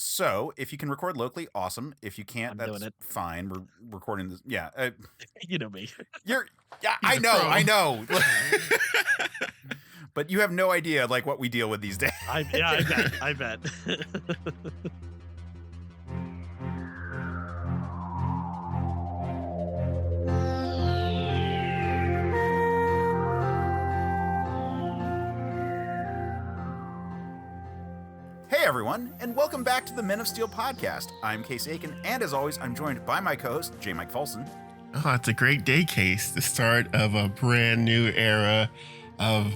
So if you can record locally, awesome. If you can't, I'm that's doing it. fine. We're recording this. Yeah. You know me. Yeah, He's a pro. I know. But you have no idea like what we deal with these days. I bet. Hey everyone, and welcome back to the Men of Steel podcast. I'm Case Aiken, and as always, I'm joined by my co-host, Jmike Folson. Oh, it's a great day, Case. The start of a brand new era of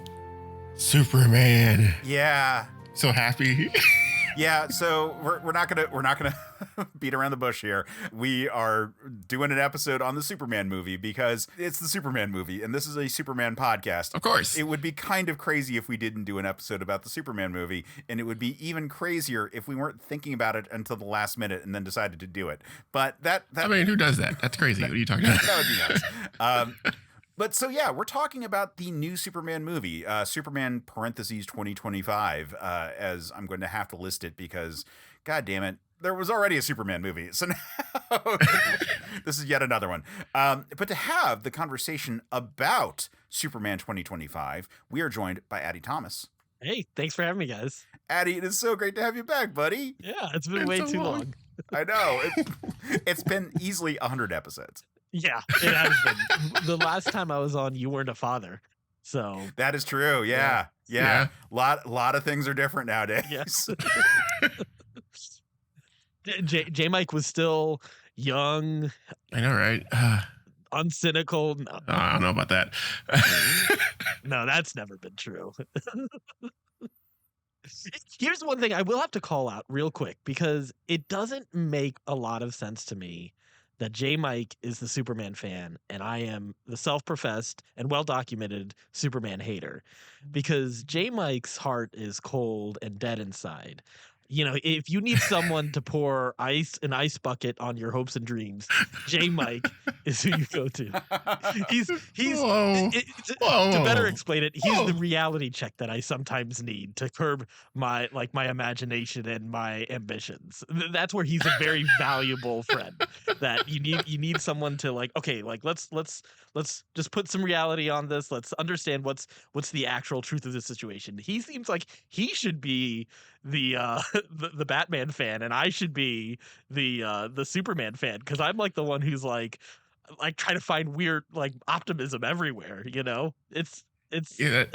Superman. Yeah. So happy. Yeah, so we're not gonna beat around the bush here. We are doing an episode on the Superman movie because it's the Superman movie, and this is a Superman podcast. Of course. It would be kind of crazy if we didn't do an episode about the Superman movie, and it would be even crazier if we weren't thinking about it until the last minute and then decided to do it. But that I mean, who does that? That's crazy. What are you talking about? that would be nice. But so, yeah, we're talking about the new Superman movie, Superman parentheses 2025, as I'm going to have to list it because, God damn it, there was already a Superman movie. So now this is yet another one. But to have the conversation about Superman 2025, we are joined by Addy Thomas. Hey, thanks for having me, guys. Addy, it is so great to have you back, buddy. Yeah, it's been way too long. I know. It's been easily 100 episodes. Yeah, it has been. The last time I was on, you weren't a father, so that is true. Yeah. Lot of things are different nowadays. Yes. Jmike was still young. I know, right? Uncynical. No. I don't know about that. No, that's never been true. Here's one thing I will have to call out real quick because it doesn't make a lot of sense to me that Jmike is the Superman fan and I am the self-professed and well-documented Superman hater, because Jmike's heart is cold and dead inside. You know, if you need someone to pour an ice bucket on your hopes and dreams, Jmike is who you go to. He's to better explain it, he's the reality check that I sometimes need to curb my imagination and my ambitions. That's where he's a very valuable friend. That you need someone to let's just put some reality on this. Let's understand what's the actual truth of the situation. He seems like he should be the Batman fan, and I should be the Superman fan, because I'm like the one who's like trying to find weird optimism everywhere. You know, it's yeah,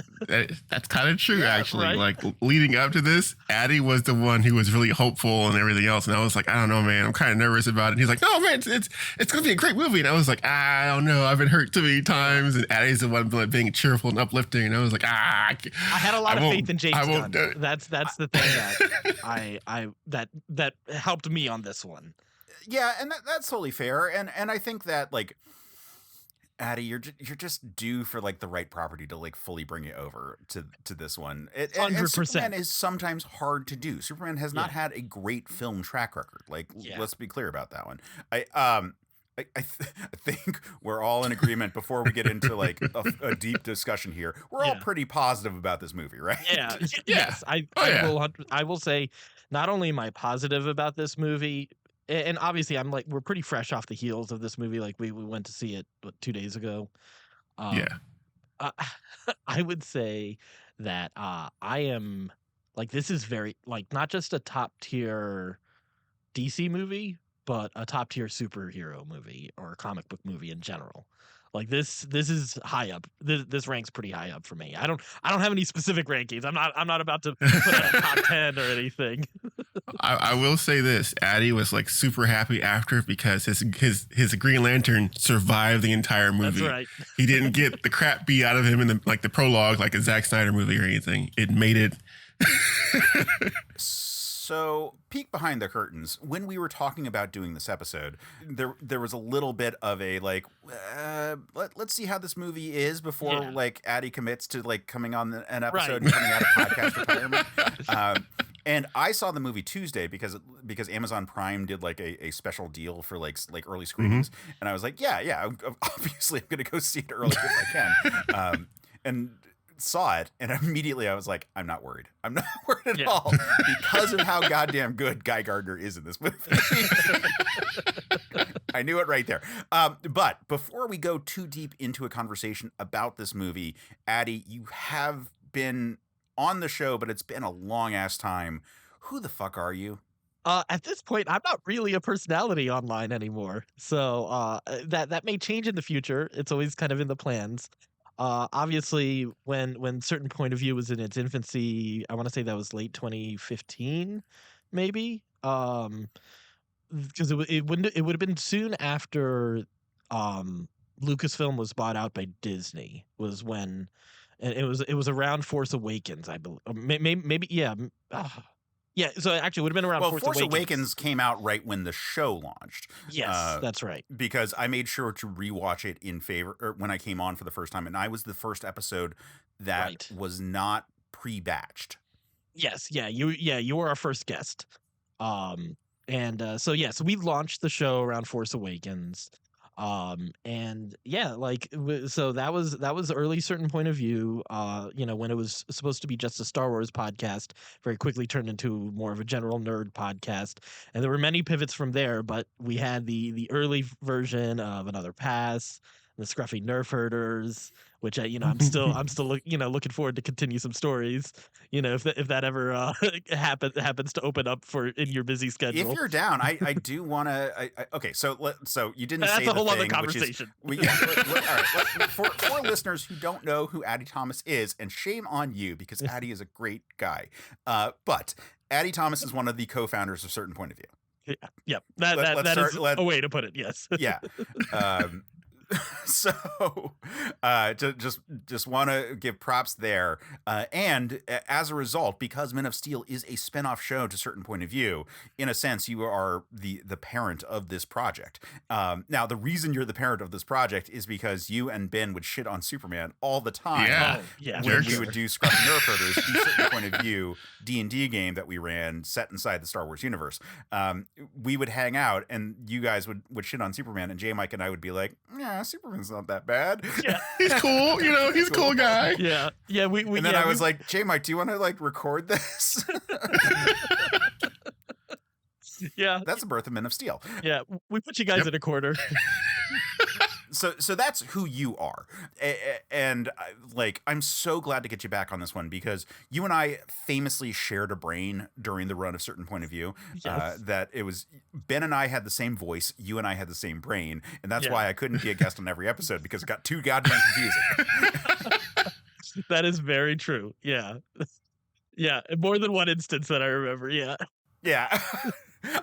that's kind of true, actually. Right? Like leading up to this, Addy was the one who was really hopeful and everything else, and I was like, I don't know, man, I'm kind of nervous about it. And he's like, no, man, it's gonna be a great movie, and I was like, I don't know, I've been hurt too many times. And Addy's the one being cheerful and uplifting, and I was like, I had a lot of faith in James Gunn. do That's the thing that that helped me on this one. Yeah, and that's totally fair, and I think that Addy, you're just due for the right property to fully bring you over to this one. And 100%. Superman is sometimes hard to do. Superman has not had a great film track record. Let's be clear about that one. I think we're all in agreement before we get into a deep discussion here. We're all pretty positive about this movie, right? Yeah. Yes. I will say, not only am I positive about this movie, and obviously we're pretty fresh off the heels of this movie. We went to see it 2 days ago. I would say that I am this is very not just a top tier DC movie, but a top tier superhero movie or comic book movie in general. This is high up. This ranks pretty high up for me. I don't have any specific rankings. I'm not about to put out a top 10 or anything. I will say this: Addy was super happy after, because his Green Lantern survived the entire movie. That's right. He didn't get the crap beat out of him in the prologue like a Zack Snyder movie or anything. It made it. So, peek behind the curtains. When we were talking about doing this episode, there was a little bit of a let's see how this movie is before Addy commits to coming on an episode and coming out of podcast retirement. And I saw the movie Tuesday because Amazon Prime did a special deal for early screenings, and I was like, yeah, obviously I'm gonna go see it early if I can. And saw it, and immediately I was like, I'm not worried. I'm not worried at Yeah. all because of how goddamn good Guy Gardner is in this movie. I knew it right there. But before we go too deep into a conversation about this movie, Addy, you have been on the show, but it's been a long ass time. Who the fuck are you? At this point, I'm not really a personality online anymore, so that may change in the future. It's always kind of in the plans. Obviously, when Certain Point of View was in its infancy, I want to say that was late 2015, maybe. Because it would have been soon after Lucasfilm was bought out by Disney. Was when, and it was around Force Awakens, I believe. Maybe yeah. Yeah, so actually, it would have been around Force Awakens came out right when the show launched. Yes, that's right. Because I made sure to rewatch it in favor, or when I came on for the first time, and I was the first episode that was not pre-batched. Yes, you were our first guest. So we launched the show around Force Awakens. So that was early Certain Point of View, when it was supposed to be just a Star Wars podcast, very quickly turned into more of a general nerd podcast. And there were many pivots from there, but we had the early version of Another Pass, the Scruffy Nerf Herders, which I'm still looking forward to continue some stories. If that ever happens to open up in your busy schedule. If you're down, I do want to. Okay, so you didn't That's say a whole the other thing, conversation. All right, for listeners who don't know who Addy Thomas is, and shame on you because Addy is a great guy, but Addy Thomas is one of the co-founders of Certain Point of View. Yeah, that is a way to put it. Yes. Yeah. So just want to give props there, and as a result, because Men of Steel is a spinoff show to Certain Point of View, in a sense you are the parent of this project. Now the reason you're the parent of this project is because you and Ben would shit on Superman all the time. When we would do Scruffy Nerf Herders, the Certain Point of View D&D game that we ran set inside the Star Wars universe. We would hang out and you guys would shit on Superman, and Jmike and I would be like, yeah, Superman's not that bad. Yeah, he's cool. He's a cool guy. Yeah. And then I was like, Jmike, do you want to record this? Yeah, that's the birth of Men of Steel. Yeah, we put you guys in a corner. So that's who you are, and I'm so glad to get you back on this one because you and I famously shared a brain during the run of Certain Point of View. Yes. That it was Ben and I had the same voice, you and I had the same brain, and that's why I couldn't be a guest on every episode because it got too goddamn confusing. That is very true. Yeah, more than one instance that I remember. Yeah.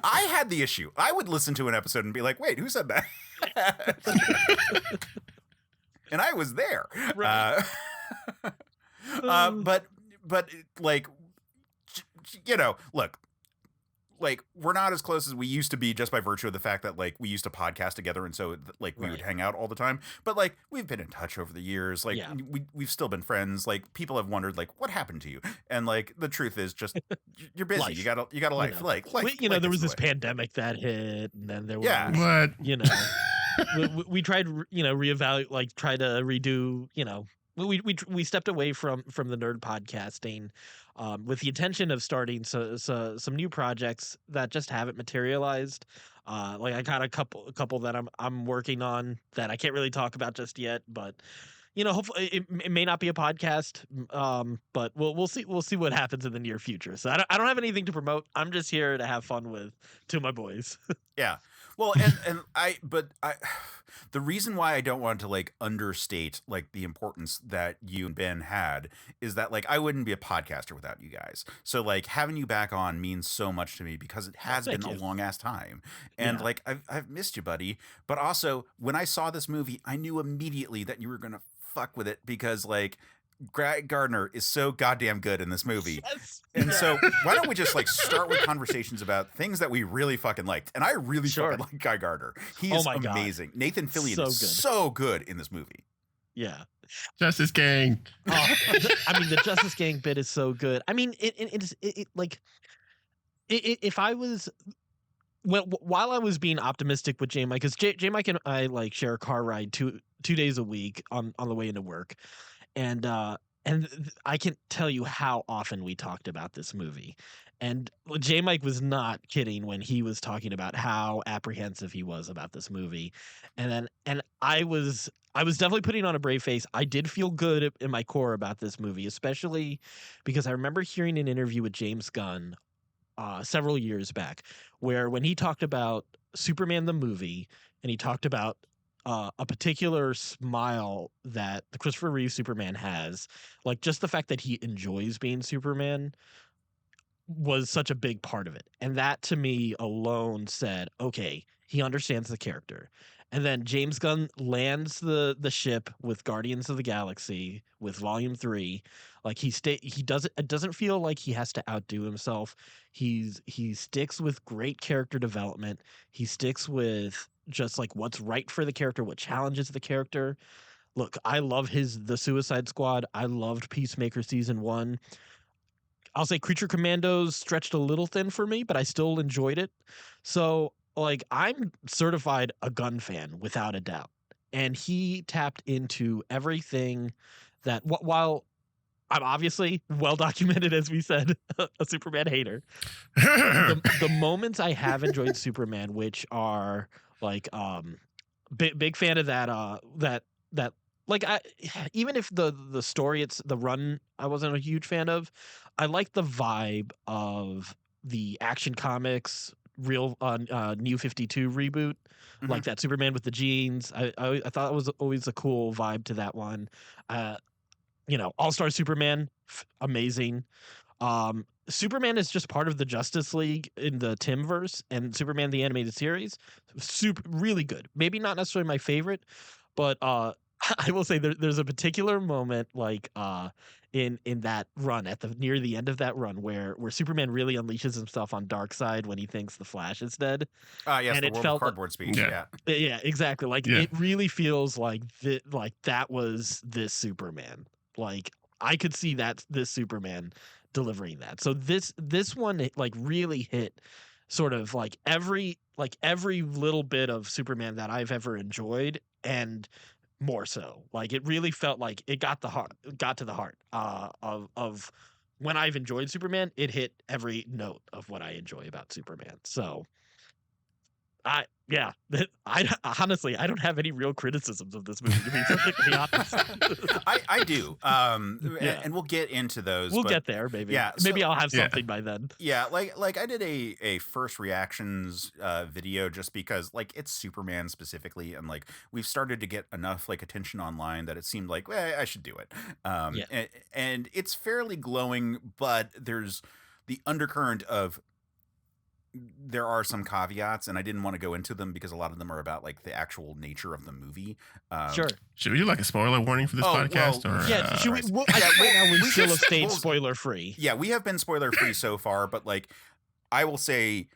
I had the issue. I would listen to an episode and be like, wait, who said that? And I was there. Right. But look, we're not as close as we used to be just by virtue of the fact that we used to podcast together, and so we would hang out all the time. But we've been in touch over the years. We've still been friends. People have wondered what happened to you, and the truth is just you're busy. Life. You got a life. There was this pandemic that hit, and then there was what we tried reevaluate, try to redo. We stepped away from the nerd podcasting with the intention of starting some new projects that just haven't materialized. I got a couple that I'm working on that I can't really talk about just yet, but hopefully it may not be a podcast, but we'll see what happens in the near future. So I don't have anything to promote. I'm just here to have fun with two of my boys. Yeah. Well, and the reason why I don't want to understate the importance that you and Ben had is that I wouldn't be a podcaster without you guys. So having you back on means so much to me because it has been a long ass time. And I've missed you, buddy. But also when I saw this movie, I knew immediately that you were going to fuck with it because Gardner is so goddamn good in this movie. Yes. And so why don't we just start with conversations about things that we really fucking liked. And I really fucking like Guy Gardner. He is amazing. God. Nathan Fillion is so good in this movie. Yeah. Justice Gang. The Justice Gang bit is so good. If I was while I was being optimistic with Jmike, because Jmike and I share a car ride two days a week on the way into work. And And I can tell you how often we talked about this movie. And Jmike was not kidding when he was talking about how apprehensive he was about this movie. And I was definitely putting on a brave face. I did feel good in my core about this movie, especially because I remember hearing an interview with James Gunn several years back, where when he talked about Superman the movie, and he talked about a particular smile that the Christopher Reeve Superman has, like just the fact that he enjoys being Superman was such a big part of it. And that to me alone said, okay, he understands the character. And then James Gunn lands the ship with Guardians of the Galaxy with Volume 3. Like it doesn't feel like he has to outdo himself. He sticks with great character development. He sticks with just like what's right for the character, what challenges the character. Look, I love the Suicide Squad. I loved Peacemaker season 1. I'll say Creature Commandos stretched a little thin for me, but I still enjoyed it. So like I'm certified a Gunn fan without a doubt. And he tapped into everything that while I'm obviously well documented, as we said, a Superman hater. The moments I have enjoyed Superman, which are like big fan of that like even if the story, it's the run, I wasn't a huge fan of. I like the vibe of the Action Comics real New 52 reboot, like that Superman with the jeans. I thought it was always a cool vibe to that one. All-Star Superman, amazing. Superman is just part of the Justice League in the Timverse, and Superman the animated series, really good. Maybe not necessarily my favorite, but I will say there's a particular moment like in that run near the end of that run where Superman really unleashes himself on Darkseid when he thinks the Flash is dead. Yes, and the it World felt of Cardboard speech. Yeah, exactly. Like it really feels like that was this Superman. Like I could see this Superman delivering that. So this one like really hit sort of like every little bit of Superman that I've ever enjoyed, and more so. Like it really felt like it got to the heart of when I've enjoyed Superman. It hit every note of what I enjoy about Superman. So I honestly, I don't have any real criticisms of this movie, to be perfectly honest. I do. And we'll get into those. We'll get there, maybe. Yeah, maybe I'll have something by then. Yeah, like I did a first reactions video just because like it's Superman specifically, and like we've started to get enough like attention online that it seemed like I should do it. And it's fairly glowing, but there's the undercurrent of there are some caveats, and I didn't want to go into them because a lot of them are about like the actual nature of the movie. Sure. Should we do like a spoiler warning for this podcast? Should we? Right now we still have stayed spoiler free. Yeah, we have been spoiler free so far, but like I will say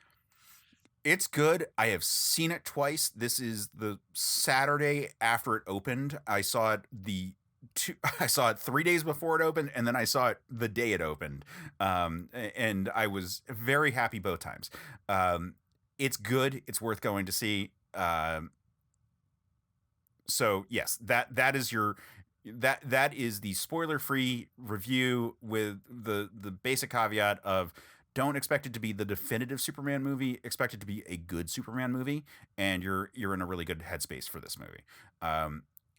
it's good. I have seen it twice. This is the Saturday after it opened. I saw it 3 days before it opened, and then I saw it the day it opened. And I was very happy both times. It's good. It's worth going to see. So yes, that is the spoiler-free review with the basic caveat of don't expect it to be the definitive Superman movie. Expect it to be a good Superman movie, and you're in a really good headspace for this movie.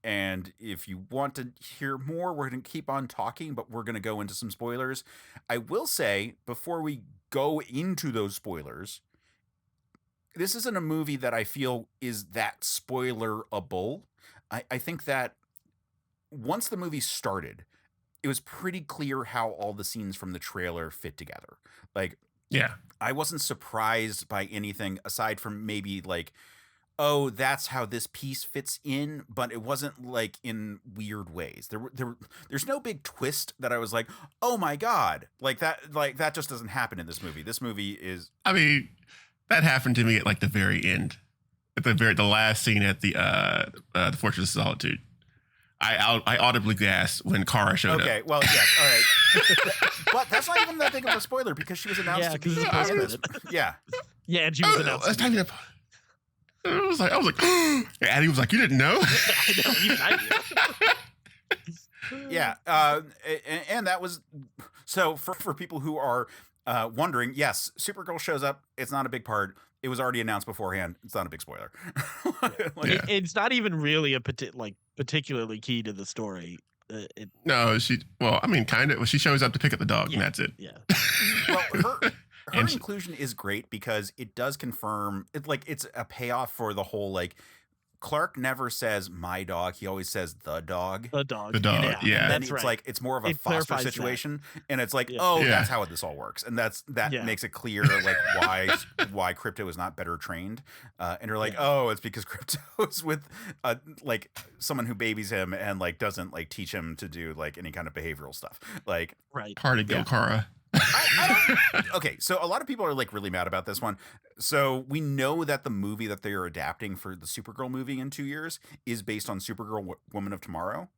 And if you want to hear more, we're going to keep on talking, but we're going to go into some spoilers. I will say, before we go into those spoilers, this isn't a movie that I feel is that spoilerable. I think that once the movie started, it was pretty clear how all the scenes from the trailer fit together. Like, yeah, I wasn't surprised by anything aside from maybe like, oh, that's how this piece fits in, but it wasn't like in weird ways. There's no big twist that I was like, oh my God, like that just doesn't happen in this movie. This movie is, I mean, that happened to me at like the very end, at the last scene at the Fortress of Solitude. I audibly gasped when Kara showed up. Okay, well, yeah, all right. But that's not even that big of a spoiler because she was announced to be Yeah, and she was announced. I was like, Addy was like, you didn't know? I know, even I knew. Yeah, and that was so for people who are wondering. Yes, Supergirl shows up. It's not a big part. It was already announced beforehand. It's not a big spoiler. Yeah. It's not even really a particularly key to the story. No, I mean, kind of. Well, she shows up to pick up the dog, and that's it. Yeah. Well, her inclusion is great because it does confirm it. Like, it's a payoff for the whole, like, Clark never says my dog. He always says the dog. The dog. The dog. Yeah. And then That's it's right. like it's more of a It foster clarifies situation, and it's like, Yeah. that's how this all works, and that Yeah. makes it clear like why Crypto is not better trained, and you're like, it's because Crypto is with like someone who babies him and like doesn't like teach him to do like any kind of behavioral stuff, like Right. Party Bill Cara. Okay, so a lot of people are like really mad about this one. So we know that the movie that they are adapting for the Supergirl movie in 2 years is based on Supergirl Woman of Tomorrow.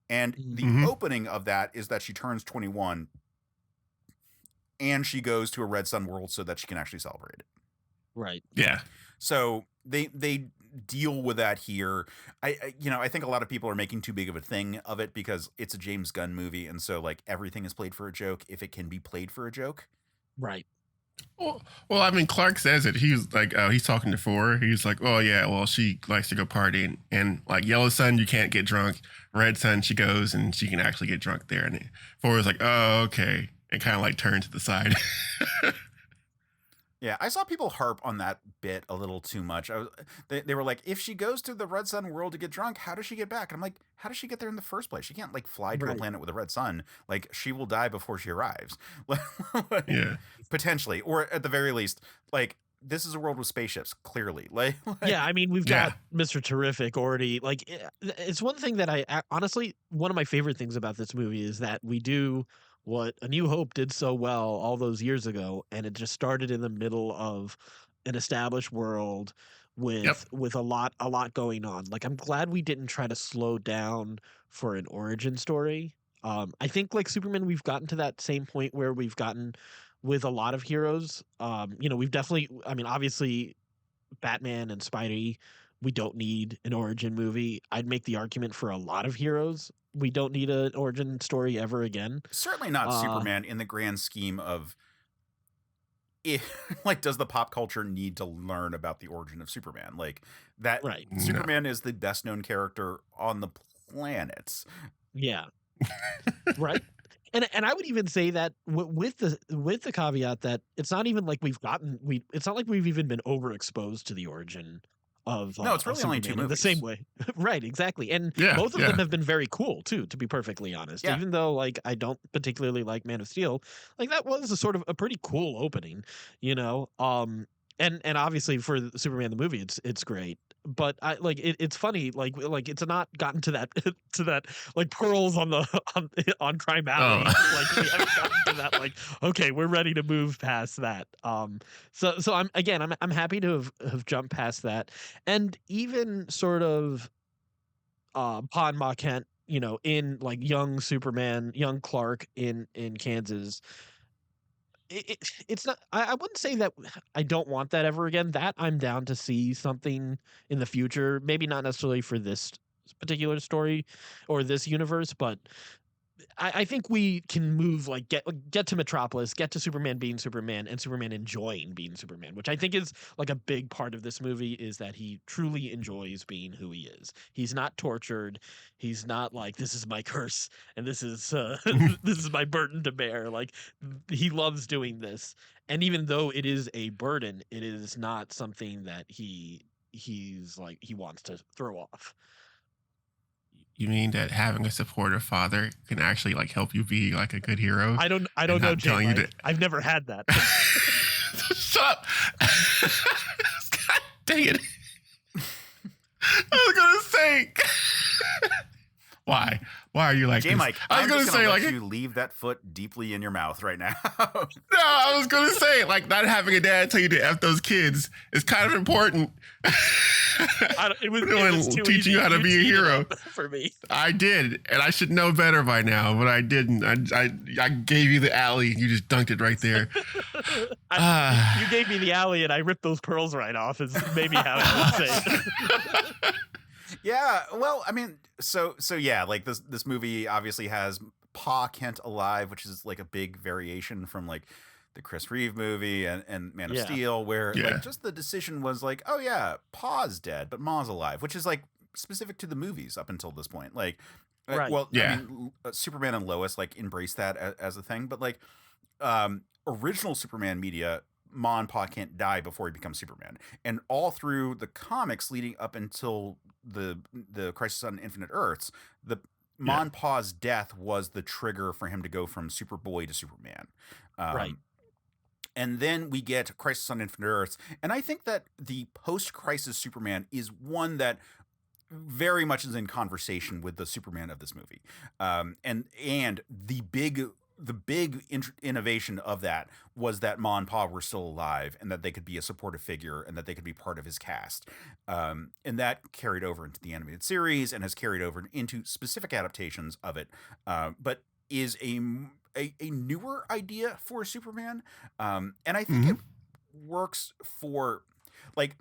And the opening of that is that she turns 21 and she goes to a Red Sun world so that she can actually celebrate it. Right. Yeah. So they deal with that here. I think a lot of people are making too big of a thing of it because it's a James Gunn movie, and so like everything is played for a joke if it can be played for a joke. Right. Well, I mean, Clark says it. He's like, he's talking to Four. He's like, oh yeah, well, she likes to go partying, and like Yellow Sun, you can't get drunk. Red Sun, she goes and she can actually get drunk there. And Four is like, oh okay, and kind of like turn to the side. Yeah, I saw people harp on that bit a little too much. They were like, if she goes to the Red Sun world to get drunk, how does she get back? And I'm like, how does she get there in the first place? She can't like fly to a planet with a red sun. Like, she will die before she arrives. Yeah, potentially, or at the very least, like, this is a world with spaceships. Clearly, yeah. I mean, we've got Mr. Terrific already. Like, it's one thing that honestly, one of my favorite things about this movie is that we do what A New Hope did so well all those years ago, and it just started in the middle of an established world with a lot going on. Like, I'm glad we didn't try to slow down for an origin story. I think like Superman, we've gotten to that same point where we've gotten with a lot of heroes. We've definitely, I mean, obviously Batman and Spidey, we don't need an origin movie. I'd make the argument for a lot of heroes, we don't need an origin story ever again. Certainly not Superman in the grand scheme of like, does the pop culture need to learn about the origin of Superman? Like that, right? Superman is the best known character on the planet. Yeah, right. And I would even say that with the caveat that it's not even like it's not like we've even been overexposed to the origin of no, it's really only Superman 2 movies. in the same way. Right, exactly. And both of them have been very cool too, to be perfectly honest. Even though like I don't particularly like Man of Steel, like that was a sort of a pretty cool opening, and obviously for Superman the movie it's great. But I like it's funny like it's not gotten to that like pearls on Crime Alley. Like we haven't gotten to that like, okay, we're ready to move past that. So I'm happy to have jumped past that, and even sort of Pon Ma Kent, in like young Superman, young Clark in Kansas. It's not, I wouldn't say that I don't want that ever again. That I'm down to see something in the future, maybe not necessarily for this particular story or this universe, but I think we can move, like get to Metropolis, get to Superman being Superman, and Superman enjoying being Superman, which I think is like a big part of this movie, is that he truly enjoys being who he is. He's not tortured. He's not like, this is my curse and this is this is my burden to bear. Like, he loves doing this, and even though it is a burden, it is not something that he's like he wants to throw off. You mean that having a supportive father can actually like help you be like a good hero? I don't know, Jmike. I've never had that. Shut up! God dang it! I was gonna say. Why? Why are you like Jmike, this? I was gonna say let like you leave that foot deeply in your mouth right now. No, I was gonna say like not having a dad tell you to F those kids is kind of important. It was too teaching easy. you how to be a hero for me. I did, and I should know better by now, but I didn't. I gave you the alley. You just dunked it right there. You gave me the alley, and I ripped those pearls right off. Is maybe how I would say it. Yeah, well, I mean, so yeah, like this movie obviously has Pa Kent alive, which is like a big variation from like the Chris Reeve movie and Man of Yeah. Steel, where Yeah. like just the decision was like, oh yeah, Pa's dead, but Ma's alive, which is like specific to the movies up until this point. Like, Right. well, Yeah. I mean, Superman and Lois like embrace that as a thing, but like original Superman media, Ma and Pa can't die before he becomes Superman, and all through the comics leading up until the Crisis on Infinite Earths, the Ma Yeah. and Pa's death was the trigger for him to go from Superboy to Superman. Right. And then we get Crisis on Infinite Earths, and I think that the post-crisis Superman is one that very much is in conversation with the Superman of this movie. And the big innovation of that was that Ma and Pa were still alive, and that they could be a supportive figure, and that they could be part of his cast. And that carried over into the animated series and has carried over into specific adaptations of it. But is a newer idea for Superman, and I think it works for like.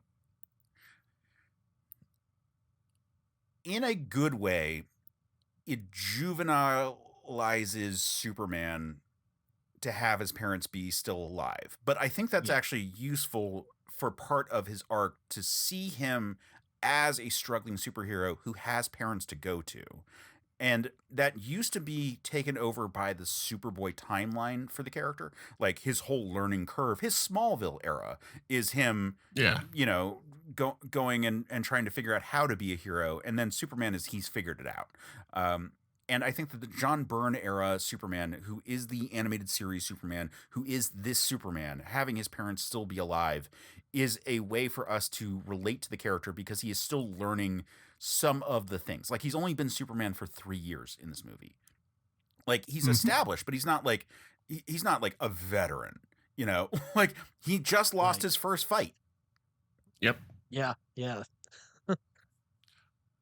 In a good way, it juvenilizes Superman to have his parents be still alive. But I think that's actually useful for part of his arc to see him as a struggling superhero who has parents to go to. And that used to be taken over by the Superboy timeline for the character. Like his whole learning curve, his Smallville era is him, Yeah. you know, going and trying to figure out how to be a hero. And then Superman he's figured it out. And I think that the John Byrne era Superman, who is the animated series Superman, who is this Superman, having his parents still be alive, is a way for us to relate to the character because he is still learning some of the things. Like he's only been Superman for 3 years in this movie. Like he's established, but he's not like a veteran, you know? Like he just lost his first fight. Yep. Yeah. Yeah.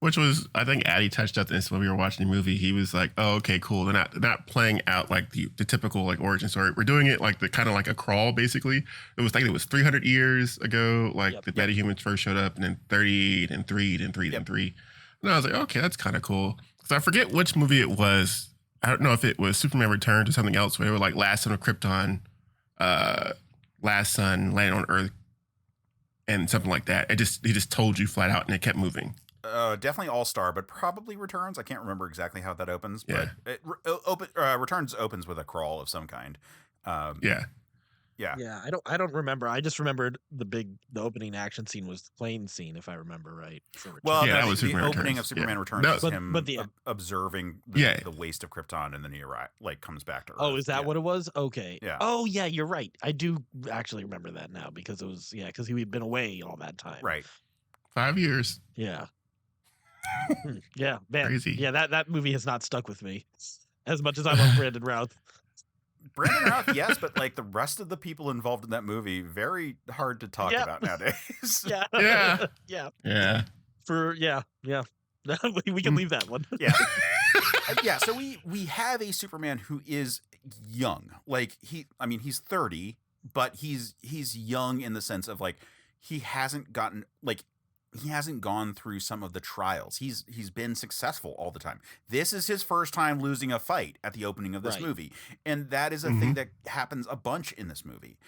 Which was, I think Addy touched up this when we were watching the movie. He was like, "Oh, okay, cool. They're not playing out like the typical like origin story. We're doing it like the kind of like a crawl, basically. It was 300 years ago, like the metahumans first showed up, and then 30, then 3, then 3, then 3. And I was like, okay, that's kind of cool. So I forget which movie it was. I don't know if it was Superman Returns or something else, where they were like last son of Krypton, last son landed on Earth, and something like that. He just told you flat out, and it kept moving. Definitely All-Star, but probably Returns. I can't remember exactly how that opens, Yeah. but Returns opens with a crawl of some kind. Yeah. Yeah. I don't remember. I just remembered the opening action scene was the plane scene, if I remember right. Well, Yeah, no, that was the Superman opening Returns. of Superman Yeah. Returns No, is him observing the waste of Krypton, and then he comes back to Earth. Oh, is that what it was? Okay. Yeah. Oh, yeah, you're right. I do actually remember that now because it was because he'd been away all that time. Right. 5 years. Yeah. Yeah, man. Crazy. Yeah, that movie has not stuck with me as much as I love Brandon Routh. Brandon Routh, yes, but like the rest of the people involved in that movie, very hard to talk about nowadays. Yeah. Yeah. Yeah. Yeah. We can leave that one. Yeah. Yeah, so we have a Superman who is young. Like he's 30, but he's young in the sense of like he hasn't gone through some of the trials. He's been successful all the time. This is his first time losing a fight at the opening of this movie. And that is a thing that happens a bunch in this movie.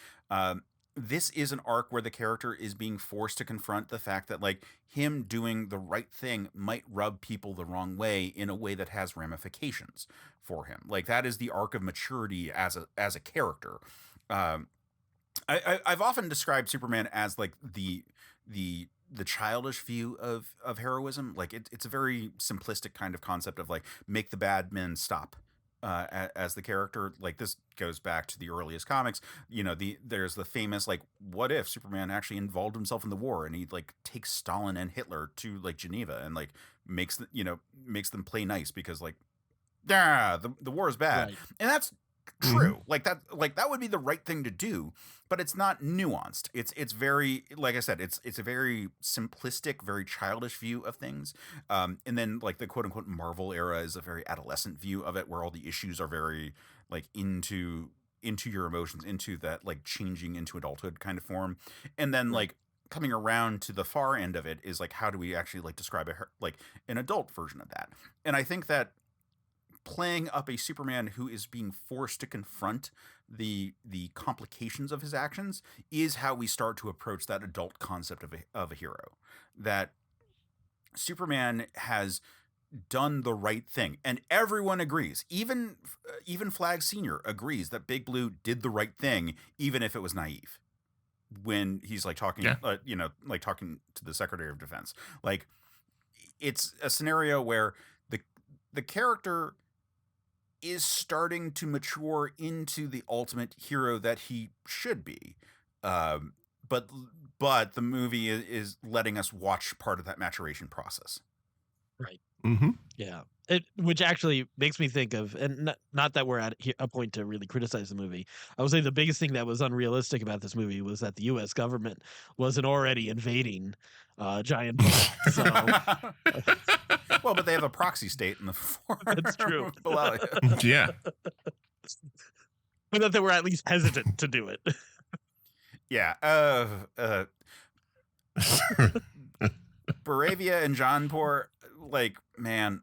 This is an arc where the character is being forced to confront the fact that like him doing the right thing might rub people the wrong way in a way that has ramifications for him. Like that is the arc of maturity as a character. I've often described Superman as like the childish view of heroism. Like it's a very simplistic kind of concept of like make the bad men stop as the character. Like this goes back to the earliest comics. You know, there's the famous like what if Superman actually involved himself in the war and he like takes Stalin and Hitler to like Geneva and like makes them play nice because like the war is bad. Right. And that's true. Like that would be the right thing to do, but it's not nuanced. It's very, like I said, it's a very simplistic, very childish view of things. And then like the quote unquote Marvel era is a very adolescent view of it, where all the issues are very like into your emotions, into that like changing into adulthood kind of form. And then like coming around to the far end of it is like, how do we actually like describe like an adult version of that? And I think that playing up a Superman who is being forced to confront the complications of his actions is how we start to approach that adult concept of a hero. That Superman has done the right thing, and everyone agrees. Even Flag Senior agrees that Big Blue did the right thing, even if it was naive. When he's like talking, like talking to the Secretary of Defense, like it's a scenario where the character is starting to mature into the ultimate hero that he should be. But the movie is letting us watch part of that maturation process. Right. Mm-hmm. Yeah. Which actually makes me think of, and not that we're at a point to really criticize the movie. I would say the biggest thing that was unrealistic about this movie was that the U.S. government wasn't already invading giant boat. So well, but they have a proxy state in the form. That's true. Below. Yeah. But that they were at least hesitant to do it. Yeah. Baravia and Jaunpur, like, man,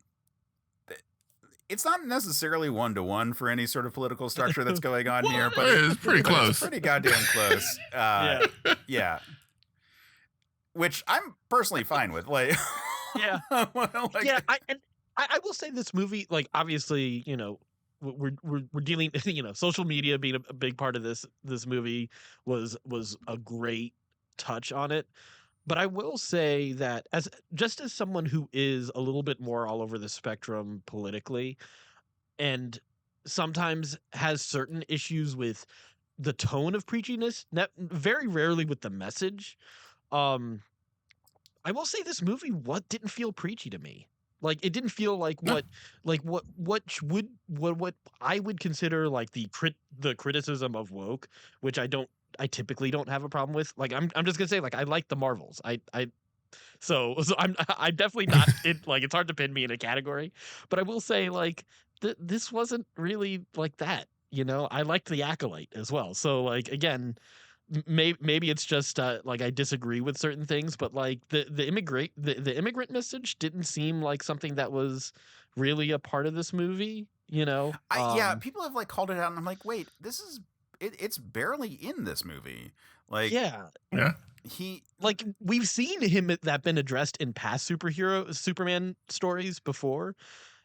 it's not necessarily 1-to-1 for any sort of political structure that's going on here, but it's pretty close. It's pretty goddamn close. Yeah. Which I'm personally fine with. Like, yeah. like, yeah. I will say this movie, like, obviously, you know, we're dealing, you know, social media being a big part of this movie was a great touch on it. But I will say that as someone who is a little bit more all over the spectrum politically, and sometimes has certain issues with the tone of preachiness, very rarely with the message. I will say this movie didn't feel preachy to me. Like, it didn't feel like what I would consider like the criticism of woke, which I typically don't have a problem with. Like, I'm just gonna say, like, I like the Marvels. So I'm definitely not like, it's hard to pin me in a category, but I will say, like, this wasn't really like that. You know, I liked The Acolyte as well. So, like, again, maybe it's just like I disagree with certain things, but like the immigrant message didn't seem like something that was really a part of this movie. You know, yeah, people have like called it out, and I'm like, wait, this is. It's barely in this movie. Like, yeah, he, like, we've seen him that been addressed in past Superman stories before,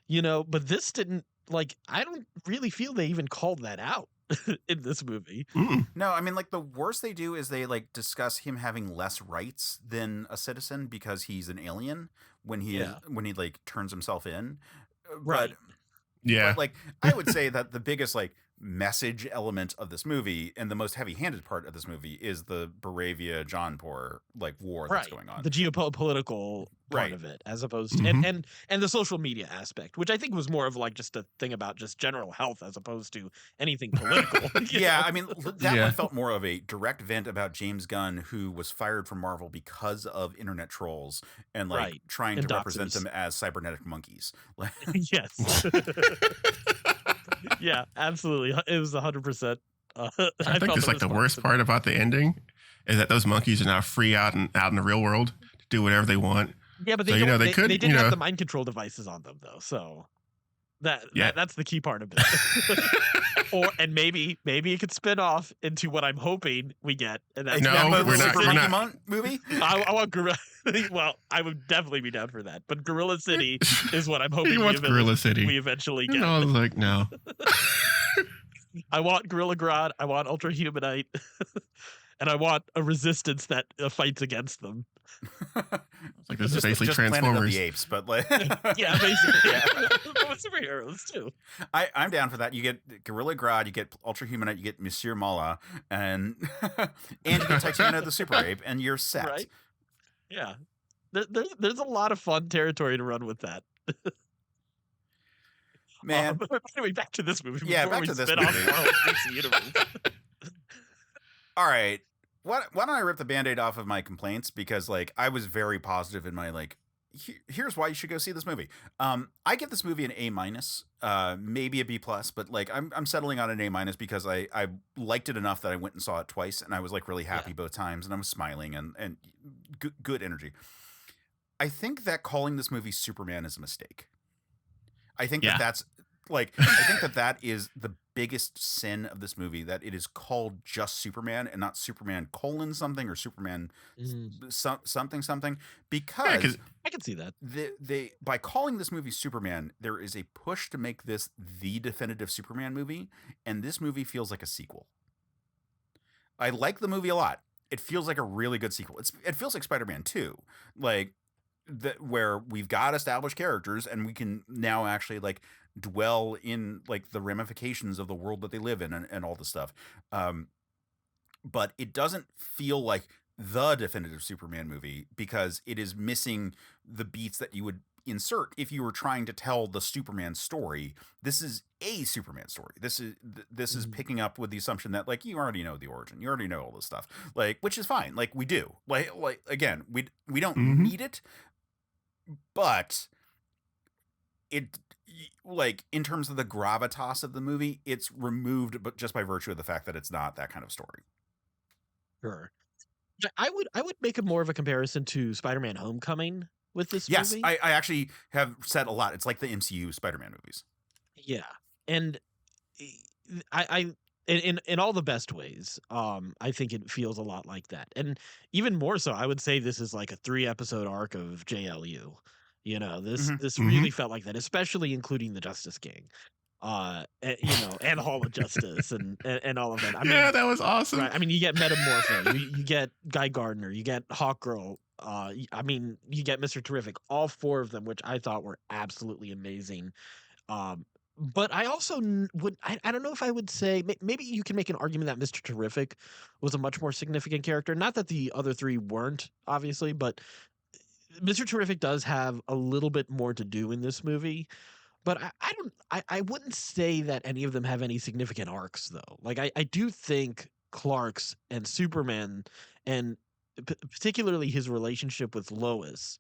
you know, but this didn't. Like, I don't really feel they even called that out in this movie. No, I mean, like, the worst they do is they like discuss him having less rights than a citizen because he's an alien when he like turns himself in. Right. But, like, I would say that the biggest like message element of this movie and the most heavy-handed part of this movie is the Baravia Jaunpur like war that's going on. The geopolitical part of it, as opposed to and the social media aspect, which I think was more of like just a thing about just general health as opposed to anything political. I mean, that one felt more of a direct vent about James Gunn, who was fired from Marvel because of internet trolls and like trying to represent them as cybernetic monkeys. Yes. Yeah, absolutely. It was 100%. I think it's like the worst part about the ending is that those monkeys are now free out in the real world to do whatever they want. Yeah, but they didn't have the mind control devices on them though, so that's the key part of it. And maybe it could spin off into what I'm hoping we get. And that's we're not. Movie. I want Gorilla. Well, I would definitely be down for that. But Gorilla City is what I'm hoping. Gorilla City. We eventually get. I was like, no. I want Gorilla Grodd. I want Ultra Humanite. And I want a resistance that fights against them. It's like this is basically Transformers. Planet of the Apes, but like yeah, basically, yeah. But superheroes too. I'm down for that. You get Gorilla Grodd, you get Ultra Humanite, you get Monsieur Mala, and you get Titania the Super Ape, and you're set. Right? Yeah. There's a lot of fun territory to run with that. Man. But anyway, back to this movie. Yeah, back to this movie. All right. Why don't I rip the Band-Aid off of my complaints? Because like I was very positive in my like here's why you should go see this movie. I give this movie an A-, maybe a B+, but like I'm settling on an A- because I liked it enough that I went and saw it twice, and I was like really happy both times, and I was smiling and good energy. I think that calling this movie Superman is a mistake. I think that's like, I think that is the biggest sin of this movie, that it is called just Superman and not Superman : something or Superman something, because I can see that. they by calling this movie Superman, there is a push to make this the definitive Superman movie, and this movie feels like a sequel. I like the movie a lot. It feels like a really good sequel. It feels like Spider-Man 2, like where we've got established characters and we can now actually like dwell in like the ramifications of the world that they live in and all this stuff. But it doesn't feel like the definitive Superman movie because it is missing the beats that you would insert if you were trying to tell the Superman story. This is a Superman story. This is picking up with the assumption that like you already know the origin, you already know all this stuff, like, which is fine. Like we do, like again, we don't need it, but it, like, in terms of the gravitas of the movie, it's removed, but just by virtue of the fact that it's not that kind of story. Sure. I would make a more of a comparison to Spider-Man: Homecoming with this movie. Yes, I actually have said a lot. It's like the MCU Spider-Man movies. Yeah, and I in all the best ways, I think it feels a lot like that, and even more so, I would say this is like a 3-episode arc of JLU. You know, this really felt like that, especially including the Justice Gang, and Hall of Justice and all of that. I mean, that was awesome. right? I mean, you get Metamorpho, you get Guy Gardner, you get Hawkgirl. I mean, you get Mr. Terrific. All 4 of them, which I thought were absolutely amazing. But I also I don't know if I would say, maybe you can make an argument that Mr. Terrific was a much more significant character. Not that the other 3 weren't, obviously, but Mr. Terrific does have a little bit more to do in this movie. But I wouldn't say that any of them have any significant arcs, though. Like, I do think Clark's and Superman, and particularly his relationship with Lois,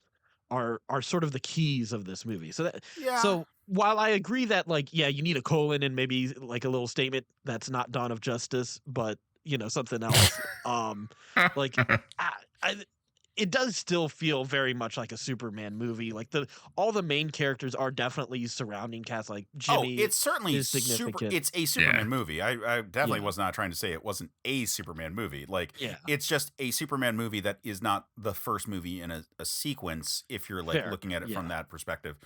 are sort of the keys of this movie. So so while I agree that, like, yeah, you need a colon and maybe like a little statement that's not Dawn of Justice, but something else, like it does still feel very much like a Superman movie. Like all the main characters are definitely surrounding cast. Like Jimmy, it's certainly is significant. It's a Superman movie. I definitely was not trying to say it wasn't a Superman movie. Like, it's just a Superman movie that is not the first movie in a sequence. If you're like looking at it from that perspective,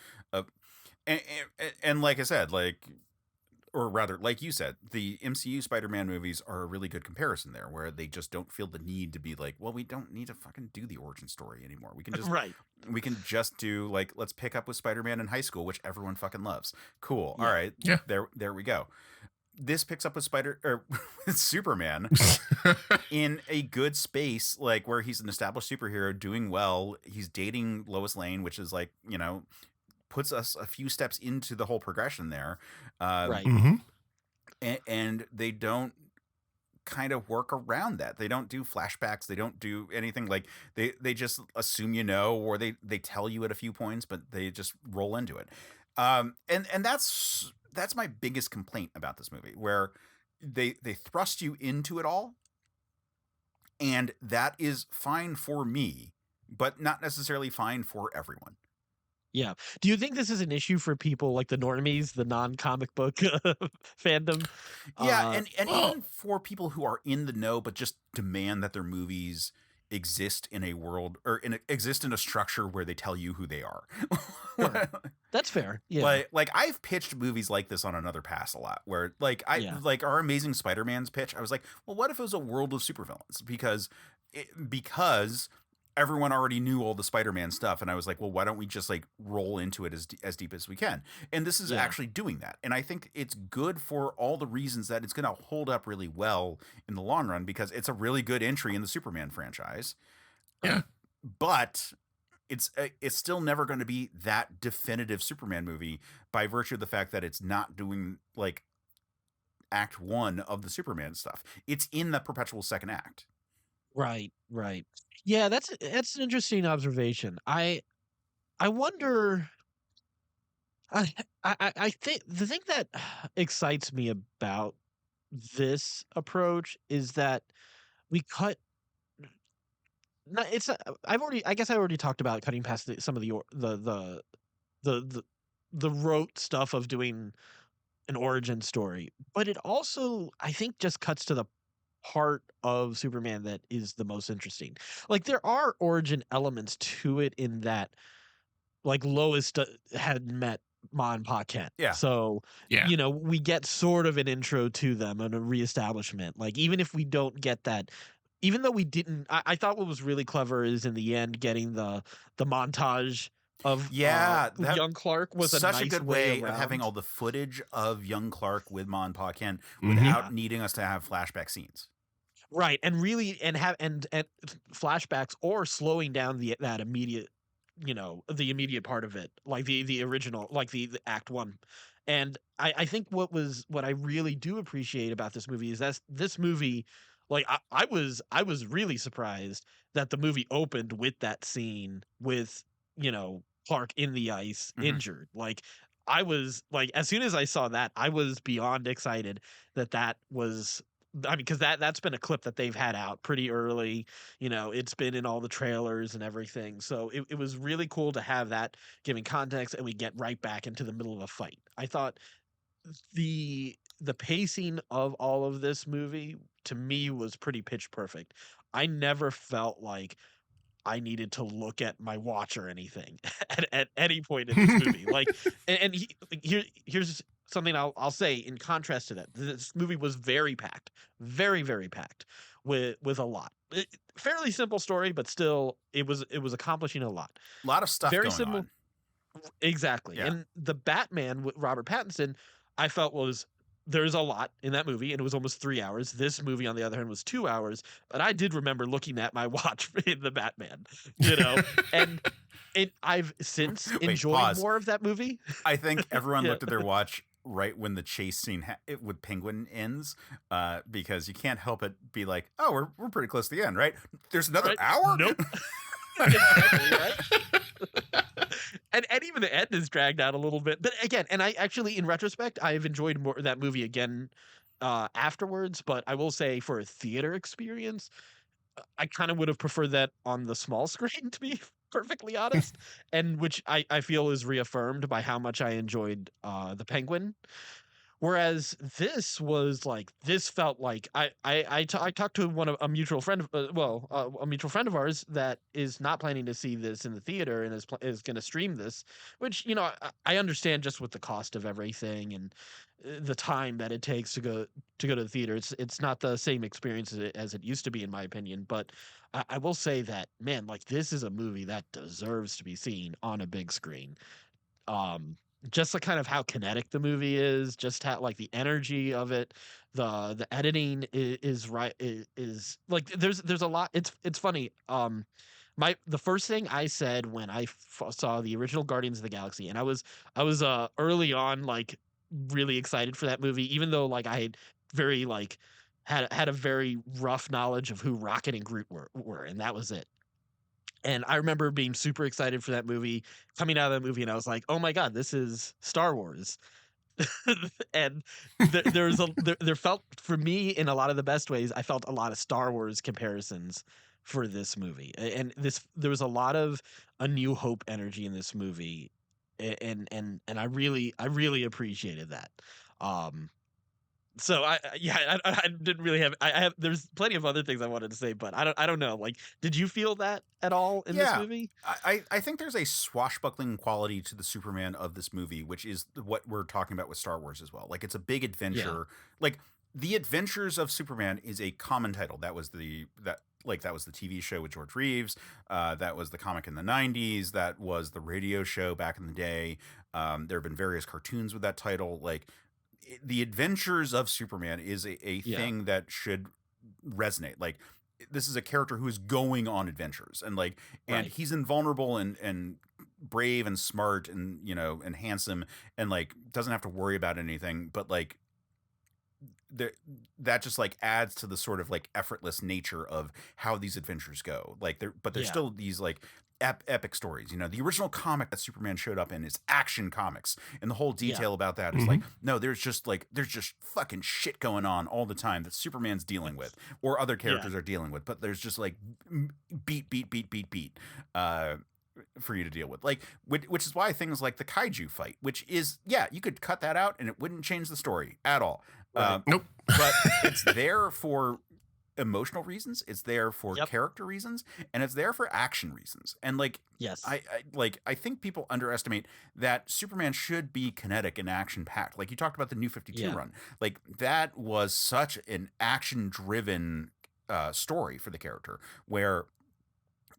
and like I said, like, or rather, like you said, the MCU Spider-Man movies are a really good comparison there, where they just don't feel the need to be like, well, we don't need to fucking do the origin story anymore. We can just we can just do, like, let's pick up with Spider-Man in high school, which everyone fucking loves. Cool. All right. Yeah. There we go. This picks up with Superman in a good space, like where he's an established superhero doing well. He's dating Lois Lane, which is like, puts us a few steps into the whole progression there. And they don't kind of work around that. They don't do flashbacks. They don't do anything. Like, they just assume, or they tell you at a few points, but they just roll into it. And that's my biggest complaint about this movie, where they thrust you into it all. And that is fine for me, but not necessarily fine for everyone. Yeah. Do you think this is an issue for people like the normies, the non-comic book fandom? Yeah, and even for people who are in the know but just demand that their movies exist in a world, or exist in a structure where they tell you who they are. Sure. That's fair. Yeah. Like I've pitched movies like this on Another Pass a lot, where like like our Amazing Spider-Man's pitch, I was like, well, what if it was a world of supervillains? Because everyone already knew all the Spider-Man stuff, and I was like, well, why don't we just like roll into it as deep as we can? And this is actually doing that, and I think it's good for all the reasons that it's going to hold up really well in the long run, because it's a really good entry in the Superman franchise. Yeah, but it's still never going to be that definitive Superman movie by virtue of the fact that it's not doing like Act 1 of the Superman stuff. It's in the perpetual second act. Right. Yeah, that's an interesting observation. I I wonder. I think the thing that excites me about this approach is that we cut. Not, it's. I've already. I guess I already talked about cutting past some of the the the rote stuff of doing an origin story, but it also, I think, just cuts to the part of Superman that is the most interesting. Like, there are origin elements to it in that, like, Lois had met Ma and Pa Kent. Yeah. So, Yeah. we get sort of an intro to them and a reestablishment. Like, even if we don't get that, even though we didn't, I thought what was really clever is in the end getting the montage of young Clark was such a nice good way of having around. all the footage of young Clark with Ma and Pa Kent Mhm. without needing us to have flashback scenes. Right, and really, and have and flashbacks or slowing down that immediate, the immediate part of it, like the original, like the Act One. And I think what I really do appreciate about this movie is that this movie, like I was really surprised that the movie opened with that scene with, Clark in the ice Mhm. injured. Like, I was like, as soon as I saw that, I was beyond excited that was. I mean, because that's been a clip that they've had out pretty early. It's been in all the trailers and everything. So it was really cool to have that giving context, and we get right back into the middle of a fight. I thought the pacing of all of this movie to me was pretty pitch perfect. I never felt like I needed to look at my watch or anything at any point in this movie. Like, like, here's something I'll say in contrast to that. This movie was very packed, very very packed with a lot. Fairly simple story, but still it was accomplishing a lot. A lot of stuff Very going simple. on. Exactly. Yeah. And the Batman with Robert Pattinson, I felt there's a lot in that movie, and it was almost 3 hours. This movie, on the other hand, was 2 hours, but I did remember looking at my watch in the Batman, and I've since enjoyed pause. more of that movie. I think everyone Yeah. looked at their watch right when the chase scene with Penguin ends, because you can't help but be like, "Oh, we're pretty close to the end, right? There's another Right? hour." Nope. Exactly, right? And even the end is dragged out a little bit. But again, and I actually, in retrospect, I've enjoyed more that movie again afterwards. But I will say, for a theater experience, I kind of would have preferred that on the small screen, to be perfectly honest, and which I feel is reaffirmed by how much I enjoyed the Penguin. Whereas this felt like I talked to a mutual friend, a mutual friend of ours that is not planning to see this in the theater and is going to stream this, which I understand, just with the cost of everything and the time that it takes to go to the theater. It's not the same experience as it used to be, in my opinion. But I will say that, man, like, this is a movie that deserves to be seen on a big screen. Just like kind of how kinetic the movie is, just how, like, the energy of it, the editing is right, is like, there's a lot. It's funny. The first thing I said when I saw the original Guardians of the Galaxy, and I was early on, like, really excited for that movie, even though, like, I had very like had a very rough knowledge of who Rocket and Groot were, and that was it. And I remember being super excited for that movie, coming out of that movie, and I was like, "Oh my god, this is Star Wars." And there felt, for me, in a lot of the best ways, I felt a lot of Star Wars comparisons for this movie. And there was a lot of A New Hope energy in this movie, and I really appreciated that. So I didn't really have, I have, there's plenty of other things I wanted to say, but I don't know. Like, did you feel that at all in this movie? I think there's a swashbuckling quality to the Superman of this movie, which is what we're talking about with Star Wars as well. Like, it's a big adventure. Like, The Adventures of Superman is a common title. That was the TV show with George Reeves. That was the comic in the 90s. That was the radio show back in the day. There have been various cartoons with that title. Like, The Adventures of Superman is a thing that should resonate. Like, this is a character who is going on adventures, and like, and Right. he's invulnerable and brave and smart and and handsome, and like, doesn't have to worry about anything. But like, that just like adds to the sort of like effortless nature of how these adventures go. Like there's still these like epic stories. You know, the original comic that Superman showed up in is Action Comics, and the whole detail about that is like, no, there's just fucking shit going on all the time that Superman's dealing with or other characters are dealing with, but there's just like beat for you to deal with, like which is why things like the kaiju fight, which is you could cut that out and it wouldn't change the story at all. Nope. But it's there for emotional reasons, it's there for character reasons, and it's there for action reasons. And like, I think people underestimate that Superman should be kinetic and action packed. Like you talked about the New 52 run, like that was such an action driven story for the character, where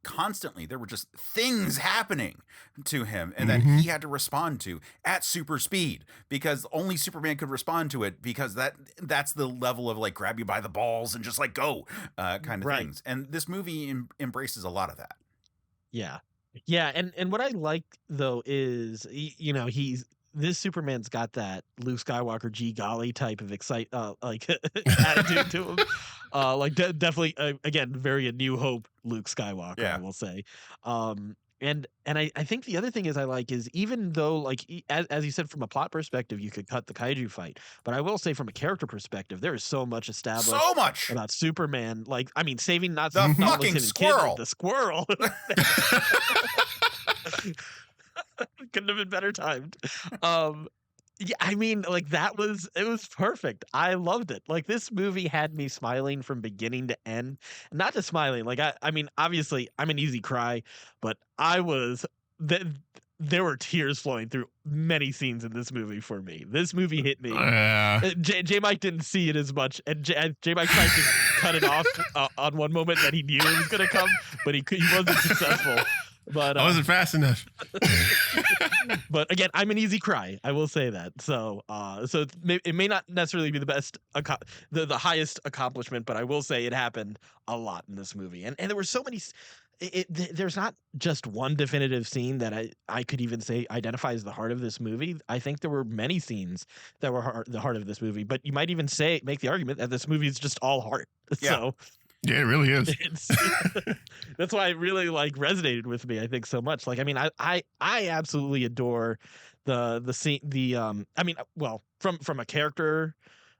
constantly there were just things happening to him and that he had to respond to at super speed, because only Superman could respond to it, because that's the level of like grab you by the balls and just like go kind of things. And this movie embraces a lot of that. And what I like though is, you know, this Superman's got that Luke Skywalker G golly type of like attitude to him. Definitely again, very A New Hope Luke Skywalker, I will say. And I think the other thing is I like is, even though like as you said, from a plot perspective you could cut the kaiju fight, but I will say from a character perspective there is so much established about Superman. Like, I mean, saving not the not fucking kid, squirrel, the squirrel. Couldn't have been better timed. I mean, like it was perfect. I loved it. Like, this movie had me smiling from beginning to end. Not just smiling. Like, I mean, obviously I'm an easy cry, but there were tears flowing through many scenes in this movie for me. This movie hit me. Jmike didn't see it as much, and Jmike tried to cut it off on one moment that he knew it was going to come, but he wasn't successful. But I wasn't fast enough. But again, I'm an easy cry. I will say that. So it may not necessarily be the best, the highest accomplishment, but I will say it happened a lot in this movie. And there were so many. There's not just one definitive scene that I could even say identifies the heart of this movie. I think there were many scenes that were the heart of this movie. But you might even make the argument that this movie is just all heart. Yeah. So. Yeah, it really is. That's why it really like resonated with me, I think, so much. Like, I mean, I absolutely adore the scene. I mean, well, from a character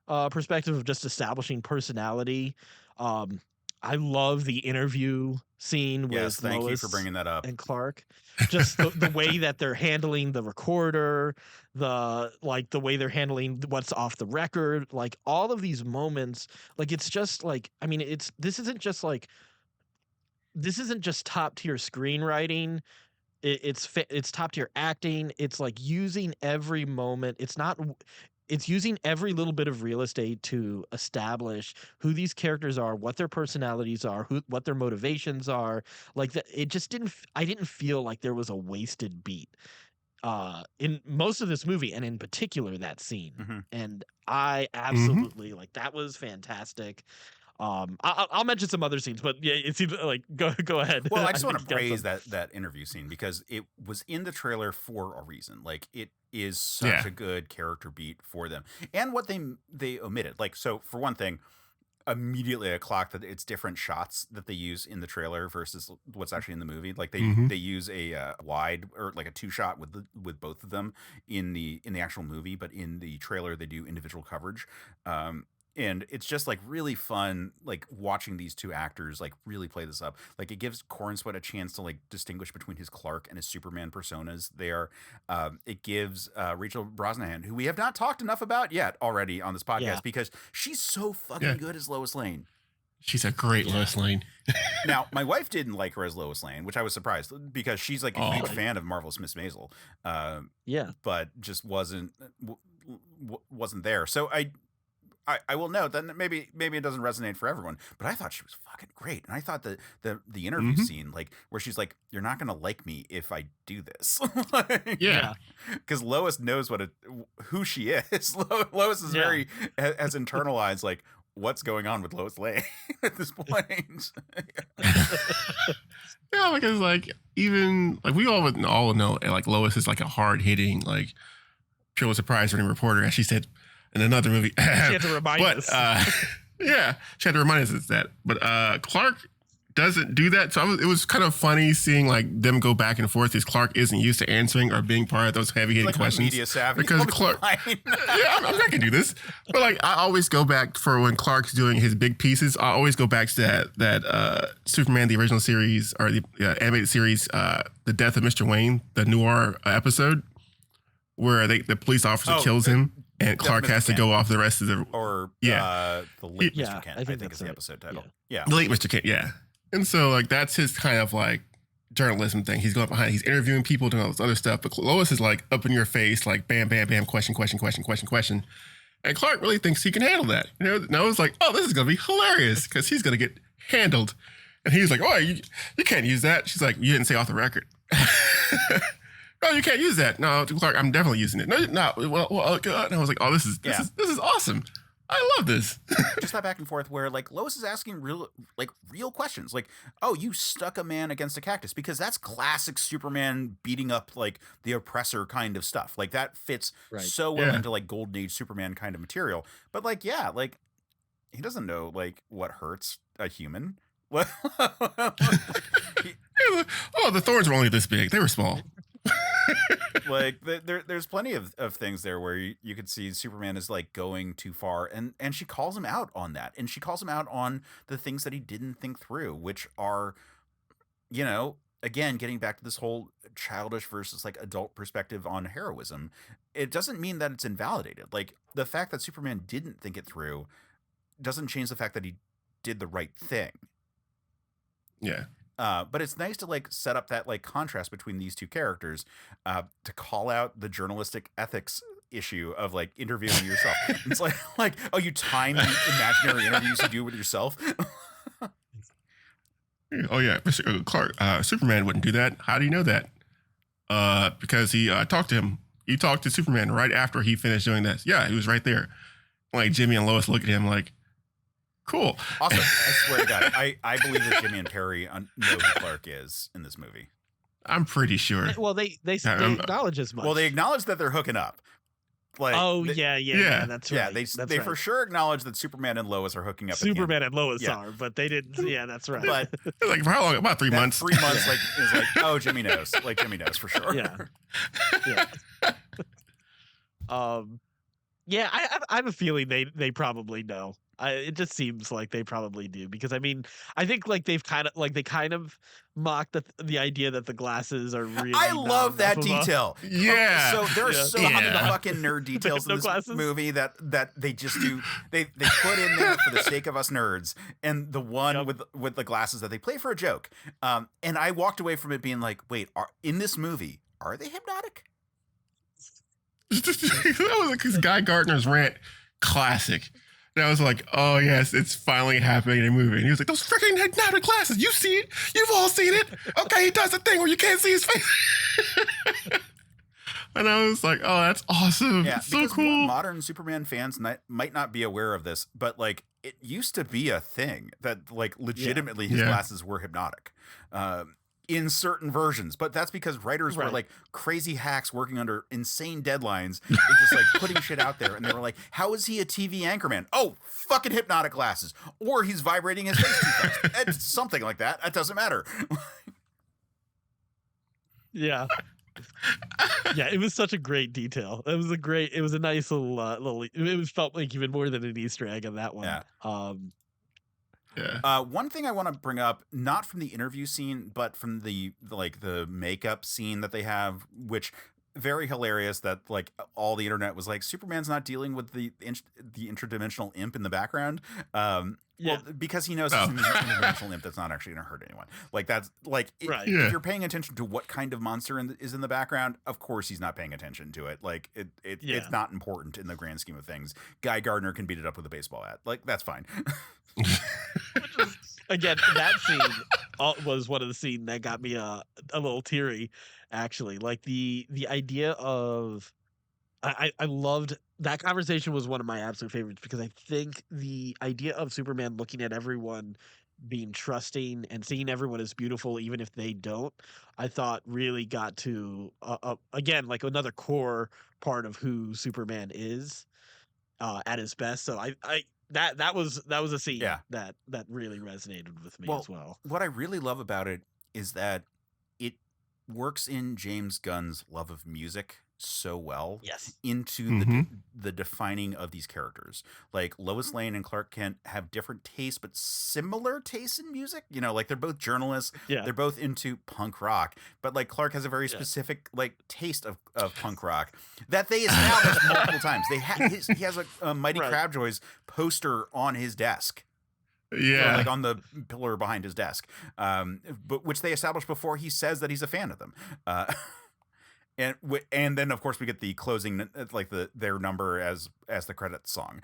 perspective of just establishing personality. I love the interview scene with thank Lois you for bringing that up. and Clark. Just the way that they're handling the recorder, the way they're handling what's off the record, like all of these moments. Like, it's just like, I mean, this isn't just top tier screenwriting. It's top tier acting. It's like using every moment. It's using every little bit of real estate to establish who these characters are, what their personalities are, what their motivations are. Like, that, it just I didn't feel like there was a wasted beat in most of this movie, and in particular that scene. And I absolutely like, that was fantastic. I'll mention some other scenes, but yeah, it seems like go ahead. Well, I just want to praise that interview scene, because it was in the trailer for a reason. Like, it is such a good character beat for them, and what they omitted. Like, so for one thing, immediately I clocked that it's different shots that they use in the trailer versus what's actually in the movie. Like, they use a wide, or like a 2-shot with both of them in the actual movie, but in the trailer they do individual coverage. And it's just like really fun, like watching these two actors like really play this up. Like, it gives Corn Sweat a chance to like distinguish between his Clark and his Superman personas there. It gives Rachel Brosnahan, who we have not talked enough about yet already on this podcast, because she's so fucking good as Lois Lane. She's a great Lois Lane. Now, my wife didn't like her as Lois Lane, which I was surprised, because she's like a huge fan of Marvelous Miss Maisel. But just wasn't there. So I will note that maybe it doesn't resonate for everyone, but I thought she was fucking great. And I thought the interview scene, like, where she's like, "You're not going to like me if I do this." Because Lois knows who she is. Lois is has internalized, like, what's going on with Lois Lane at this point. Yeah, because like, even like we all know like Lois is like a hard hitting, like Pulitzer Prize winning reporter, as she said. in another movie. She had to remind us. Yeah, she had to remind us that. But Clark doesn't do that. So it was kind of funny seeing like them go back and forth, because Clark isn't used to answering or being part of those heavy-hitting like questions. Media savvy. Because Clark, I can do this. But like, I always go back for when Clark's doing his big pieces. I always go back to that Superman, the original series, or the animated series, The Death of Mr. Wayne, the noir episode, where the police officer kills him. And Clark has to go off the rest of the... Or the late Mr. Kent, I think is the episode title. Yeah. The late Mr. Kent, yeah. And so, like, that's his kind of, like, journalism thing. He's going behind, he's interviewing people, doing all this other stuff. But Lois is, like, up in your face, like, bam, bam, bam, question. And Clark really thinks he can handle that. You know, and I was like, oh, this is going to be hilarious, because he's going to get handled. And he's like, oh, you can't use that. She's like, you didn't say off the record. No, you can't use that. No, Clark, I'm definitely using it. No. Well, and I was like, oh, this is awesome. I love this. Just that back and forth where like Lois is asking real questions. Like, oh, you stuck a man against a cactus, because that's classic Superman beating up like the oppressor kind of stuff. Like that fits so well into like Golden Age Superman kind of material. But like, yeah, like he doesn't know like what hurts a human. Oh, the thorns were only this big. They were small. Like there's plenty of things there where you could see Superman is like going too far, and she calls him out on that, and she calls him out on the things that he didn't think through, which are, you know, again getting back to this whole childish versus like adult perspective on heroism. It doesn't mean that it's invalidated. Like the fact that Superman didn't think it through doesn't change the fact that he did the right thing. Yeah. But it's nice to like set up that like contrast between these two characters, to call out the journalistic ethics issue of like interviewing yourself. It's like, oh, you time the imaginary interviews you do with yourself. Oh yeah, Mr. Clark, Superman wouldn't do that. How do you know that? Because he talked to him. He talked to Superman right after he finished doing this. Yeah, he was right there. Like Jimmy and Lois look at him like, cool. Also, I swear to God, I believe that Jimmy and Perry know who Clark is in this movie. I'm pretty sure. Well, they acknowledge as much. Well, they acknowledge that they're hooking up. Like, yeah, that's right. Yeah, they for sure acknowledge that Superman and Lois are hooking up. Superman and Lois are, but they didn't. Yeah, that's right. But like for how long? About 3 months. 3 months, like is like, oh, Jimmy knows. Like Jimmy knows for sure. Yeah. Yeah. I have a feeling they probably know. It just seems like they probably do, because I mean, I think like they kind of mocked the idea that the glasses are really. I love that detail. Yeah. So there are so many fucking nerd details in this glasses? movie that they just do. They put in there for the sake of us nerds, and the one with the glasses that they play for a joke. And I walked away from it being like, wait, in this movie, are they hypnotic? That was like Guy Gardner's rant, classic. And I was like, oh, yes, it's finally happening in a movie. And he was like, those freaking hypnotic glasses, you see it? You've all seen it. Okay, he does a thing where you can't see his face. And I was like, oh, that's awesome. Yeah, it's so cool. More modern Superman fans might not be aware of this, but like it used to be a thing that like legitimately his glasses were hypnotic. In certain versions, but that's because writers were like crazy hacks working under insane deadlines and just like putting shit out there, and they were like, how is he a TV anchorman? Oh, fucking hypnotic glasses, or he's vibrating his face too fast. It's something like that. It doesn't matter. Yeah, it was such a great detail. It was a nice little it felt like even more than an Easter egg on that one. One thing I want to bring up, not from the interview scene, but from the makeup scene that they have, which very hilarious that like all the internet was like, Superman's not dealing with the interdimensional imp in the background. Well, because he knows it's an interdimensional imp that's not actually going to hurt anyone. Like that's like if you're paying attention to what kind of monster is in the background, of course he's not paying attention to it. Like it's not important in the grand scheme of things. Guy Gardner can beat it up with a baseball bat. Like that's fine. Again, that scene was one of the scenes that got me a little teary, actually. Like the idea of, I loved that conversation. Was one of my absolute favorites, because I think the idea of Superman looking at everyone being trusting and seeing everyone as beautiful even if they don't, I thought really got to again like another core part of who Superman is. at his best. So that was a scene Yeah. that really resonated with me Well, as well. What I really love about it is that it works in James Gunn's love of music so well Yes. into the defining of these characters. Like Lois Lane and Clark Kent have different tastes, but similar tastes in music. You know, like they're both journalists. Yeah. They're both into punk rock, but like Clark has a very specific like taste of punk rock that they established multiple times. He has a Mighty Crabjoys poster on his desk. Yeah, like on the pillar behind his desk, but which they established before he says that he's a fan of them. And then of course we get the closing, like their number as the credits song.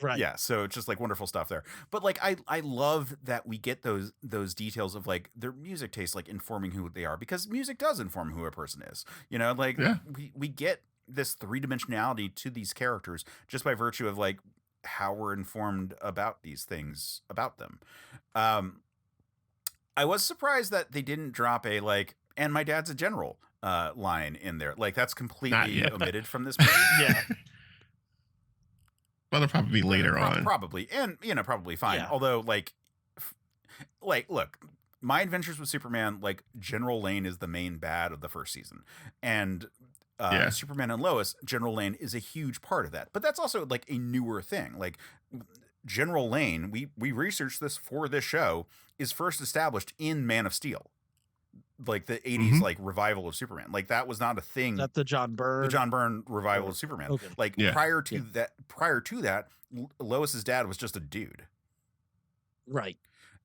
Right. Yeah, so it's just like wonderful stuff there. But like I love that we get those details of like their music taste like informing who they are, because music does inform who a person is. You know, like we get this three-dimensionality to these characters just by virtue of like how we're informed about these things about them. I was surprised that they didn't drop a like, and my dad's a general line in there. Like that's completely omitted from this movie. Yeah. Well, they'll probably be later on. Probably. And, you know, probably fine. Yeah. Although, like, look, My Adventures with Superman, like, General Lane is the main bad of the first season. And Superman and Lois, General Lane is a huge part of that. But that's also, like, a newer thing. Like, General Lane, we researched this for this show, is first established in Man of Steel. Like the 80s like revival of Superman. Like that was not a thing. That the John Byrne revival of Superman. Okay. Like prior to that, Lois's dad was just a dude. Right.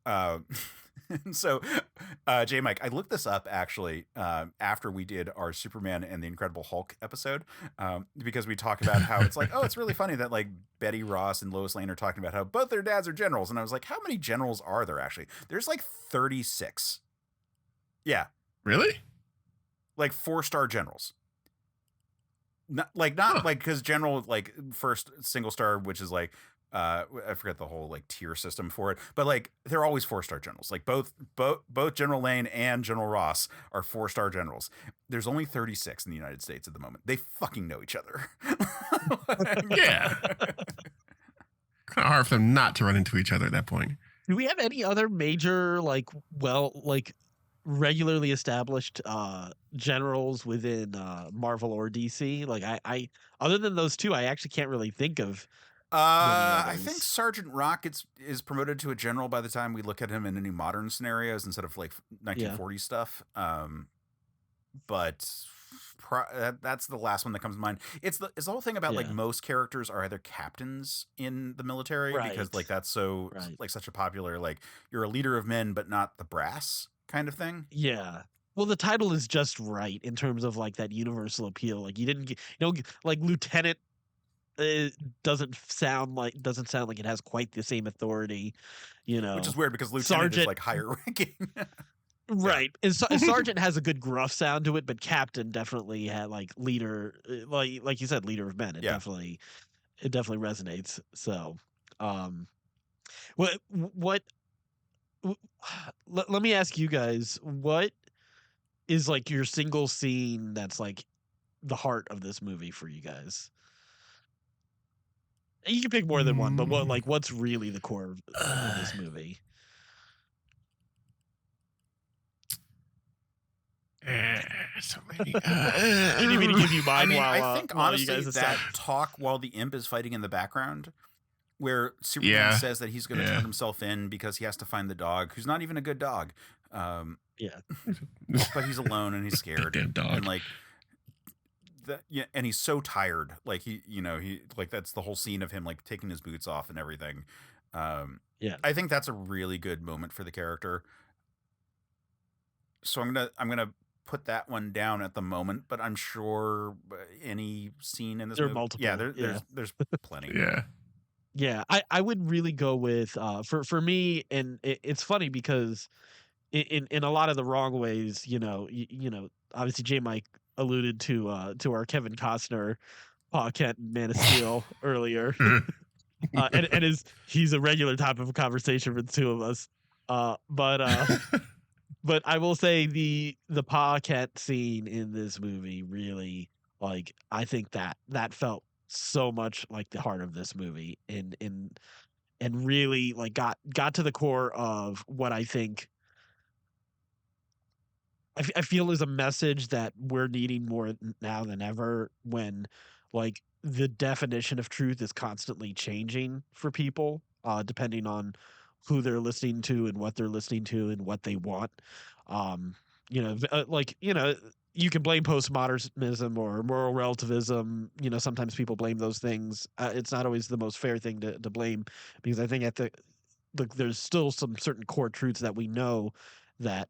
So Jmike, I looked this up actually after we did our Superman and the Incredible Hulk episode, because we talk about how it's like, oh, it's really funny that like Betty Ross and Lois Lane are talking about how both their dads are generals. And I was like, how many generals are there actually? There's like 36. Yeah. Really? Like 4-star generals. Not like because general like first single star, which is like I forget the whole like tier system for it, but like they're always 4-star generals. Like both General Lane and General Ross are 4-star generals. There's only 36 in the United States at the moment. They fucking know each other. Yeah. Kind of hard for them not to run into each other at that point. Do we have any other major regularly established generals within Marvel or DC? Like I other than those two, I actually can't really think of. I think Sergeant Rock is promoted to a general by the time we look at him in any modern scenarios instead of like 1940 stuff. But that's the last one that comes to mind. It's the whole thing about like most characters are either captains in the military because like that's so like such a popular, like you're a leader of men but not the brass kind of thing. Yeah. Well, the title is just right in terms of like that universal appeal. Like you didn't get, like Lieutenant doesn't sound like it has quite the same authority, which is weird because Lieutenant is like higher ranking. Right. And Sergeant has a good gruff sound to it, but Captain definitely had like leader, like you said, leader of men. It definitely resonates. So, let me ask you guys, what is like your single scene that's like the heart of this movie for you guys? You can pick more than one, but what's really the core of this movie? So many. I didn't even give you mine. I think honestly that talk while the imp is fighting in the background, where Superman says that he's going to turn himself in because he has to find the dog, who's not even a good dog. But he's alone and he's scared. Damn dog. And like and he's so tired. Like he like that's the whole scene of him like taking his boots off and everything. I think that's a really good moment for the character. So I'm gonna put that one down at the moment, but I'm sure any scene in this movie, multiple. Yeah, there's plenty. Yeah, I would really go with for me, and it's funny because in a lot of the wrong ways, obviously Jmike alluded to our Kevin Costner Kent Man of Steel earlier, and he's a regular topic of conversation for the two of us. But I will say the Pa Kent scene in this movie really, like, I think that felt so much like the heart of this movie and really like got to the core of what I think I feel is a message that we're needing more now than ever, when like the definition of truth is constantly changing for people, depending on who they're listening to and what they're listening to and what they want. Um, like, you can blame postmodernism or moral relativism. Sometimes people blame those things. It's not always the most fair thing to blame, because I think there's still some certain core truths that we know that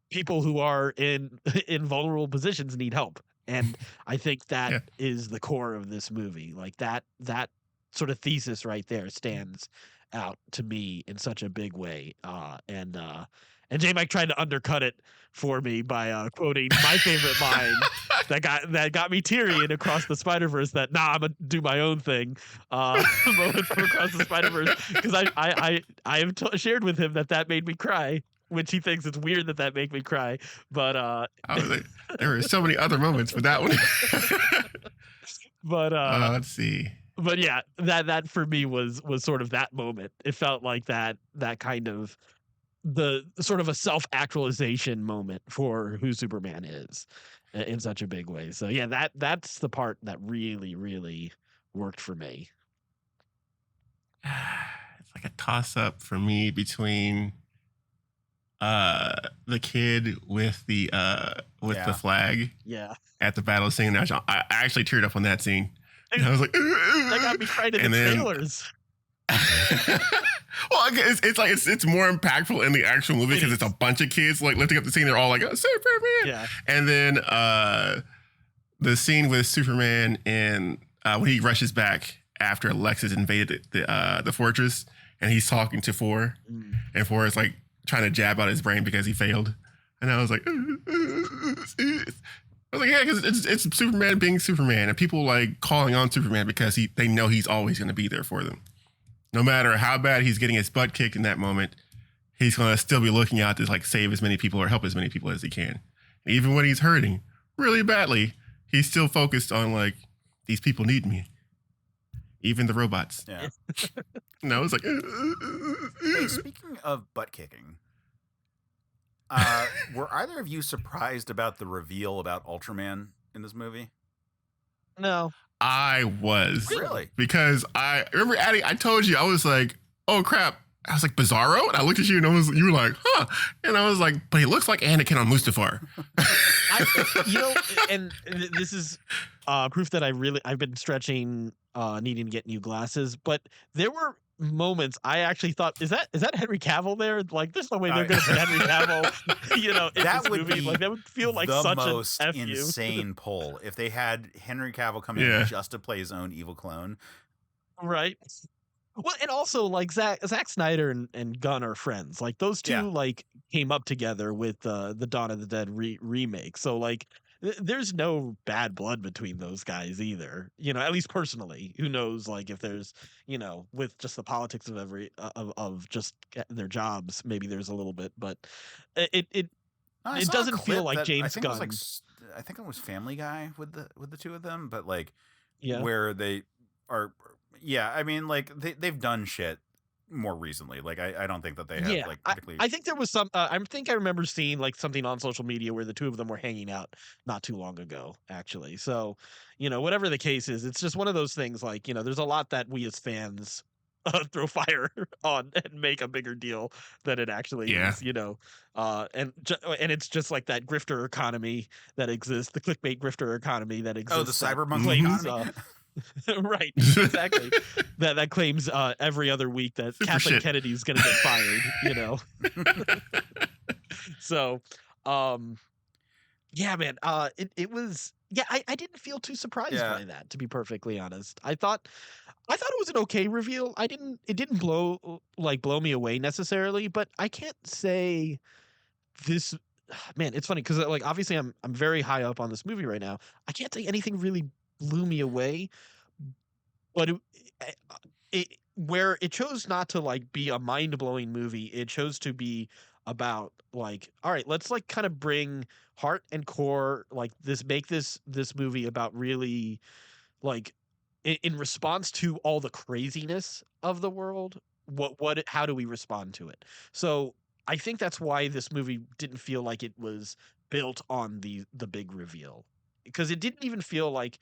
people who are in in vulnerable positions need help, and I think that Yeah. is the core of this movie. Like that sort of thesis right there stands out to me in such a big way. And Jmike tried to undercut it for me by quoting my favorite line that got me teary in Across the Spider-Verse, that I'm gonna do my own thing moment from Across the Spider-Verse, because I have shared with him that made me cry, which he thinks it's weird that made me cry. But there were so many other moments with that one. but Let's see. but yeah, that for me was sort of that moment. It felt like that kind of the sort of a self-actualization moment for who Superman is in such a big way. So yeah, that's the part that really, really worked for me. It's like a toss-up for me between the kid with the flag Yeah. at the battle scene. I actually teared up on that scene. And I was like, That got me crying in the trailers. Well, it's more impactful in the actual movie because it's a bunch of kids like lifting up the scene. They're all like, oh, Superman. Yeah. And then the scene with Superman and when he rushes back after Alexis invaded the fortress, and he's talking to Four, and Four is like trying to jab out his brain because he failed. And I was like, yeah, because it's Superman being Superman, and people like calling on Superman because they know he's always going to be there for them. No matter how bad he's getting his butt kicked in that moment, he's going to still be looking out to like save as many people or help as many people as he can. And even when he's hurting really badly, he's still focused on like, these people need me. Even the robots. Yeah. And I was like, Hey, speaking of butt kicking, were either of you surprised about the reveal about Ultraman in this movie? No. I was. Really? Because I remember, Addy, I told you, I was like, oh crap. I was like, Bizarro? And I looked at you and you were like, huh. And I was like, but he looks like Anakin on Mustafar. And this is proof that I've been stretching, needing to get new glasses, but there were moments I actually thought, is that Henry Cavill there? Like, there's no way they're going to put Henry Cavill, in that this would movie. be Like, that would feel like the such most an F insane pull if they had Henry Cavill come in just to play his own evil clone. Right. Well, and also like Zack Snyder and Gunn are friends. Like those two like came up together with the Dawn of the Dead remake. So like there's no bad blood between those guys either. At least personally. Who knows? Like if there's with just the politics of of just their jobs, maybe there's a little bit, but it doesn't feel like James Gunn. I think it was Family Guy with the two of them, but like where they are. Yeah, I mean, like they've done shit more recently. Like I don't think that they have like particularly. I think there was some. I think I remember seeing like something on social media where the two of them were hanging out not too long ago, actually. So, whatever the case is, it's just one of those things. Like there's a lot that we as fans throw fire on and make a bigger deal than it actually is. And it's just like that grifter economy that exists, the clickbait grifter economy that exists. Oh, the cyberpunk economy. Right, exactly. that claims every other week that Kathleen Kennedy's gonna get fired. So, yeah, man. It was. Yeah, I didn't feel too surprised by that. To be perfectly honest, I thought it was an okay reveal. It didn't blow me away necessarily, but I can't say this. Man, it's funny because like obviously I'm very high up on this movie right now. I can't say anything really blew me away, but where it chose not to like be a mind-blowing movie, it chose to be about like, all right, let's like kind of bring heart and core, like make this movie about really like in response to all the craziness of the world, how do we respond to it? So I think that's why this movie didn't feel like it was built on the big reveal, because it didn't even feel like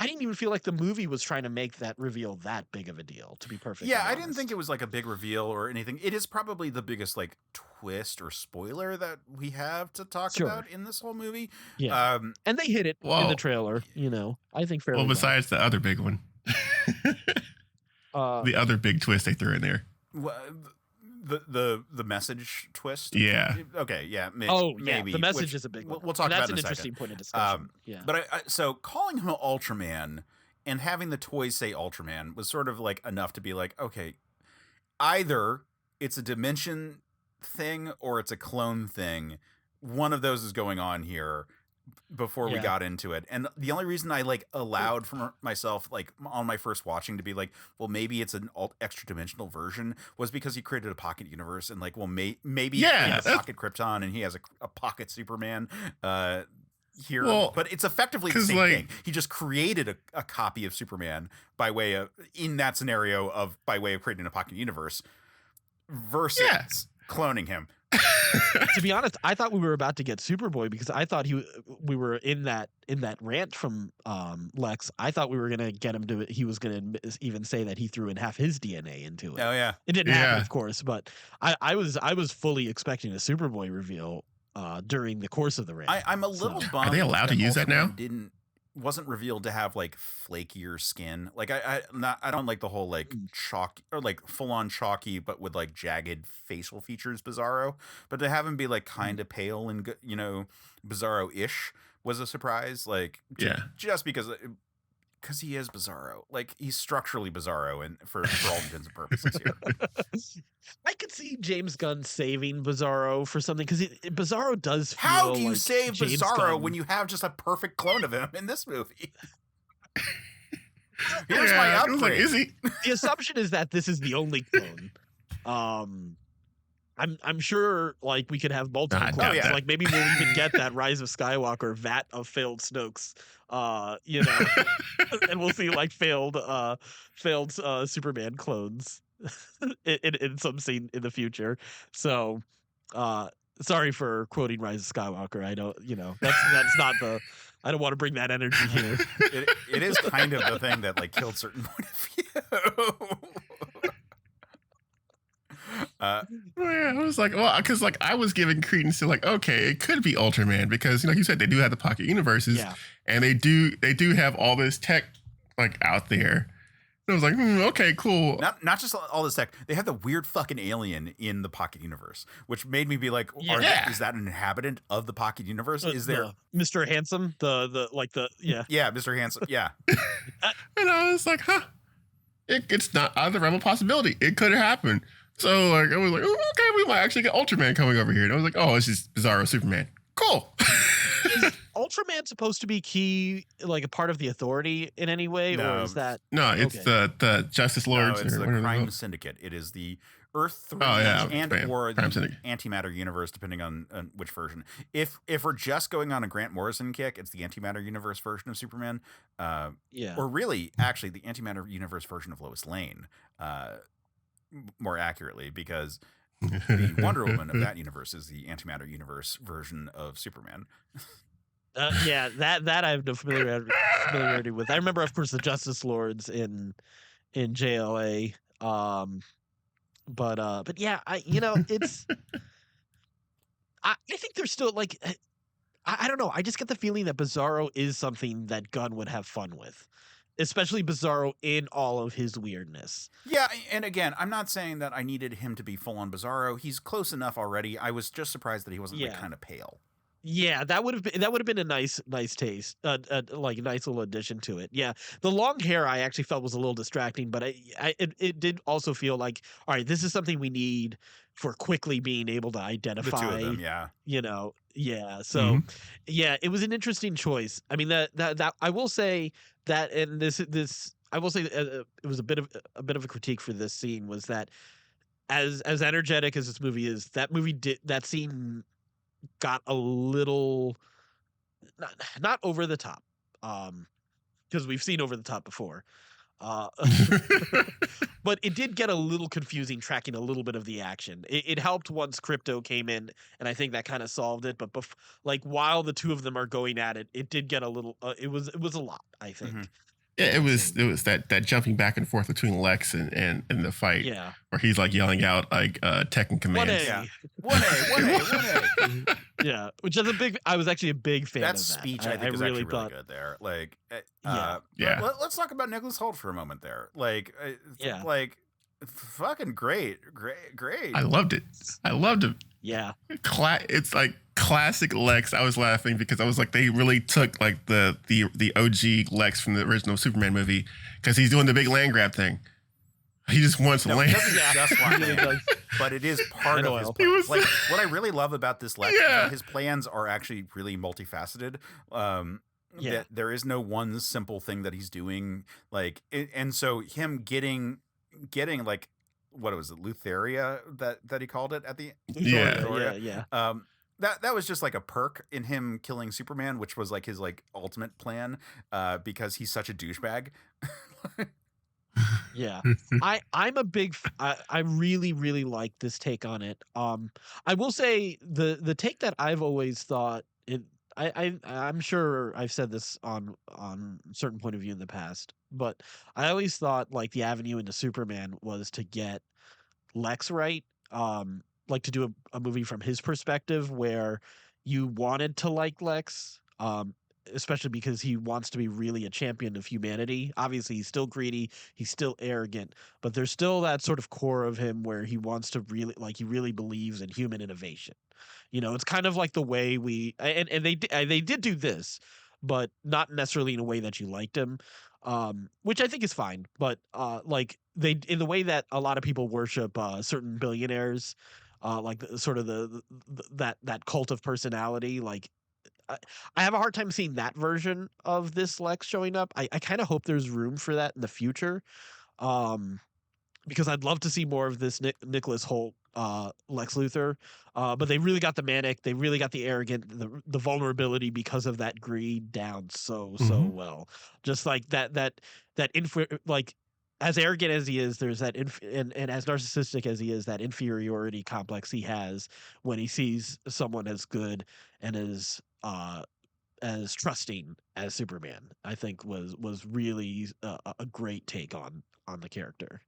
I didn't even feel like the movie was trying to make that reveal that big of a deal, to be perfectly honest. I didn't think it was like a big reveal or anything. It is probably the biggest like twist or spoiler that we have to talk about in this whole movie. Yeah. And they hit it in the trailer, I think fairly well. Besides the other big one. The other big twist they threw in there. The message twist. Yeah. Okay. Yeah. Maybe the message is a big one. We'll talk about that's an interesting point of discussion. But so calling him Ultraman and having the toys say Ultraman was sort of like enough to be like, okay, either it's a dimension thing or it's a clone thing. One of those is going on here before we got into it. And the only reason I like allowed for myself, like on my first watching, to be like, well, maybe it's an extra dimensional version was because he created a pocket universe and like, well, maybe he has a pocket Krypton and he has a pocket Superman here. Well, but it's effectively the same thing. He just created a copy of Superman by way of, in that scenario by way of creating a pocket universe versus cloning him. To be honest, I thought we were about to get Superboy because I thought we were in that rant from Lex. I thought we were gonna get him to. He was gonna even say that he threw in half his DNA into it. Oh yeah, it didn't happen, of course. But I was fully expecting a Superboy reveal during the course of the rant. I'm a little bummed. Are they allowed to use that now? Wasn't revealed to have like flakier skin. Like I don't like the whole like chalky or like full on chalky but with like jagged facial features Bizarro. But to have him be like kind of pale and Bizarro-ish was a surprise. Like just because he is Bizarro. Like he's structurally Bizarro and for all intents and purposes here. I could see James Gunn saving Bizarro for something because Bizarro does feel How do you like save James Bizarro Gunn. when you have just a perfect clone of him in this movie? Here's my upgrade. Like, is he? The assumption is that this is the only clone. I'm sure like we could have multiple clones. Like maybe we'll even get that Rise of Skywalker vat of failed Snokes. And we'll see like failed Superman clones in some scene in the future. So sorry for quoting Rise of Skywalker. I don't, that's not the. I don't want to bring that energy here. It is kind of the thing that like killed certain point of view. I was like, well, because like I was giving credence to like, okay, it could be Ultraman because like you said, they do have the pocket universes, and they do have all this tech like out there. And I was like, okay, cool. Not just all this tech, they have the weird fucking alien in the pocket universe, which made me be like, is that an inhabitant of the pocket universe? Is there Mr. Handsome? Yeah, Mr. Handsome, yeah. And I was like, it's not out of the realm of possibility. It could have happened. So like I was like, okay, we might actually get Ultraman coming over here. And I was like, oh, it's just Bizarro Superman. Cool. Is Ultraman supposed to be key, like a part of the Authority in any way, or is that? No, it's the Justice Lords. No, it's the Crime Syndicate. It is the Earth 3 or the Antimatter Universe, depending on which version. If we're just going on a Grant Morrison kick, it's the Antimatter Universe version of Superman. Or really, actually, the Antimatter Universe version of Lois Lane. More accurately, because the Wonder Woman of that universe is the Antimatter Universe version of Superman. That I have no familiarity with. I remember, of course, the Justice Lords in JLA. But yeah, it's. I think there's still like, I don't know. I just get the feeling that Bizarro is something that Gunn would have fun with. Especially Bizarro in all of his weirdness. Yeah, and again, I'm not saying that I needed him to be full on Bizarro. He's close enough already. I was just surprised that he wasn't like kind of pale. Yeah, that would have been a nice taste, like a nice little addition to it. Yeah, the long hair I actually felt was a little distracting, but it did also feel like, all right, this is something we need for quickly being able to identify. The two of them, So it was an interesting choice. I mean that I will say that, and this I will say it was a bit of a critique for this scene was that as energetic as this movie is, that scene got a little not over the top. because we've seen over the top before. Uh, but it did get a little confusing tracking a little bit of the action. It helped once Crypto came in, and I think that kind of solved it. But like while the two of them are going at it, it did get a little. It was a lot, I think. Mm-hmm. Yeah, it was that jumping back and forth between Lex and the fight. Yeah, where he's like yelling out like Tekken commands. 1A. Yeah. 1A. Yeah, which is I was actually a big fan That of that. speech I think is really actually really good there. Like, Yeah. Let's talk about Nicholas Hoult for a moment there. Like, Yeah. like, fucking great. I loved it. I loved it. Yeah. It's like classic Lex. I was laughing because I was like, they really took like the OG Lex from the original Superman movie because he's doing the big land grab thing. He just wants to land. He doesn't just want land, but it is part of his plan. Like, what I really love about this Lex is that his plans are actually really multifaceted. That there is no one simple thing that he's doing. Like, and so him getting like, what was it, Lutheria that he called it at the Yeah. That was just like a perk in him killing Superman, which was like his like ultimate plan, because he's such a douchebag. Yeah, I'm a big. I really like this take on it. I will say the take that I've always thought it. I'm sure I've said this on certain point of view in the past, but I always thought like the avenue into Superman was to get Lex right. Like to do a movie from his perspective where you wanted to like Lex. Especially because he wants to be really a champion of humanity. Obviously, he's still greedy, he's still arrogant, but there's still that sort of core of him where he wants to he really believes in human innovation. You know, it's kind of like the way and they did do this, but not necessarily in a way that you liked him, which I think is fine. But like they in the way that a lot of people worship certain billionaires, like sort of that cult of personality, like. I have a hard time seeing that version of this Lex showing up. I kind of hope there's room for that in the future, because I'd love to see more of this Nicholas Hoult Lex Luthor. But they really got the manic, they really got the arrogant, the vulnerability because of that greed down so well. Just like that like as arrogant as he is, there's that and as narcissistic as he is, that inferiority complex he has when he sees someone as good and as trusting as Superman. I think was really a great take on the character.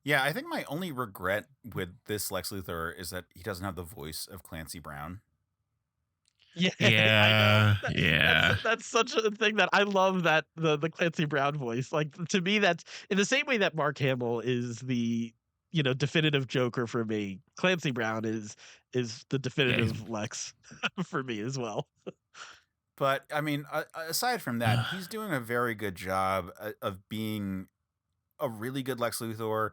Yeah, I think my only regret with this Lex Luthor is that he doesn't have the voice of Clancy Brown. Yeah. That's such a thing that I love, that the Clancy Brown voice. Like, to me, that's in the same way that Mark Hamill is the definitive Joker for me. Clancy Brown is the definitive Lex for me as well. But I mean, aside from that, he's doing a very good job of being a really good Lex Luthor.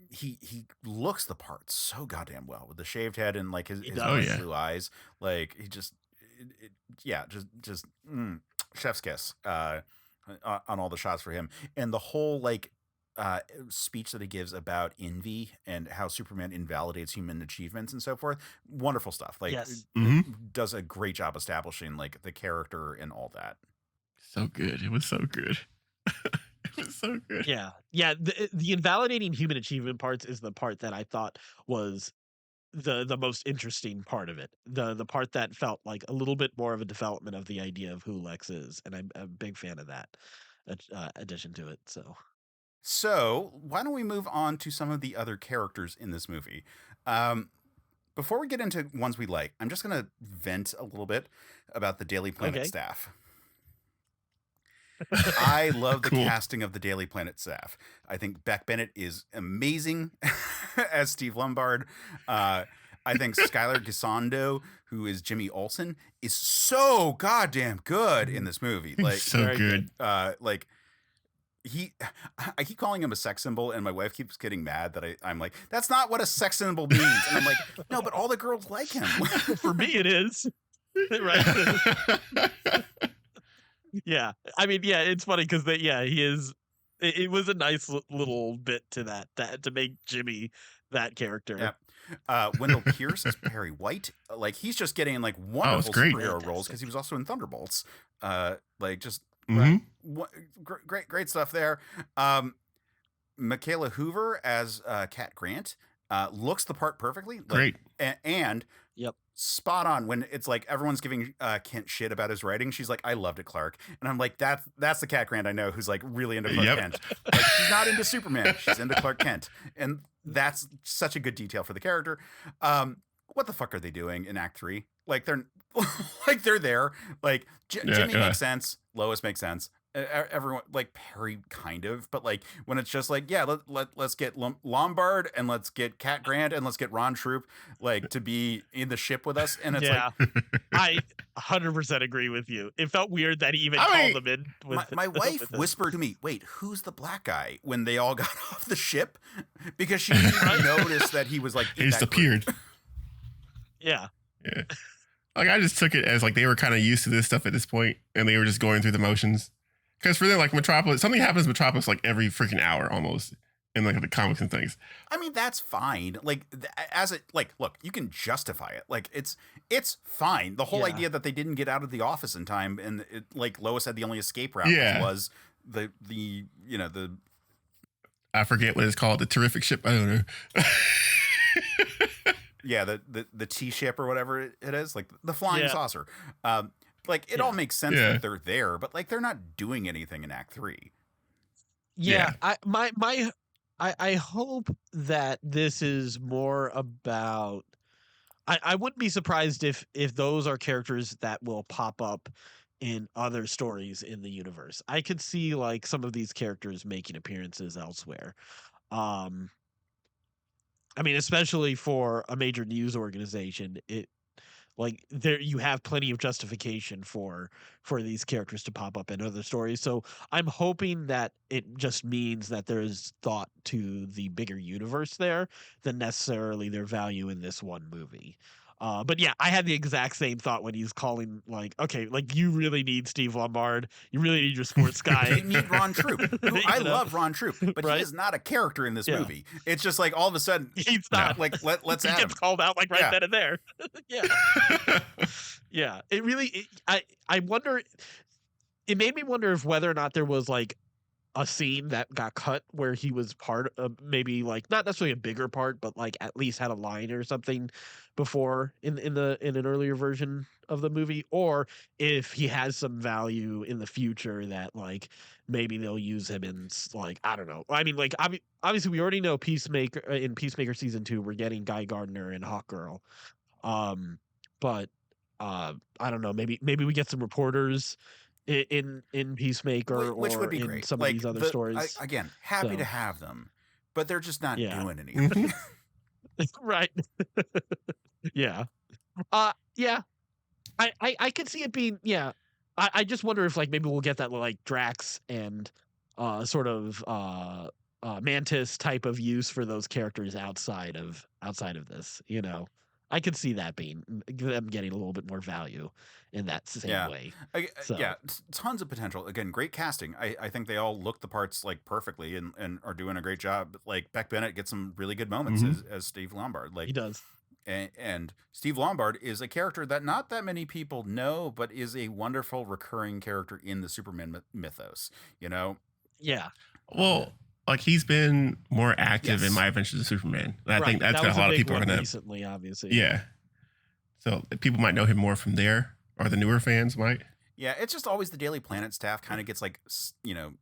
He looks the part so goddamn well with the shaved head and like his blue eyes. Like he just chef's kiss on all the shots for him, and the whole like speech that he gives about envy and how Superman invalidates human achievements and so forth. Wonderful stuff. Like, does a great job establishing like the character and all that. So good. It was so good. It was so good. Yeah. The invalidating human achievement parts is the part that I thought was the most interesting part of it. The part that felt like a little bit more of a development of the idea of who Lex is, and I'm a big fan of that addition to it. So why don't we move on to some of the other characters in this movie? Before we get into ones we like, I'm just going to vent a little bit about the Daily Planet staff. I love the casting of the Daily Planet staff. I think Beck Bennett is amazing as Steve Lombard. I think Skylar Gisondo, who is Jimmy Olsen, is so goddamn good in this movie. Like, so good. Like, I keep calling him a sex symbol, and my wife keeps getting mad that I'm like, that's not what a sex symbol means. And I'm like, no, but all the girls like him. For me, it is. Right. Yeah. I mean, yeah, it's funny because he is. It was a nice little bit to that to make Jimmy that character. Yeah. Wendell Pierce is Perry White. Like, he's just getting like wonderful superhero roles because he was also in Thunderbolts. Like just Mhm. great stuff there. Michaela Hoover as Cat Grant looks the part perfectly. Like, Great. and Yep. spot on when it's like everyone's giving Kent shit about his writing. She's like, I loved it, Clark. And I'm like, that's the Cat Grant I know who's like really into Clark Yep. Kent. Like, she's not into Superman. She's into Clark Kent. And that's such a good detail for the character. What the fuck are they doing in Act 3? Like they're like they're there. Like Jimmy makes sense. Lois makes sense. Everyone like Perry kind of, but like when it's just like, yeah, let's get Lombard and let's get Cat Grant and let's get Ron Troop like to be in the ship with us, and it's Yeah. I 100% agree with you. It felt weird that he even I called mean, them in. With my wife with whispered to me, "Wait, who's the black guy?" When they all got off the ship, because she noticed that he was like He disappeared. Yeah. Yeah. Like I just took it as like they were kind of used to this stuff at this point, and they were just going through the motions. Because for them, like Metropolis, something happens in Metropolis like every freaking hour almost in like the comics and things. I mean, that's fine. Like as it like, look, you can justify it. Like it's fine. The whole idea that they didn't get out of the office in time, and like Lois had the only escape route was the I forget what it's called, the terrific ship. I don't know. Yeah, the T ship or whatever it is, like the flying saucer. Like it all makes sense that they're there, but like they're not doing anything in Act 3. Yeah. I hope that this is more about. I wouldn't be surprised if those are characters that will pop up in other stories in the universe. I could see like some of these characters making appearances elsewhere. I mean, especially for a major news organization, like there you have plenty of justification for these characters to pop up in other stories. So I'm hoping that it just means that there's thought to the bigger universe there than necessarily their value in this one movie. But yeah, I had the exact same thought when he's calling, like, okay, like you really need Steve Lombard. You really need your sports guy. They need Ron Troop. Who I love Ron Troop, but he is not a character in this movie. It's just like all of a sudden he's not. Like let's he add gets him. called out like right then and there. Yeah. Yeah. It really. I wonder. It made me wonder if whether or not there was like a scene that got cut where he was part of, maybe like not necessarily a bigger part, but like at least had a line or something before in an earlier version of the movie, or if he has some value in the future that like maybe they'll use him in, like, I don't know. I mean, like obviously we already know Peacemaker in Peacemaker season 2 we're getting Guy Gardner and Hawkgirl, but I don't know, maybe we get some reporters in Peacemaker, which or would be in great. some Like of these other stories. Again, happy to have them, but they're just not doing anything. Mm-hmm. Right. Yeah. Yeah. I could see it being, yeah. I just wonder if like maybe we'll get that like Drax and sort of Mantis type of use for those characters outside of this, you know. I could see that being them getting a little bit more value in that same way. Yeah, tons of potential. Again, great casting. I think they all look the parts like perfectly and are doing a great job. Like Beck Bennett gets some really good moments as Steve Lombard. Like he does. And Steve Lombard is a character that not that many people know, but is a wonderful recurring character in the Superman mythos, you know? Yeah. Well, like he's been more active in My Adventures of Superman. And I think that's got a lot of people are going to recently, obviously. Yeah. So people might know him more from there, or the newer fans might. Yeah, it's just always the Daily Planet staff kind of gets like, you know,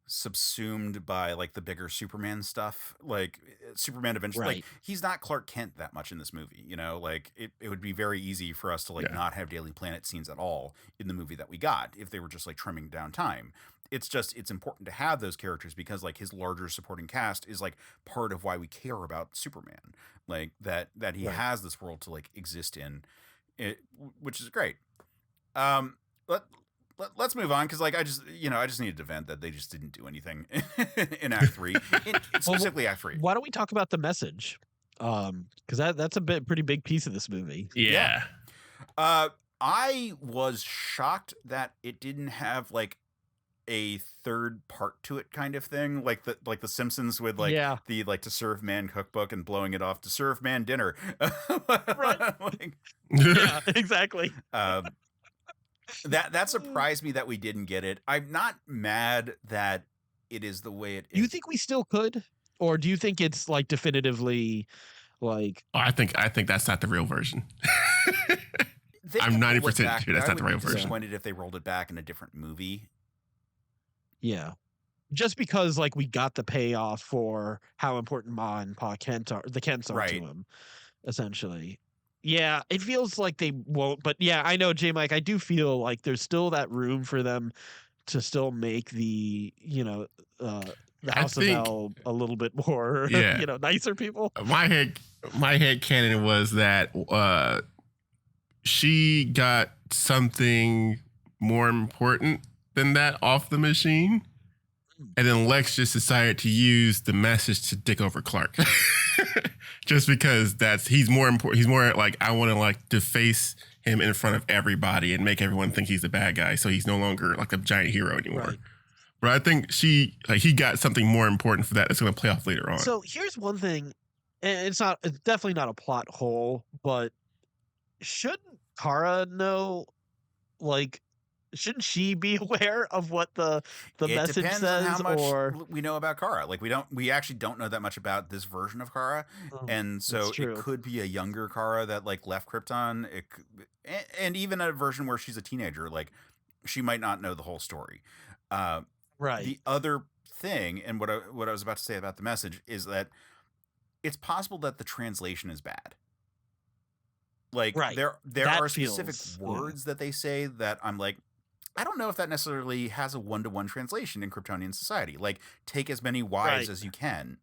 subsumed by like the bigger Superman stuff, like Superman Adventures. Right. Like he's not Clark Kent that much in this movie, you know. Like it would be very easy for us to like not have Daily Planet scenes at all in the movie that we got if they were just like trimming down time. It's just, it's important to have those characters because like his larger supporting cast is like part of why we care about Superman, like that he has this world to like exist in, which is great. Let's move on, because like I just needed to vent that they just didn't do anything in Act 3, specifically Act 3. Why don't we talk about the message? Because that's a pretty big piece of this movie. Yeah. I was shocked that it didn't have like a third part to it kind of thing, like the Simpsons with like the like to serve man cookbook and blowing it off to serve man dinner. Right. Yeah, exactly. That surprised me that we didn't get it. I'm not mad that it is the way it is. Do you think we still could, or do you think it's like definitively like? I think that's not the real version. I'm 90% sure that's not the real version. Disappointed if they rolled it back in a different movie. Yeah, just because like we got the payoff for how important Ma and Pa Kents are to him, essentially. Yeah, it feels like they won't, but yeah, I know, Jmike, I do feel like there's still that room for them to still make the, the House of L a little bit more, nicer people. My head canon was that she got something more important than that off the machine, and then Lex just decided to use the message to dick over Clark. Just because he's more important. He's more like, I want to like deface him in front of everybody and make everyone think he's the bad guy. So he's no longer like a giant hero anymore. Right. But I think he got something more important for that that's going to play off later on. So here's one thing, and it's definitely not a plot hole, but shouldn't Kara know, like, shouldn't she be aware of what the message says? On how much we know about Kara. Like we actually don't know that much about this version of Kara, and so it could be a younger Kara that like left Krypton. And even a version where she's a teenager, like she might not know the whole story. Right. The other thing, and what I was about to say about the message is that it's possible that the translation is bad. Like there are specific words that they say that I'm like, I don't know if that necessarily has a 1-to-1 translation in Kryptonian society. Like, take as many wives as you can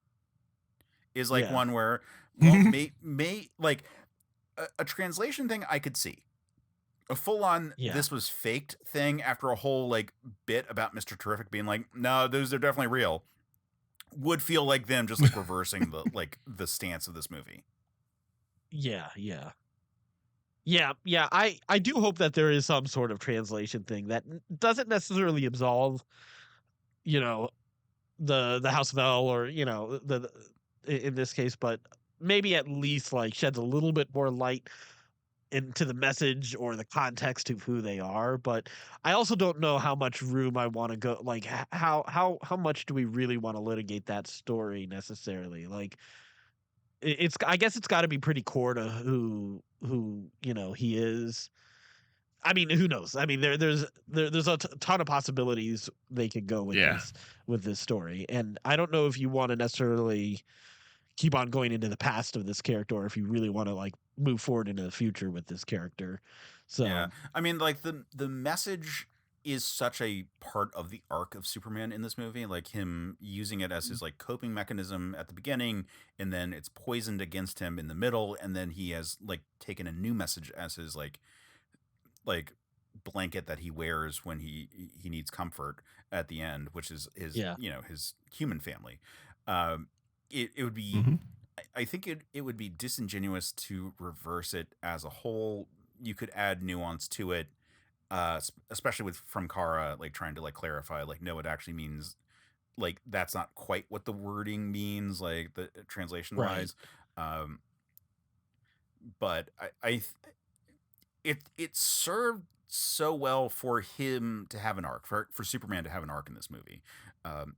is like one where, well, like a translation thing I could see. A full-on this was faked thing after a whole like bit about Mr. Terrific being like, no, those are definitely real, would feel like them just like reversing the stance of this movie. Yeah. I do hope that there is some sort of translation thing that doesn't necessarily absolve, the House of L or the in this case, but maybe at least like sheds a little bit more light into the message or the context of who they are. But I also don't know how much room I want to go. Like how much do we really want to litigate that story necessarily? Like I guess it's got to be pretty core to who he is. I mean, who knows? I mean, there's a ton of possibilities they could go with this story, and I don't know if you want to necessarily keep on going into the past of this character, or if you really want to like move forward into the future with this character. So yeah, I mean, like the message is such a part of the arc of Superman in this movie, like him using it as his like coping mechanism at the beginning, and then it's poisoned against him in the middle, and then he has like taken a new message as his like blanket that he wears when he needs comfort at the end, which is his his human family. It would be I think it would be disingenuous to reverse it as a whole. You could add nuance to it, especially from Kara, like trying to like clarify, like, no, it actually means like that's not quite what the wording means, like the translation wise. But it served so well for him to have an arc, for Superman to have an arc in this movie.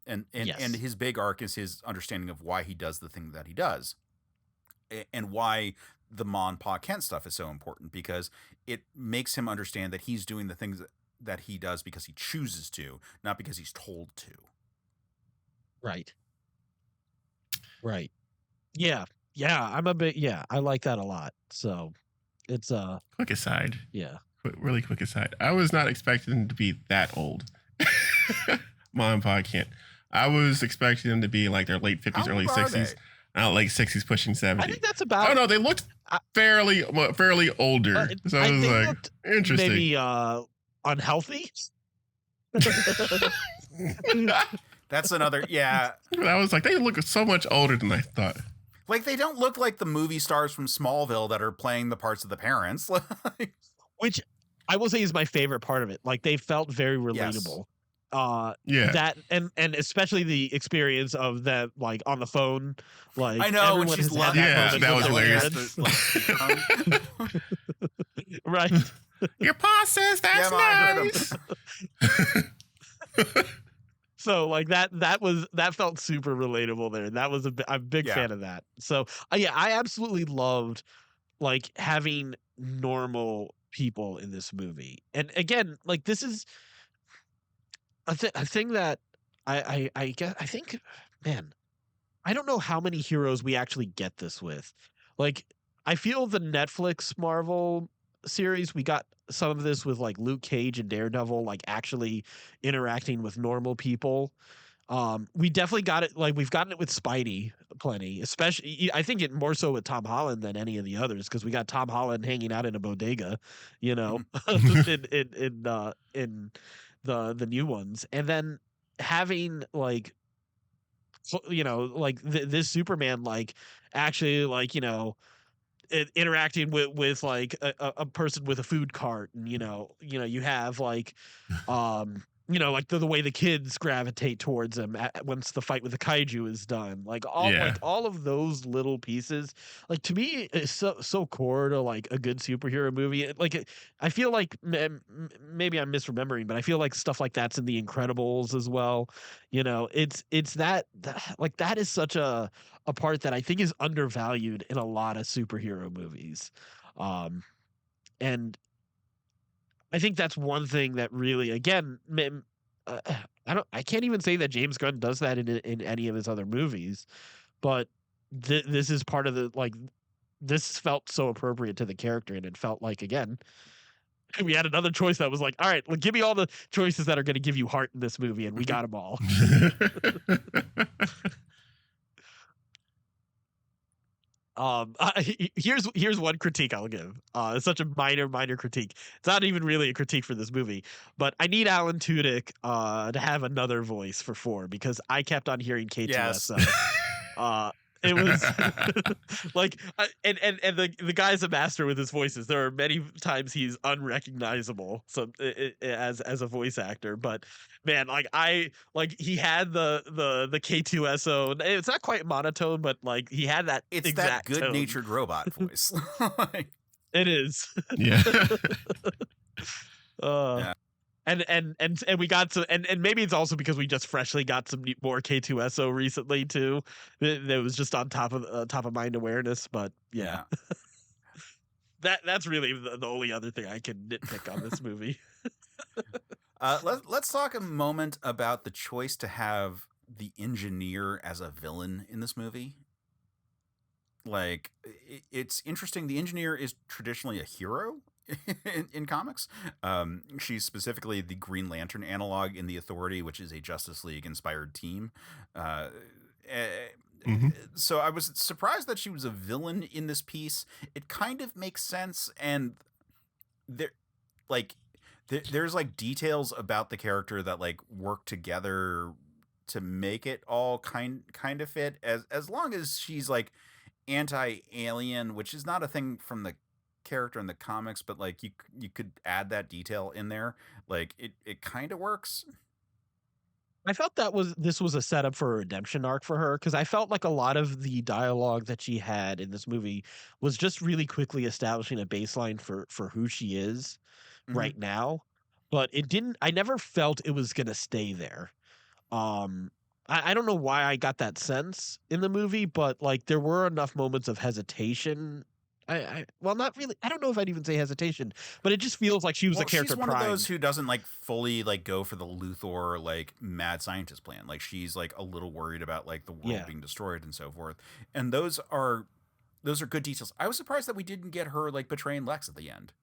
And his big arc is his understanding of why he does the thing that he does, and why the Ma and Pa Kent stuff is so important, because it makes him understand that he's doing the things that he does because he chooses to, not because he's told to. Right. Yeah. I'm a bit. Yeah, I like that a lot. So it's quick aside. Yeah. Really quick aside. I was not expecting him to be that old. Ma and Pa Kent. I was expecting them to be like their late 50s, early 60s. Late 60s, pushing 70. I think that's about. I don't know. They looked fairly older. So I was like, interesting. Maybe unhealthy. That's another. Yeah. I was like, they look so much older than I thought. Like, they don't look like the movie stars from Smallville that are playing the parts of the parents. Which I will say is my favorite part of it. Like, they felt very relatable. Yes. That and especially the experience of them like on the phone, like I know when she's that was hilarious. Right. Your pa says that's Ma, I heard nice. So like that felt super relatable there. That was I'm a big Yeah. fan of that. So yeah, I absolutely loved like having normal people in this movie. And again, like this is a thing that I guess I think, man, I don't know how many heroes we actually get this with. Like, I feel the Netflix Marvel series, we got some of this with like Luke Cage and Daredevil, like actually interacting with normal people. We definitely got it. Like, we've gotten it with Spidey plenty, especially I think it more so with Tom Holland than any of the others, because we got Tom Holland hanging out in a bodega, you know, in the new ones, and then having like, you know, like this Superman, like actually, like, you know, interacting with like a person with a food cart, and you have like, like the way the kids gravitate towards him once the fight with the kaiju is done, like all of those little pieces, like to me is so core to like a good superhero movie. Like I feel like maybe I'm misremembering, but I feel like stuff like that's in The Incredibles as well. It's that like that is such a part that I think is undervalued in a lot of superhero movies. And I think that's one thing that really, again, I can't even say that James Gunn does that in any of his other movies, but this is part of the, like, this felt so appropriate to the character, and it felt like, again, we had another choice that was like, all right, well, give me all the choices that are going to give you heart in this movie, and we got them all. Here's one critique I'll give. It's such a minor critique. It's not even really a critique for this movie, but I need Alan Tudyk to have another voice for 4, because I kept on hearing K2SO. Yes. It was like, and the guy's a master with his voices. There are many times he's unrecognizable, as a voice actor. But man, he had the K2SO. It's not quite monotone, but like he had that. It's exact that good-natured robot voice. It is. Yeah. Yeah. And we got some, and maybe it's also because we just freshly got some more K2SO recently too. That was just on top of mind awareness, but yeah. That's really the only other thing I can nitpick on this movie. Let's talk a moment about the choice to have the engineer as a villain in this movie. Like, it's interesting. The engineer is traditionally a hero in comics. She's specifically the Green Lantern analog in the Authority, which is a Justice League inspired team. So I was surprised that she was a villain in this piece. It kind of makes sense, and there's like details about the character that like work together to make it all kind of fit, as long as she's like anti-alien, which is not a thing from the character in the comics, but like you could add that detail in there. Like it kind of works. I felt this was a setup for a redemption arc for her, because I felt like a lot of the dialogue that she had in this movie was just really quickly establishing a baseline for who she is right now, but I never felt it was gonna stay there. I don't know why I got that sense in the movie, but like there were enough moments of hesitation. Well, not really. I don't know if I'd even say hesitation, but it just feels like she was a character. She's one of those who doesn't like fully like go for the Luthor like mad scientist plan. Like she's like a little worried about like the world being destroyed and so forth. And those are good details. I was surprised that we didn't get her like betraying Lex at the end.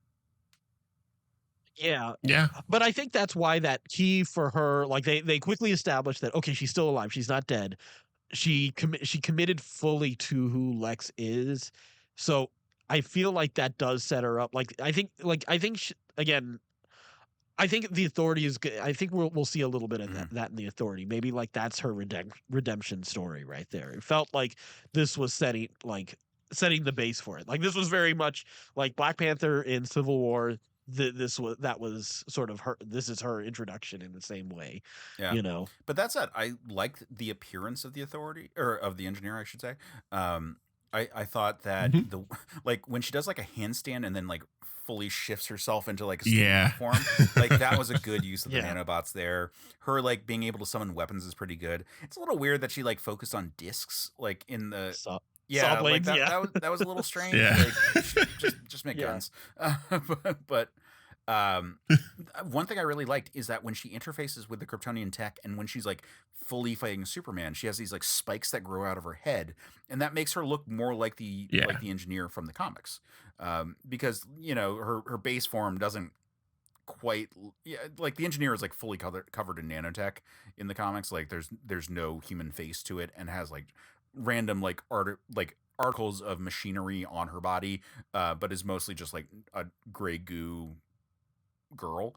Yeah. But I think that's why that key for her, like they quickly established that, okay, she's still alive. She's not dead. She committed fully to who Lex is. So I feel like that does set her up. Like, I think again, I think the Authority is good. I think we'll see a little bit of that in the Authority. Maybe like that's her redemption story right there. It felt like this was setting the base for it. Like this was very much like Black Panther in Civil War. That was sort of her. This is her introduction in the same way, But that said, I liked the appearance of the Authority, or of the engineer, I should say. I thought that Mhm. the like when she does like a handstand and then like fully shifts herself into like a Yeah. standing form, like that was a good use of the Yeah. nanobots there. Her like being able to summon weapons is pretty good. It's a little weird that she like focused on discs like in the Saw yeah, like blades, yeah. that was a little strange. Yeah. Like just make Yeah. guns. But um one thing I really liked is that when she interfaces with the Kryptonian tech and when she's like fully fighting Superman, she has these like spikes that grow out of her head, and that makes her look more like Yeah. the engineer from the comics. Because you know her base form doesn't quite yeah, like the engineer is like fully covered in nanotech in the comics. Like there's no human face to it and has like random like articles of machinery on her body, but is mostly just like a gray goo girl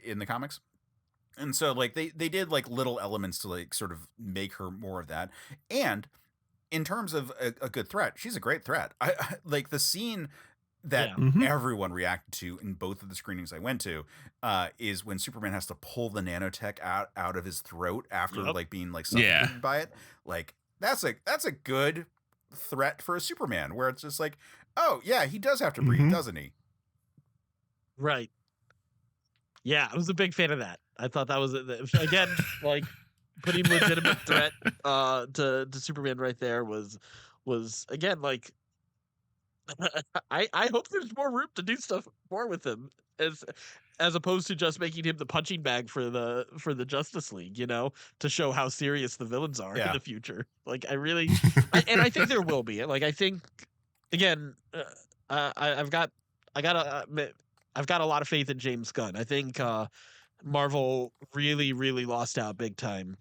in the comics. And so like they did like little elements to like sort of make her more of that. And in terms of a good threat, she's a great threat. I like the scene that Yeah. Mhm. everyone reacted to in both of the screenings I went to is when Superman has to pull the nanotech out of his throat after Yep. like being like Yeah. suffocated by it. Like that's a good threat for a Superman where it's just like, oh yeah, he does have to breathe, Mhm. doesn't he? Right. Yeah, I was a big fan of that. I thought that was again like putting legitimate threat to Superman right there was again like I hope there's more room to do stuff more with him as opposed to just making him the punching bag for the Justice League, you know, to show how serious the villains are in Yeah. the future. Like I think there will be. Like I think again, I've got a lot of faith in James Gunn. I think Marvel really lost out big time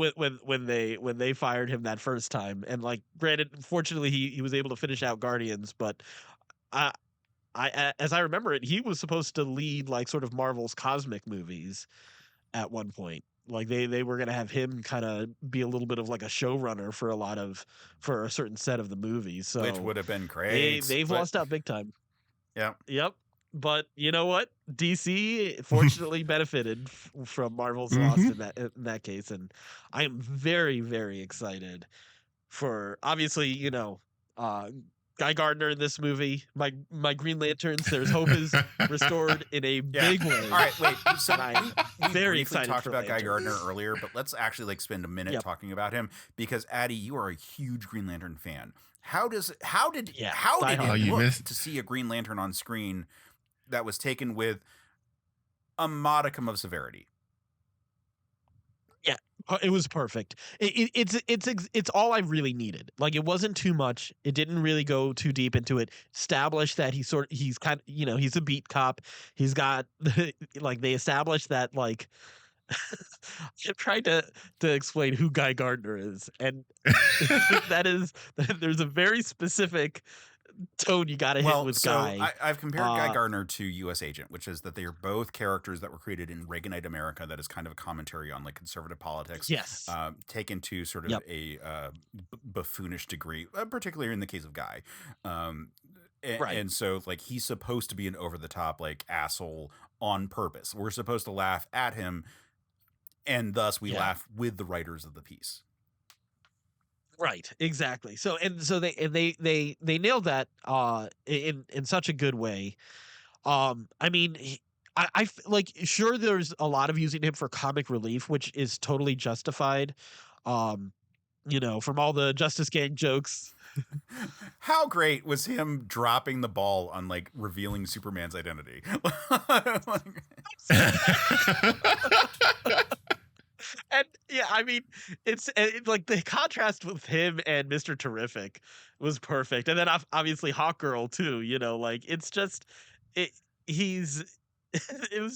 when they fired him that first time. And like granted, fortunately he was able to finish out Guardians, but I as I remember it, he was supposed to lead like sort of Marvel's cosmic movies at one point. Like they were gonna have him kind of be a little bit of like a showrunner for a certain set of the movies. So Which would have been great. they've but- lost out big time. Yeah. Yep. But you know what? DC fortunately benefited from Marvel's loss Mhm. in that case, and I am very excited for obviously Guy Gardner in this movie. My Green Lanterns. There's hope is restored in a Yeah. big way. All right, wait. So And I'm we very briefly excited talked for about Guy Lanterns. Gardner earlier, but let's actually like spend a minute Yep. talking about him because Addy, you are a huge Green Lantern fan. How did Yeah, it diehard. you look missed- to see a Green Lantern on screen that was taken with a modicum of severity? It was perfect. It's all I really needed. Like it wasn't too much. It didn't really go too deep into it. Established that he's kind of he's a beat cop. He's got like they established that like I'm trying to explain who Guy Gardner is, and there's a very specific tone you got to hit Well, with so Guy. I've compared Guy Uh, Gardner to U.S. Agent, which is that they are both characters that were created in Reaganite America. That is kind of a commentary on like conservative politics. Yes. Taken to sort of Yep. a buffoonish degree, particularly in the case of Guy. Right. And so, like, he's supposed to be an over the top, like, asshole on purpose. We're supposed to laugh at him, and thus we Yeah. laugh with the writers of the piece. Right, exactly. So they nailed that in such a good way. I mean, like sure there's a lot of using him for comic relief, which is totally justified. From all the Justice Gang jokes. How great was him dropping the ball on like revealing Superman's identity? And yeah, I mean, it's like the contrast with him and Mr. Terrific was perfect, and then obviously Hawkgirl too. Like it's just he's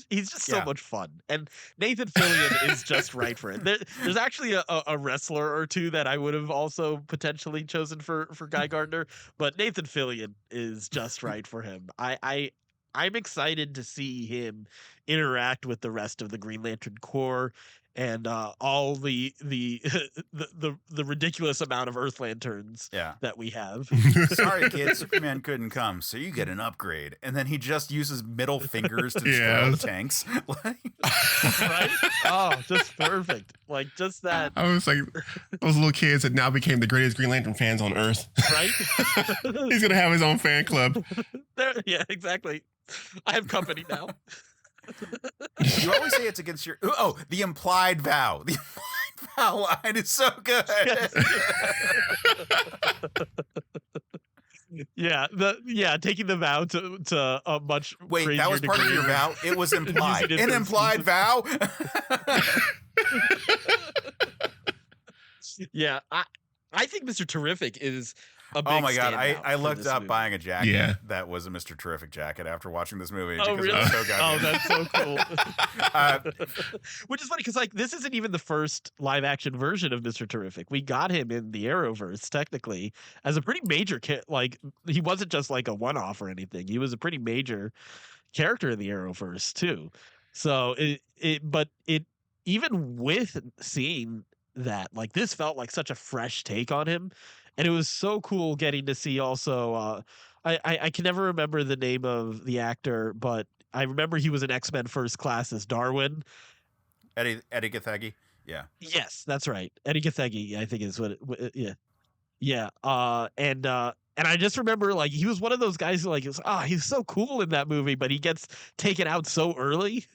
he's just so Yeah. much fun, and Nathan Fillion is just right for it. There's actually a wrestler or two that I would have also potentially chosen for Guy Gardner, but Nathan Fillion is just right for him. I'm excited to see him interact with the rest of the Green Lantern Corps and all the the ridiculous amount of Earth Lanterns Yeah. that we have. Sorry, kid, Superman couldn't come, so you get an upgrade. And then he just uses middle fingers to destroy all the tanks. Right? Oh, just perfect. Like, just that. I was like, those little kids that now became the greatest Green Lantern fans on Earth. Right? He's going to have his own fan club. Yeah, exactly. I have company now. You always say it's against your... Oh, the implied vow. The implied vow line is so good. Yeah, taking the vow to a much Wait, crazier that was part of degree your vow? It was implied. Using it An for implied vow? Yeah, I think Mr. Terrific is a big Oh my god, standout I for looked this up movie. buying a jacket Yeah. that was a Mr. Terrific jacket after watching this movie. Oh, because really? it was so Oh, goddamn that's so cool. Which is funny because like this isn't even the first live action version of Mr. Terrific. We got him in the Arrowverse technically as a pretty major like he wasn't just like a one off or anything. He was a pretty major character in the Arrowverse too. So but even with seeing that, like this felt like such a fresh take on him, and it was so cool getting to see also. I can never remember the name of the actor, but I remember he was in X-Men First Class as Darwin. Eddie Gathegi? Yeah. Yes, that's right. Eddie Gathegi, I think is what it, yeah. Yeah. And I just remember like he was one of those guys who like he's so cool in that movie, but he gets taken out so early.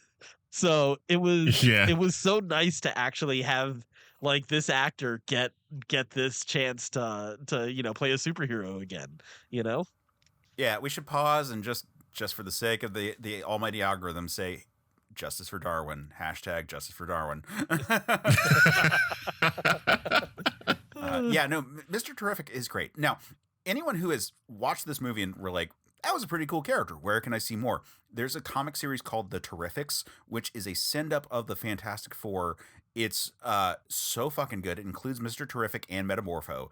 So it was so nice to actually have like this actor get this chance to play a superhero again, Yeah, we should pause and just for the sake of the almighty algorithm say justice for Darwin, hashtag justice for Darwin. Yeah, no, Mr. Terrific is great. Now, anyone who has watched this movie and were like, that was a pretty cool character, where can I see more? There's a comic series called The Terrifics, which is a send-up of the Fantastic Four. It's so fucking good. It includes Mr. Terrific and Metamorpho.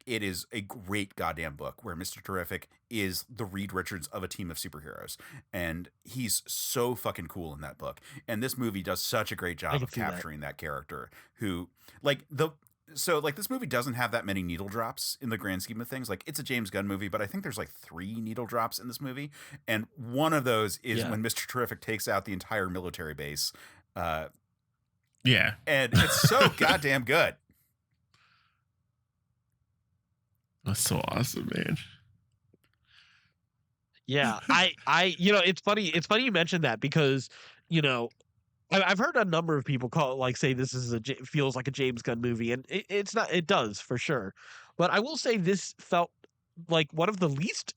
It is a great goddamn book where Mr. Terrific is the Reed Richards of a team of superheroes. And he's so fucking cool in that book. And this movie does such a great job of capturing that character who, this movie doesn't have that many needle drops in the grand scheme of things. Like, it's a James Gunn movie, but I think there's like 3 needle drops in this movie. And one of those is when Mr. Terrific takes out the entire military base. Yeah. And it's so goddamn good. That's so awesome, man. Yeah, it's funny you mentioned that because, I've heard a number of people say this is feels like a James Gunn movie, and it's not. It does for sure, but I will say this felt like one of the least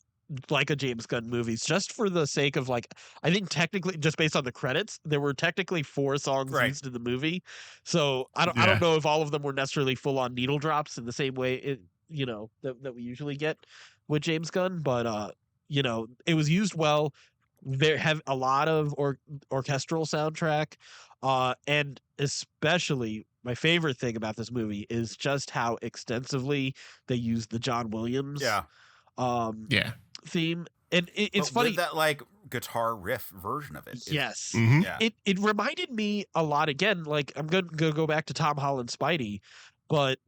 like a James Gunn movies, just for the sake of like I think technically just based on the credits, there were technically 4 songs used in the movie, so I don't know if all of them were necessarily full on needle drops in the same way that we usually get with James Gunn, but it was used well. There have a lot of orchestral soundtrack, and especially my favorite thing about this movie is just how extensively they use the John Williams theme. And it's funny that like guitar riff version of it. Yes. Mm-hmm. Yeah. It reminded me a lot, again, like I'm gonna go back to Tom Holland Spidey, but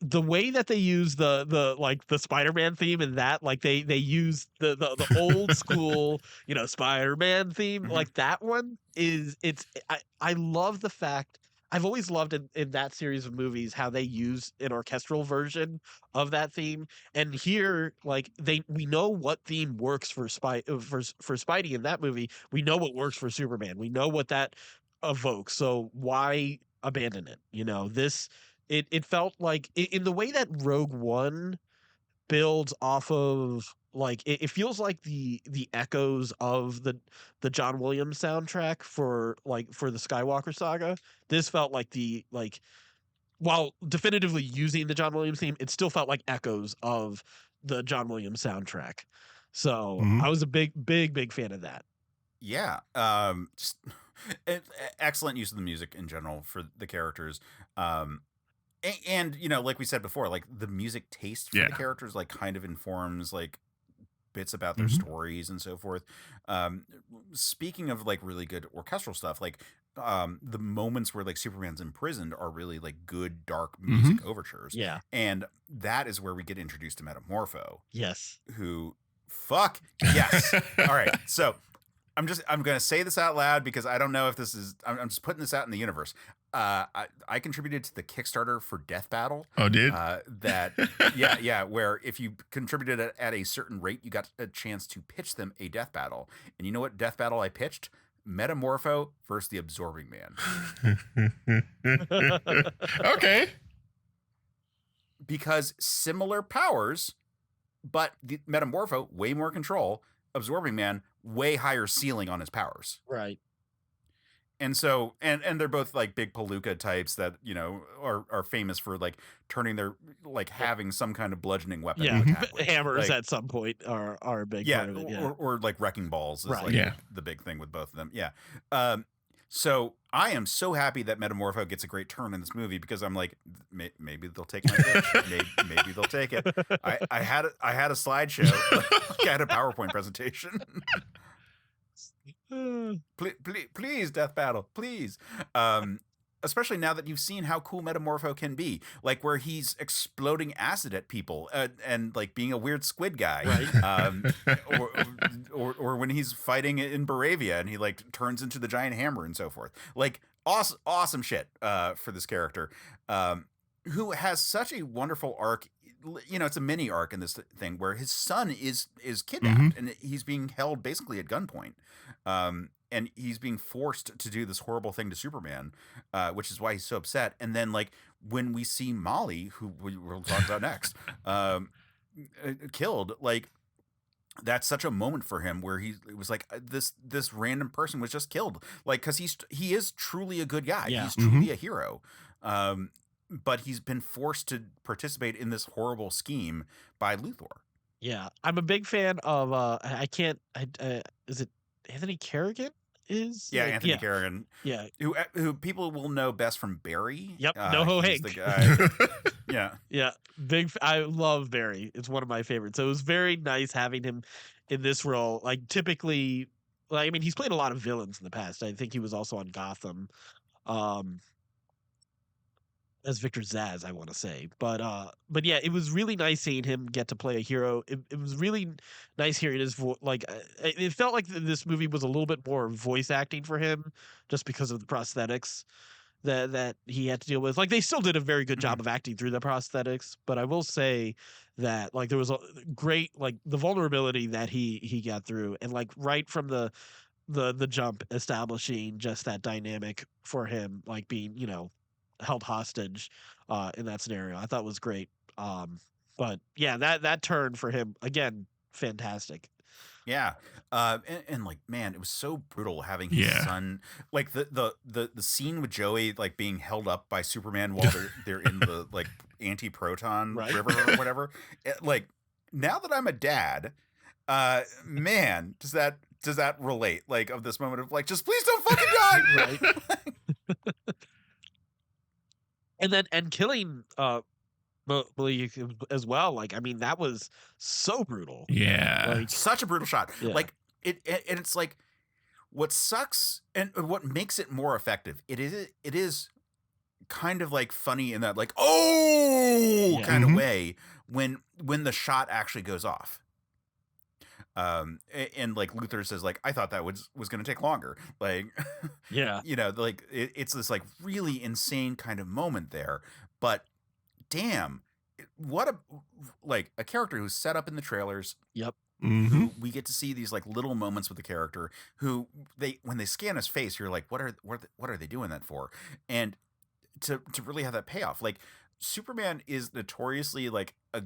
the way that they use the Spider-Man theme and that, like they use the old school, Spider-Man theme, like that one I love the fact. I've always loved in that series of movies how they use an orchestral version of that theme, and here like we know what theme works for Spidey in that movie. We know what works for Superman. We know what that evokes. So why abandon it? It felt like in the way that Rogue One builds off of like it feels like the echoes of the John Williams soundtrack for the Skywalker saga. This felt like while definitively using the John Williams theme, it still felt like echoes of the John Williams soundtrack. So I was a big fan of that. Yeah. Just excellent use of the music in general for the characters. And like we said before, like the music taste for the characters like kind of informs like bits about their stories and so forth. Speaking of like really good orchestral stuff, like the moments where like Superman's imprisoned are really like good dark music overtures. Yeah. And that is where we get introduced to Metamorpho. Yes. Who fuck yes. All right. So I'm going to say this out loud because I don't know if this is, I'm just putting this out in the universe. I contributed to the Kickstarter for Death Battle. Oh, did? Yeah. Where if you contributed at a certain rate, you got a chance to pitch them a death battle. And you know what death battle I pitched? Metamorpho versus the Absorbing Man. Okay. Because similar powers, but the Metamorpho, way more control. Absorbing Man, way higher ceiling on his powers. Right. And so, and they're both like big palooka types that, you know, are famous for like turning their, like having some kind of bludgeoning weapon. Yeah. To attack with. Hammers like, at some point are a big part of it. Yeah. Or like wrecking balls is Right. like the big thing with both of them. Yeah. So I am so happy that Metamorpho gets a great turn in this movie because I'm like, maybe they'll take my pitch. maybe they'll take it. I had a slideshow. I had a PowerPoint presentation. Please, Death Battle, please. Especially now that you've seen how cool Metamorpho can be, like where he's exploding acid at people and like being a weird squid guy, right? Or when he's fighting in Baravia and he like turns into the giant hammer and so forth. Like awesome shit for this character, who has such a wonderful arc. You know, it's a mini arc in this thing where his son is kidnapped and he's being held basically at gunpoint. And he's being forced to do this horrible thing to Superman, which is why he's so upset. And then, like, when we see Molly, who we'll talk about next, killed, like, that's such a moment for him where it was like this random person was just killed, like, because he is truly a good guy. Yeah. He's truly a hero. But he's been forced to participate in this horrible scheme by Luthor. Yeah, I'm a big fan of. Is it Anthony Kerrigan? Anthony Kerrigan. Yeah, who people will know best from Barry. Yep, NoHo Hank. The guy. yeah. I love Barry. It's one of my favorites. So it was very nice having him in this role. Like typically, I mean, he's played a lot of villains in the past. I think he was also on Gotham, as Victor Zsasz, I want to say. But yeah, it was really nice seeing him get to play a hero. It was really nice hearing his voice. Like, it felt like this movie was a little bit more voice acting for him, just because of the prosthetics that he had to deal with. Like, they still did a very good job of acting through the prosthetics, but I will say that, like, there was a great, like, the vulnerability that he got through, and like right from the jump, establishing just that dynamic for him, like being, you know, held hostage in that scenario, I thought was great. But yeah, that turn for him again, fantastic. Yeah. And like, man, it was so brutal having his son, like the scene with Joey like being held up by Superman while they're in the like anti-proton river or whatever. Like, now that I'm a dad, man, does that relate, like, of this moment of like, just please don't fucking die. Right. And killing Malik as well. Like, I mean, that was so brutal. Yeah. Like, such a brutal shot. Yeah. Like and it's like, what sucks and what makes it more effective, it is kind of like funny in that like, kind of way when the shot actually goes off. And like Luthor says, like, I thought that was going to take longer. Like, yeah, you know, like it's this like really insane kind of moment there. But damn, what a character who's set up in the trailers. Yep. Who we get to see these like little moments with the character who when they scan his face, you're like, what are they doing that for? And to really have that payoff, like Superman is notoriously like a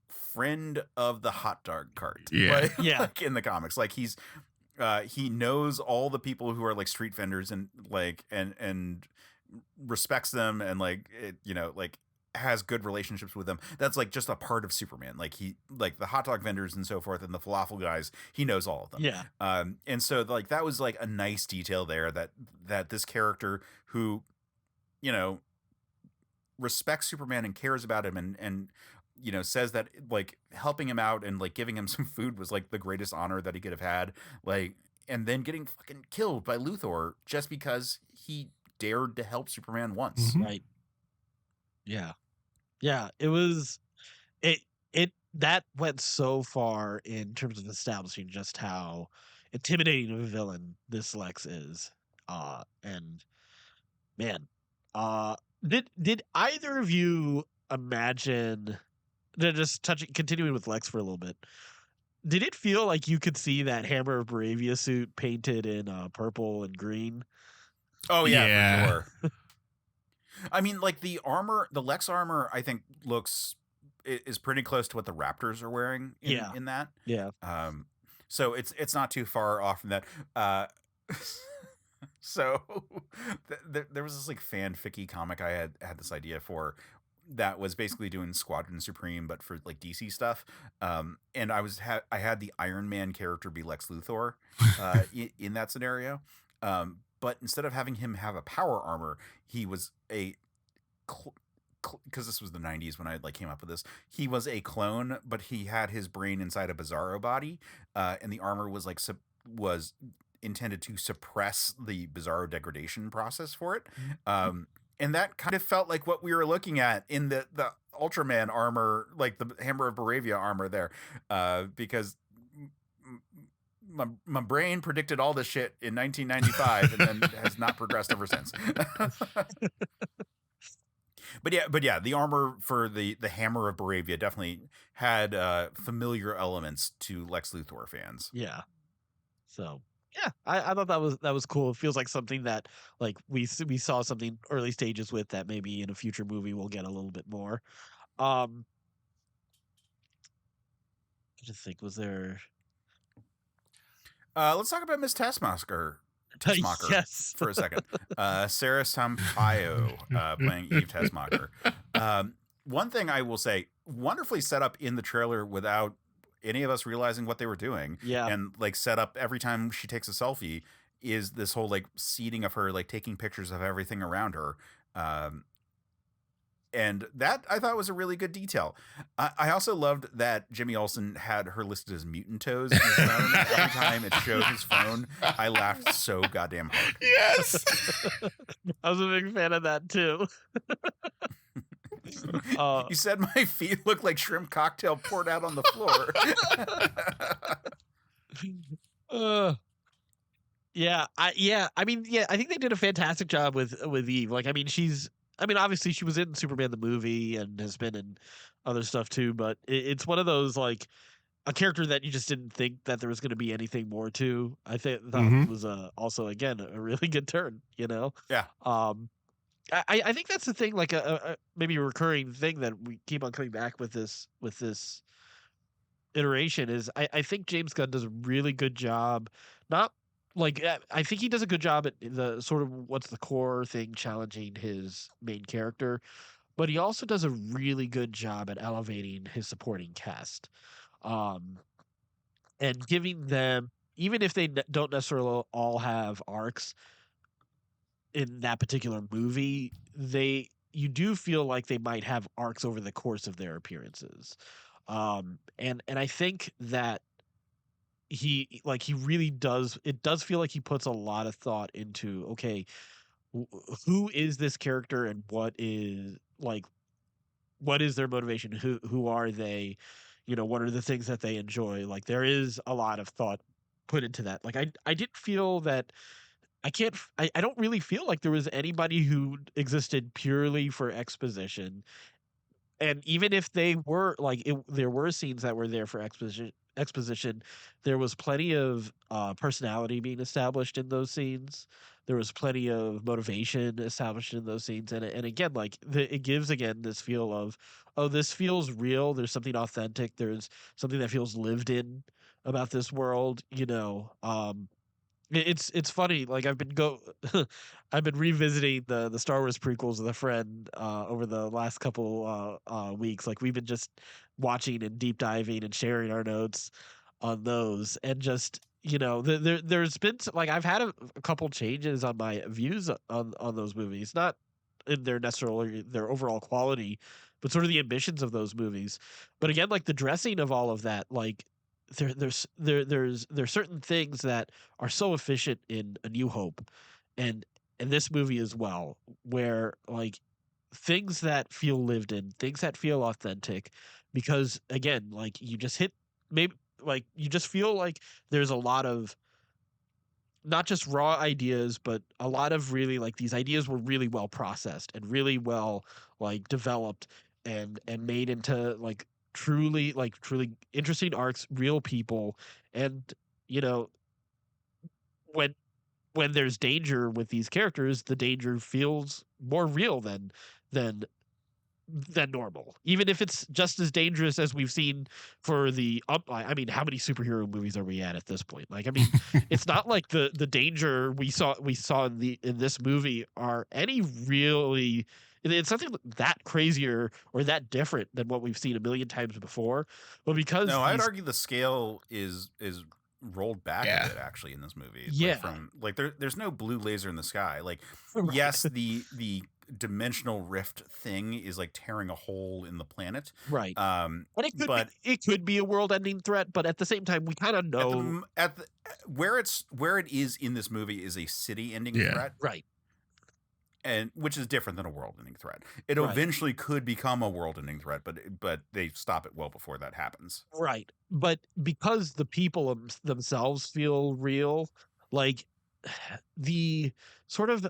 friend of the hot dog cart. Like in the comics, like he knows all the people who are like street vendors and like and respects them and like you know, like has good relationships with them. That's like just a part of Superman. Like he, like the hot dog vendors and so forth and the falafel guys, he knows all of them. Yeah. And so like that was like a nice detail there that this character who, you know, respects Superman and cares about him and you know, says that like helping him out and like giving him some food was like the greatest honor that he could have had. Like and then getting fucking killed by Luthor just because he dared to help Superman once. Mhm. Right. Yeah. Yeah. It that went so far in terms of establishing just how intimidating of a villain this Lex is. And man, uh, did either of you imagine? Continuing with Lex for a little bit. Did it feel like you could see that Hammer of Baravia suit painted in purple and green? Oh yeah, Yeah. for sure. I mean, like the Lex armor, I think is pretty close to what the Raptors are wearing in that. Yeah. So it's not too far off from that. So there was this like fanficky comic I had this idea for that was basically doing Squadron Supreme but for like DC stuff. And I had the Iron Man character be Lex Luthor in that scenario. But instead of having him have a power armor, he was a because this was the 90s when I like came up with this. He was a clone, but he had his brain inside a Bizarro body, and the armor was like was intended to suppress the Bizarro degradation process for it. And that kind of felt like what we were looking at in the Ultraman armor, like the Hammer of Baravia armor there, because my brain predicted all this shit in 1995 and then has not progressed ever since. But yeah, the armor for the Hammer of Baravia definitely had familiar elements to Lex Luthor fans. Yeah. So yeah, I thought that was cool. It feels like something that like we saw something early stages with that maybe in a future movie we'll get a little bit more. I just think was there. Let's talk about Miss Tessmacher Yes. for a second. Sarah Sampaio playing Eve Tessmacher. One thing I will say, wonderfully set up in the trailer without any of us realizing what they were doing. Yeah. And like set up every time she takes a selfie is this whole like seeding of her like taking pictures of everything around her. And that I thought was a really good detail. I also loved that Jimmy Olsen had her listed as Mutant Toes in his phone. Every time it showed his phone, I laughed so goddamn hard. Yes. I was a big fan of that too. You said my feet look like shrimp cocktail poured out on the floor. I mean, I think they did a fantastic job with Eve. Like, I mean, obviously she was in Superman the movie and has been in other stuff too, but it's one of those like a character that you just didn't think that there was going to be anything more to. I thought it was also again a really good turn, you know. Yeah. I think that's the thing, like a maybe a recurring thing that we keep on coming back with this iteration is I think James Gunn does a really good job. Not like I think he does a good job at the sort of what's the core thing challenging his main character, but he also does a really good job at elevating his supporting cast, and giving them, even if they don't necessarily all have arcs in that particular movie, you do feel like they might have arcs over the course of their appearances. And I think that he really does, it does feel like he puts a lot of thought into, okay, who is this character and what is their motivation? Who are they? You know, what are the things that they enjoy? Like, there is a lot of thought put into that. Like, I didn't feel that I don't really feel like there was anybody who existed purely for exposition. And even if they were there were scenes that were there for exposition, there was plenty of personality being established in those scenes. There was plenty of motivation established in those scenes. And again, like it gives again this feel of, oh, this feels real. There's something authentic. There's something that feels lived in about this world, you know. It's funny. Like I've been revisiting the Star Wars prequels with a friend over the last couple weeks. Like we've been just watching and deep diving and sharing our notes on those, and just, you know, there's been like I've had a couple changes on my views on those movies, not in their necessarily their overall quality, but sort of the ambitions of those movies. But again, like the dressing of all of that, like there's certain things that are so efficient in A New Hope, and this movie as well, where like things that feel lived in, things that feel authentic, because again, like you just hit maybe like you just feel like there's a lot of not just raw ideas, but a lot of really like these ideas were really well processed and really well like developed and made into truly interesting arcs, real people. And you know, when there's danger with these characters, the danger feels more real than normal, even if it's just as dangerous as we've seen for I mean, how many superhero movies are we at this point? Like, I mean, it's not like the danger we saw in this movie are any really, it's something that crazier or that different than what we've seen a million times before. But because no, I'd argue the scale is rolled back a bit actually in this movie. Yeah, there's no blue laser in the sky. Like, right. Yes, the dimensional rift thing is like tearing a hole in the planet, right? And it could be a world-ending threat, but at the same time, we kind of know where it is in this movie is a city-ending threat, right? And which is different than a world-ending threat. It eventually could become a world-ending threat, but they stop it well before that happens. Right. But because the people themselves feel real, like the sort of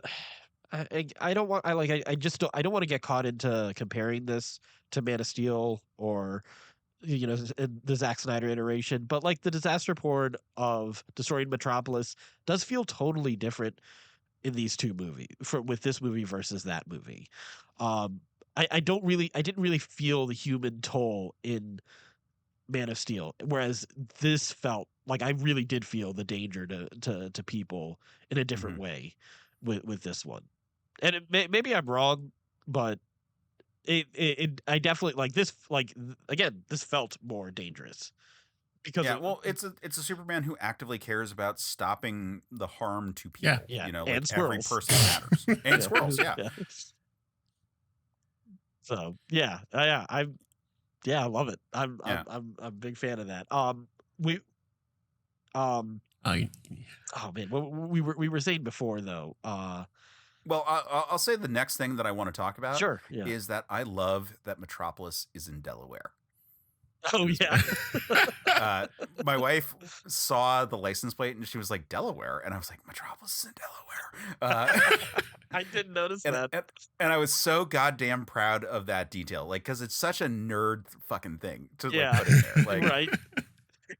I don't want I just don't I don't want to get caught into comparing this to Man of Steel or the Zack Snyder iteration, but like the disaster porn of Destroying Metropolis does feel totally different in these two movies with this movie versus that movie. I didn't really feel the human toll in Man of Steel, whereas this felt like I really did feel the danger to people in a different way with this one. And maybe I'm wrong, but I definitely like this. Like again, this felt more dangerous because it's a Superman who actively cares about stopping the harm to people. Yeah, like and every squirrels. person matters, and squirrels. Yeah. So I love it. I'm a big fan of that. Oh man, what we were saying before though. Well, I'll say the next thing that I want to talk about is that I love that Metropolis is in Delaware. Oh yeah. My wife saw the license plate and she was like, Delaware, and I was like, Metropolis is in Delaware. I didn't notice that, and I was so goddamn proud of that detail, like because it's such a nerd fucking thing to like put in there, like right.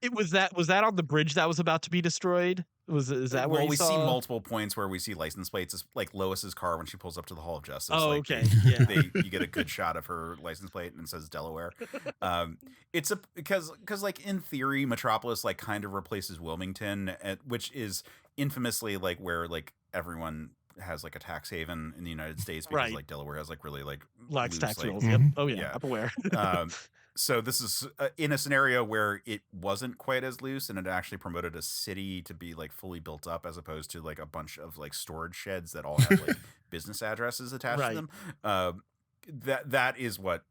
It was that on the bridge that was about to be destroyed. Is that where we see multiple points where we see license plates? It's like Lois's car when she pulls up to the Hall of Justice. Oh, like, okay. You get a good shot of her license plate and it says Delaware. It's because like in theory, Metropolis like kind of replaces Wilmington, which is infamously like where like everyone has like a tax haven in the United States because like Delaware has like really like lax tax like, rules. Yep. Oh yeah, I'm aware. So this is in a scenario where it wasn't quite as loose and it actually promoted a city to be like fully built up as opposed to like a bunch of like storage sheds that all have like business addresses attached to them. That is what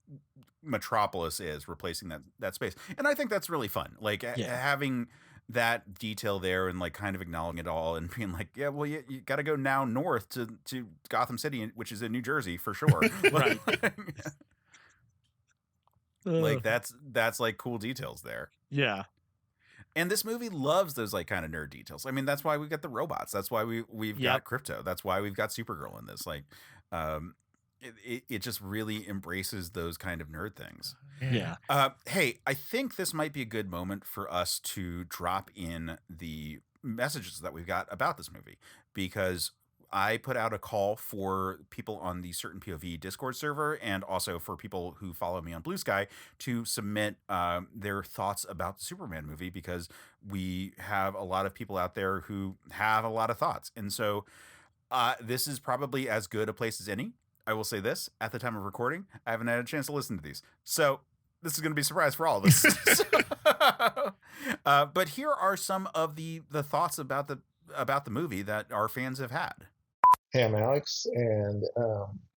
Metropolis is, replacing that space. And I think that's really fun. Like having that detail there and like kind of acknowledging it all and being like, yeah, well, you got to go now north to Gotham City, which is in New Jersey for sure. Right. Like that's like cool details there. Yeah. And this movie loves those like kind of nerd details. I mean, that's why we got the robots. That's why we've got crypto. That's why we've got Supergirl in this. Like, it just really embraces those kind of nerd things. Yeah. Hey, I think this might be a good moment for us to drop in the messages that we've got about this movie, because I put out a call for people on the Certain POV Discord server and also for people who follow me on Blue Sky to submit their thoughts about the Superman movie, because we have a lot of people out there who have a lot of thoughts. And so this is probably as good a place as any. I will say this, at the time of recording, I haven't had a chance to listen to these. So this is going to be a surprise for all of us. But here are some of the thoughts about the movie that our fans have had. Hey, I'm Alex, and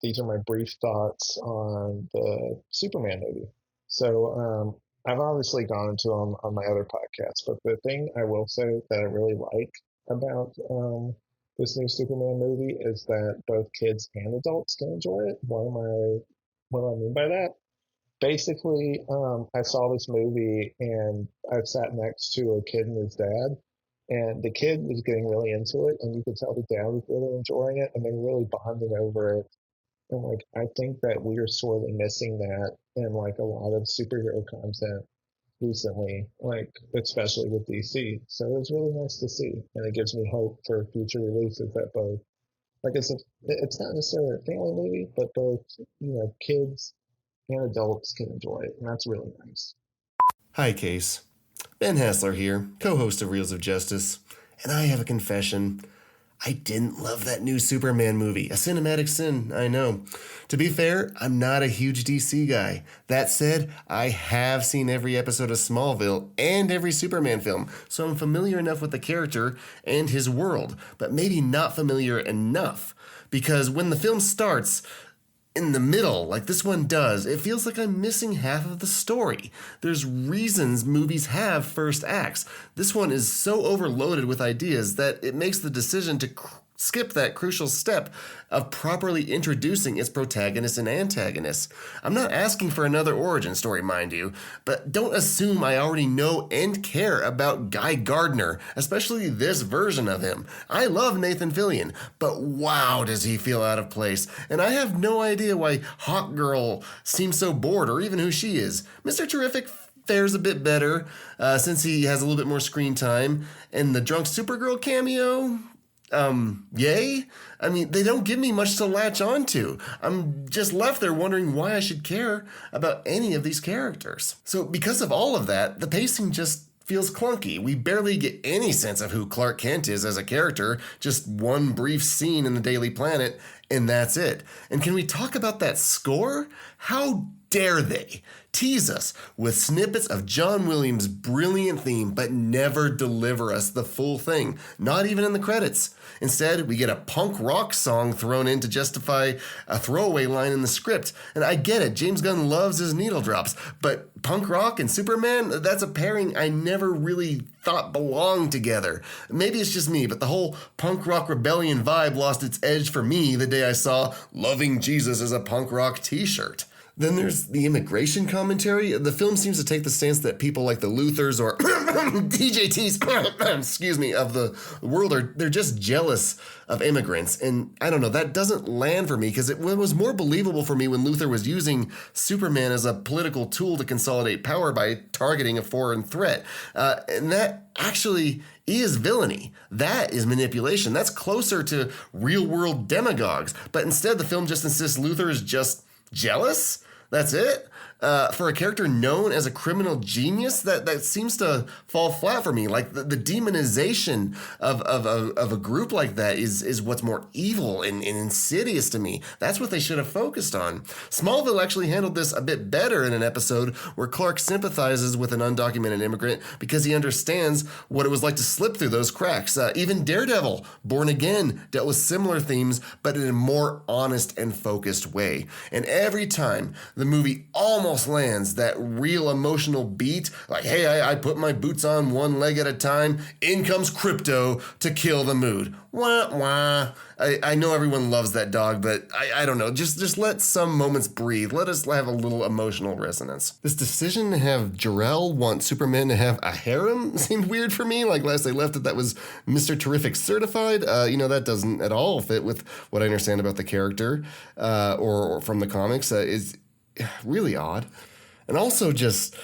these are my brief thoughts on the Superman movie. So I've obviously gone into them on my other podcasts, but the thing I will say that I really like about this new Superman movie is that both kids and adults can enjoy it. What do I mean by that? Basically, I saw this movie and I sat next to a kid and his dad, and the kid was getting really into it, and you could tell the dad was really enjoying it, and they were really bonding over it. And like, I think that we are sorely missing that in like a lot of superhero content recently, like especially with DC. So it's really nice to see, and it gives me hope for future releases that both, like it's not necessarily a family movie, but both kids and adults can enjoy it, and that's really nice. Hi, Case. Ben Haslar here, co-host of Reels of Justice, and I have a confession. I didn't love that new Superman movie. A cinematic sin, I know. To be fair, I'm not a huge DC guy. That said, I have seen every episode of Smallville and every Superman film, so I'm familiar enough with the character and his world, but maybe not familiar enough. Because when the film starts in the middle, like this one does, it feels like I'm missing half of the story. There's reasons movies have first acts. This one is so overloaded with ideas that it makes the decision to skip that crucial step of properly introducing its protagonists and antagonists. I'm not asking for another origin story, mind you, but don't assume I already know and care about Guy Gardner, especially this version of him. I love Nathan Fillion, but wow, does he feel out of place. And I have no idea why Hawk Girl seems so bored, or even who she is. Mr. Terrific fares a bit better since he has a little bit more screen time, and the drunk Supergirl cameo, yay? I mean, they don't give me much to latch onto. I'm just left there wondering why I should care about any of these characters. So because of all of that, the pacing just feels clunky. We barely get any sense of who Clark Kent is as a character, just one brief scene in the Daily Planet, and that's it. And can we talk about that score? How dare they tease us with snippets of John Williams' brilliant theme, but never deliver us the full thing, not even in the credits. Instead, we get a punk rock song thrown in to justify a throwaway line in the script. And I get it, James Gunn loves his needle drops, but punk rock and Superman, that's a pairing I never really thought belonged together. Maybe it's just me, but the whole punk rock rebellion vibe lost its edge for me the day I saw Loving Jesus as a punk rock t-shirt. Then there's the immigration commentary. The film seems to take the stance that people like the Luthers or DJTs, excuse me, of the world they're just jealous of immigrants. And I don't know, that doesn't land for me because it was more believable for me when Luthor was using Superman as a political tool to consolidate power by targeting a foreign threat. And that actually is villainy. That is manipulation. That's closer to real-world demagogues. But instead, the film just insists Luthor is just jealous? That's it? For a character known as a criminal genius, that seems to fall flat for me. Like the demonization of a group like that is what's more evil and insidious to me. That's what they should have focused on. Smallville actually handled this a bit better in an episode where Clark sympathizes with an undocumented immigrant because he understands what it was like to slip through those cracks. Even Daredevil, Born Again, dealt with similar themes, but in a more honest and focused way. And every time the movie almost lands that real emotional beat, like, hey, I put my boots on one leg at a time, in comes Crypto to kill the mood. Wah, wah. I know everyone loves that dog, but I don't know. Just let some moments breathe. Let us have a little emotional resonance. This decision to have Jor-El want Superman to have a harem seemed weird for me. Like last they left it, that was Mr. Terrific certified. That doesn't at all fit with what I understand about the character or from the comics. Is really odd. And also just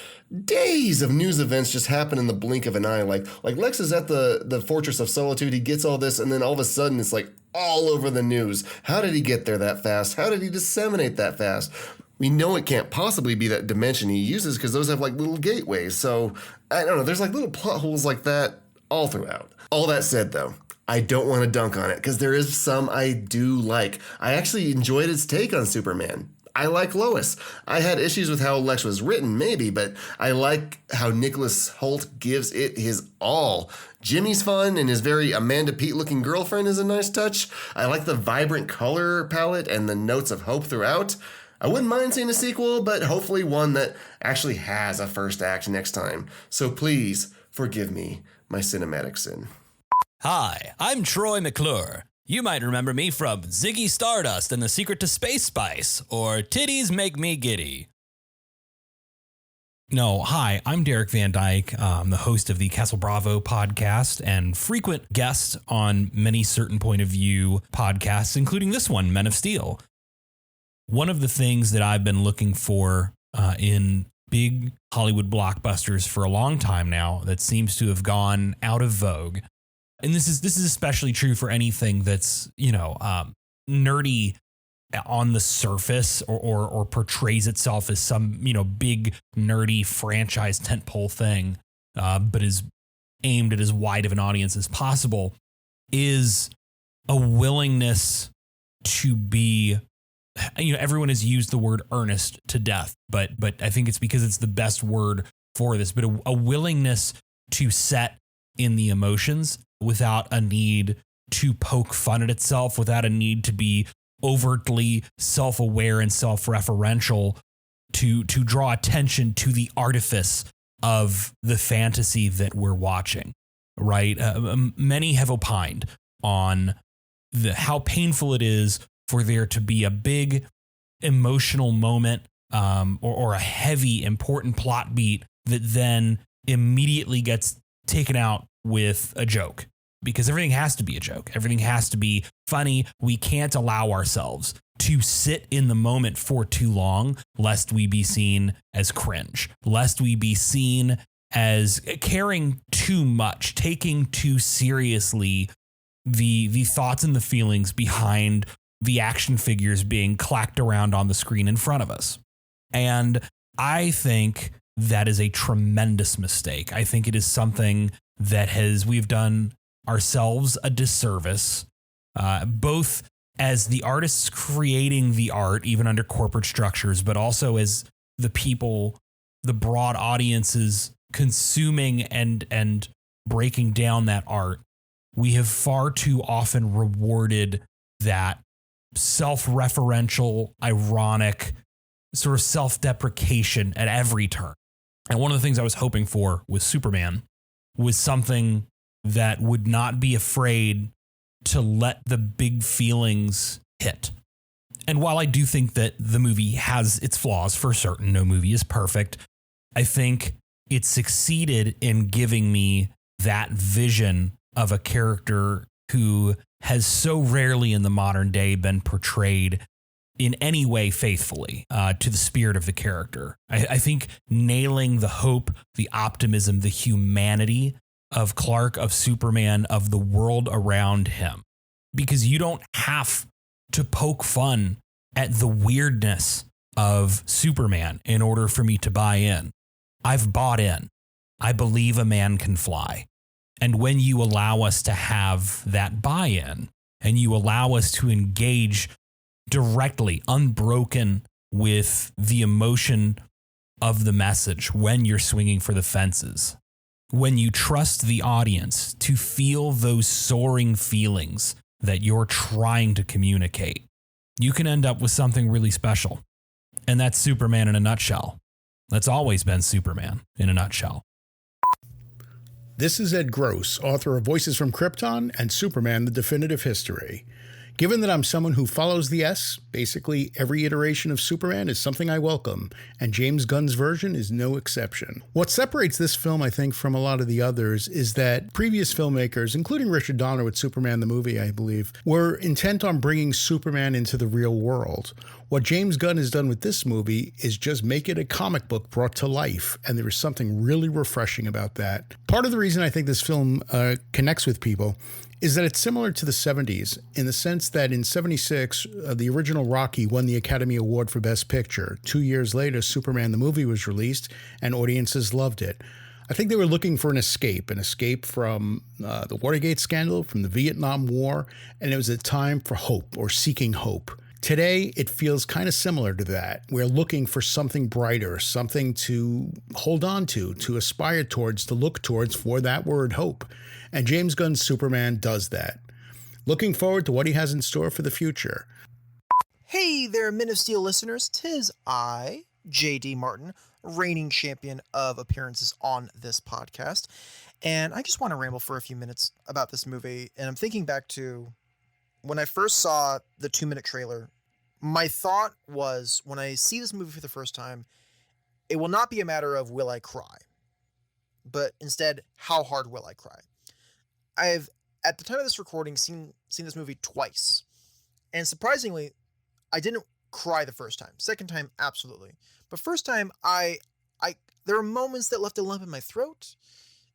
days of news events just happen in the blink of an eye. Like Lex is at the Fortress of Solitude. He gets all this, and then all of a sudden it's like all over the news. How did he get there that fast? How did he disseminate that fast? We know it can't possibly be that dimension he uses because those have like little gateways. So I don't know. There's like little plot holes like that all throughout. All that said, though, I don't want to dunk on it because there is some I do like. I actually enjoyed its take on Superman. I like Lois. I had issues with how Lex was written, maybe, but I like how Nicholas Hoult gives it his all. Jimmy's fun, and his very Amanda Peet-looking girlfriend is a nice touch. I like the vibrant color palette and the notes of hope throughout. I wouldn't mind seeing a sequel, but hopefully one that actually has a first act next time. So please forgive me my cinematic sin. Hi, I'm Troy McClure. You might remember me from Ziggy Stardust and the Secret to Space Spice, or Titties Make Me Giddy. No, hi, I'm Derek Van Dyke. I'm the host of the Castle Bravo podcast and frequent guest on many Certain Point of View podcasts, including this one, Men of Steel. One of the things that I've been looking for in big Hollywood blockbusters for a long time now that seems to have gone out of vogue, and this is especially true for anything that's, nerdy on the surface or portrays itself as some, big nerdy franchise tentpole thing, but is aimed at as wide of an audience as possible, is a willingness to be, everyone has used the word earnest to death, but I think it's because it's the best word for this, but a willingness to set in the emotions without a need to poke fun at itself, without a need to be overtly self-aware and self-referential, to draw attention to the artifice of the fantasy that we're watching, right? Many have opined on how painful it is for there to be a big emotional moment or a heavy, important plot beat that then immediately gets taken out with a joke. Because everything has to be a joke. Everything has to be funny. We can't allow ourselves to sit in the moment for too long, lest we be seen as cringe, lest we be seen as caring too much, taking too seriously the thoughts and the feelings behind the action figures being clacked around on the screen in front of us. And I think that is a tremendous mistake. I think it is something that we've done ourselves a disservice, both as the artists creating the art, even under corporate structures, but also as the people, the broad audiences consuming and breaking down that art. We have far too often rewarded that self-referential, ironic, sort of self-deprecation at every turn. And one of the things I was hoping for with Superman was something that would not be afraid to let the big feelings hit. And while I do think that the movie has its flaws, for certain, no movie is perfect, I think it succeeded in giving me that vision of a character who has so rarely in the modern day been portrayed in any way faithfully to the spirit of the character. I think nailing the hope, the optimism, the humanity of Clark, of Superman, of the world around him, because you don't have to poke fun at the weirdness of Superman in order for me to buy in. I've bought in. I believe a man can fly. And when you allow us to have that buy-in and you allow us to engage directly, unbroken with the emotion of the message when you're swinging for the fences, when you trust the audience to feel those soaring feelings that you're trying to communicate, you can end up with something really special. And that's Superman in a nutshell. That's always been Superman in a nutshell. This is Ed Gross, author of Voices from Krypton and Superman, The Definitive History. Given that I'm someone who follows the S, basically every iteration of Superman is something I welcome, and James Gunn's version is no exception. What separates this film, I think, from a lot of the others is that previous filmmakers, including Richard Donner with Superman the movie, I believe, were intent on bringing Superman into the real world. What James Gunn has done with this movie is just make it a comic book brought to life, and there is something really refreshing about that. Part of the reason I think this film connects with people is that it's similar to the 70s in the sense that in 76, the original Rocky won the Academy Award for Best Picture. 2 years later, Superman the movie was released and audiences loved it. I think they were looking for an escape from the Watergate scandal, from the Vietnam War, and it was a time for hope or seeking hope. Today, it feels kind of similar to that. We're looking for something brighter, something to hold on to aspire towards, to look towards for that word hope. And James Gunn's Superman does that. Looking forward to what he has in store for the future. Hey there, Men of Steel listeners. 'Tis I, J.D. Martin, reigning champion of appearances on this podcast. And I just want to ramble for a few minutes about this movie. And I'm thinking back to when I first saw the 2-minute trailer. My thought was, when I see this movie for the first time, it will not be a matter of will I cry, but instead, how hard will I cry? I've, at the time of this recording, seen this movie twice. And surprisingly, I didn't cry the first time. Second time, absolutely. But first time, there were moments that left a lump in my throat.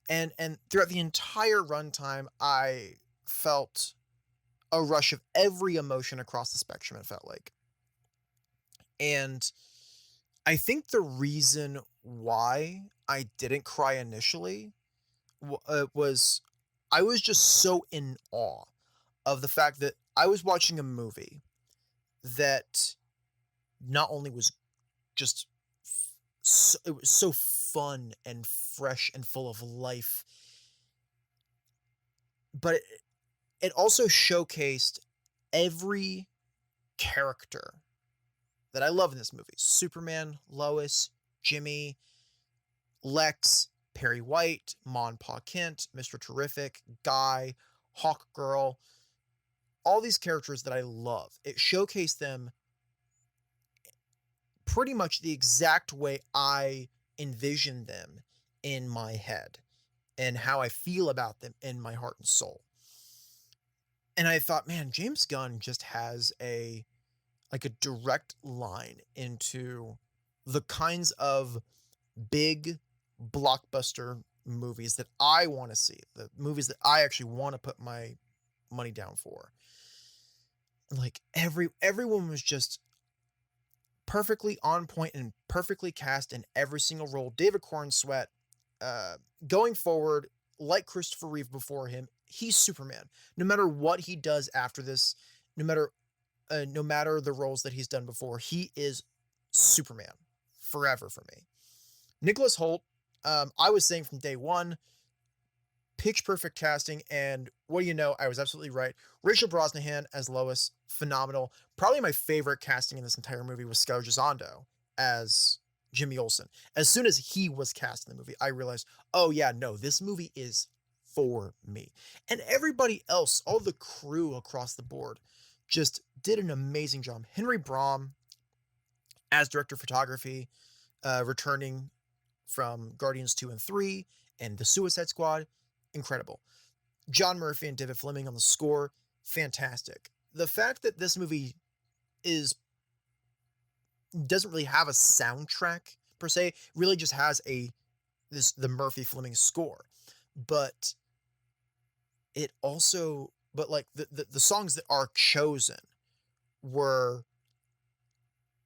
And throughout the entire runtime, I felt a rush of every emotion across the spectrum, it felt like. And I think the reason why I didn't cry initially was I was just so in awe of the fact that I was watching a movie that not only was just it was so fun and fresh and full of life, but it also showcased every character that I love in this movie. Superman, Lois, Jimmy, Lex, Perry White, Mon Pa Kent, Mr. Terrific, Guy, Hawk Girl, all these characters that I love. It showcased them pretty much the exact way I envision them in my head and how I feel about them in my heart and soul. And I thought, man, James Gunn just has a direct line into the kinds of big blockbuster movies that I want to see, the movies that I actually want to put my money down for. Like everyone was just perfectly on point and perfectly cast in every single role. David Cornsweet, going forward, like Christopher Reeve before him, he's Superman. No matter what he does after this, no matter the roles that he's done before, he is Superman forever for me. Nicholas Hoult, I was saying from day one, pitch perfect casting, and what do you know, I was absolutely right. Rachel Brosnahan as Lois, phenomenal. Probably my favorite casting in this entire movie was Scarlett Johansson as Jimmy Olsen. As soon as he was cast in the movie, I realized, oh yeah, no, this movie is for me. And everybody else, all the crew across the board, just did an amazing job. Henry Braum as director of photography, returning from Guardians 2 and 3 and the Suicide Squad, incredible. John Murphy and David Fleming on the score, fantastic. The fact that this movie doesn't really have a soundtrack per se, really just has the Murphy Fleming score, but it also, the songs that are chosen were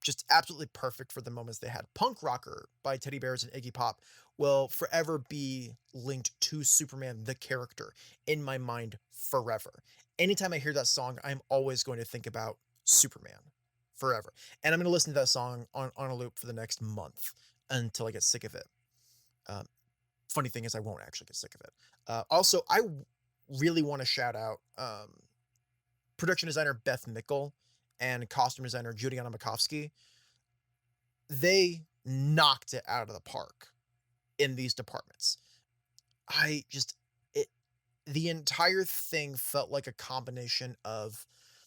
just absolutely perfect for the moments they had. Punk Rocker by Teddy Bears and Iggy Pop will forever be linked to Superman, the character, in my mind forever. Anytime I hear that song, I'm always going to think about Superman forever. And I'm going to listen to that song on a loop for the next month until I get sick of it. Funny thing is, I won't actually get sick of it. Also, I really want to shout out production designer Beth Mickle and costume designer Juliana Makovsky. They knocked it out of the park in these departments. The entire thing felt like a combination of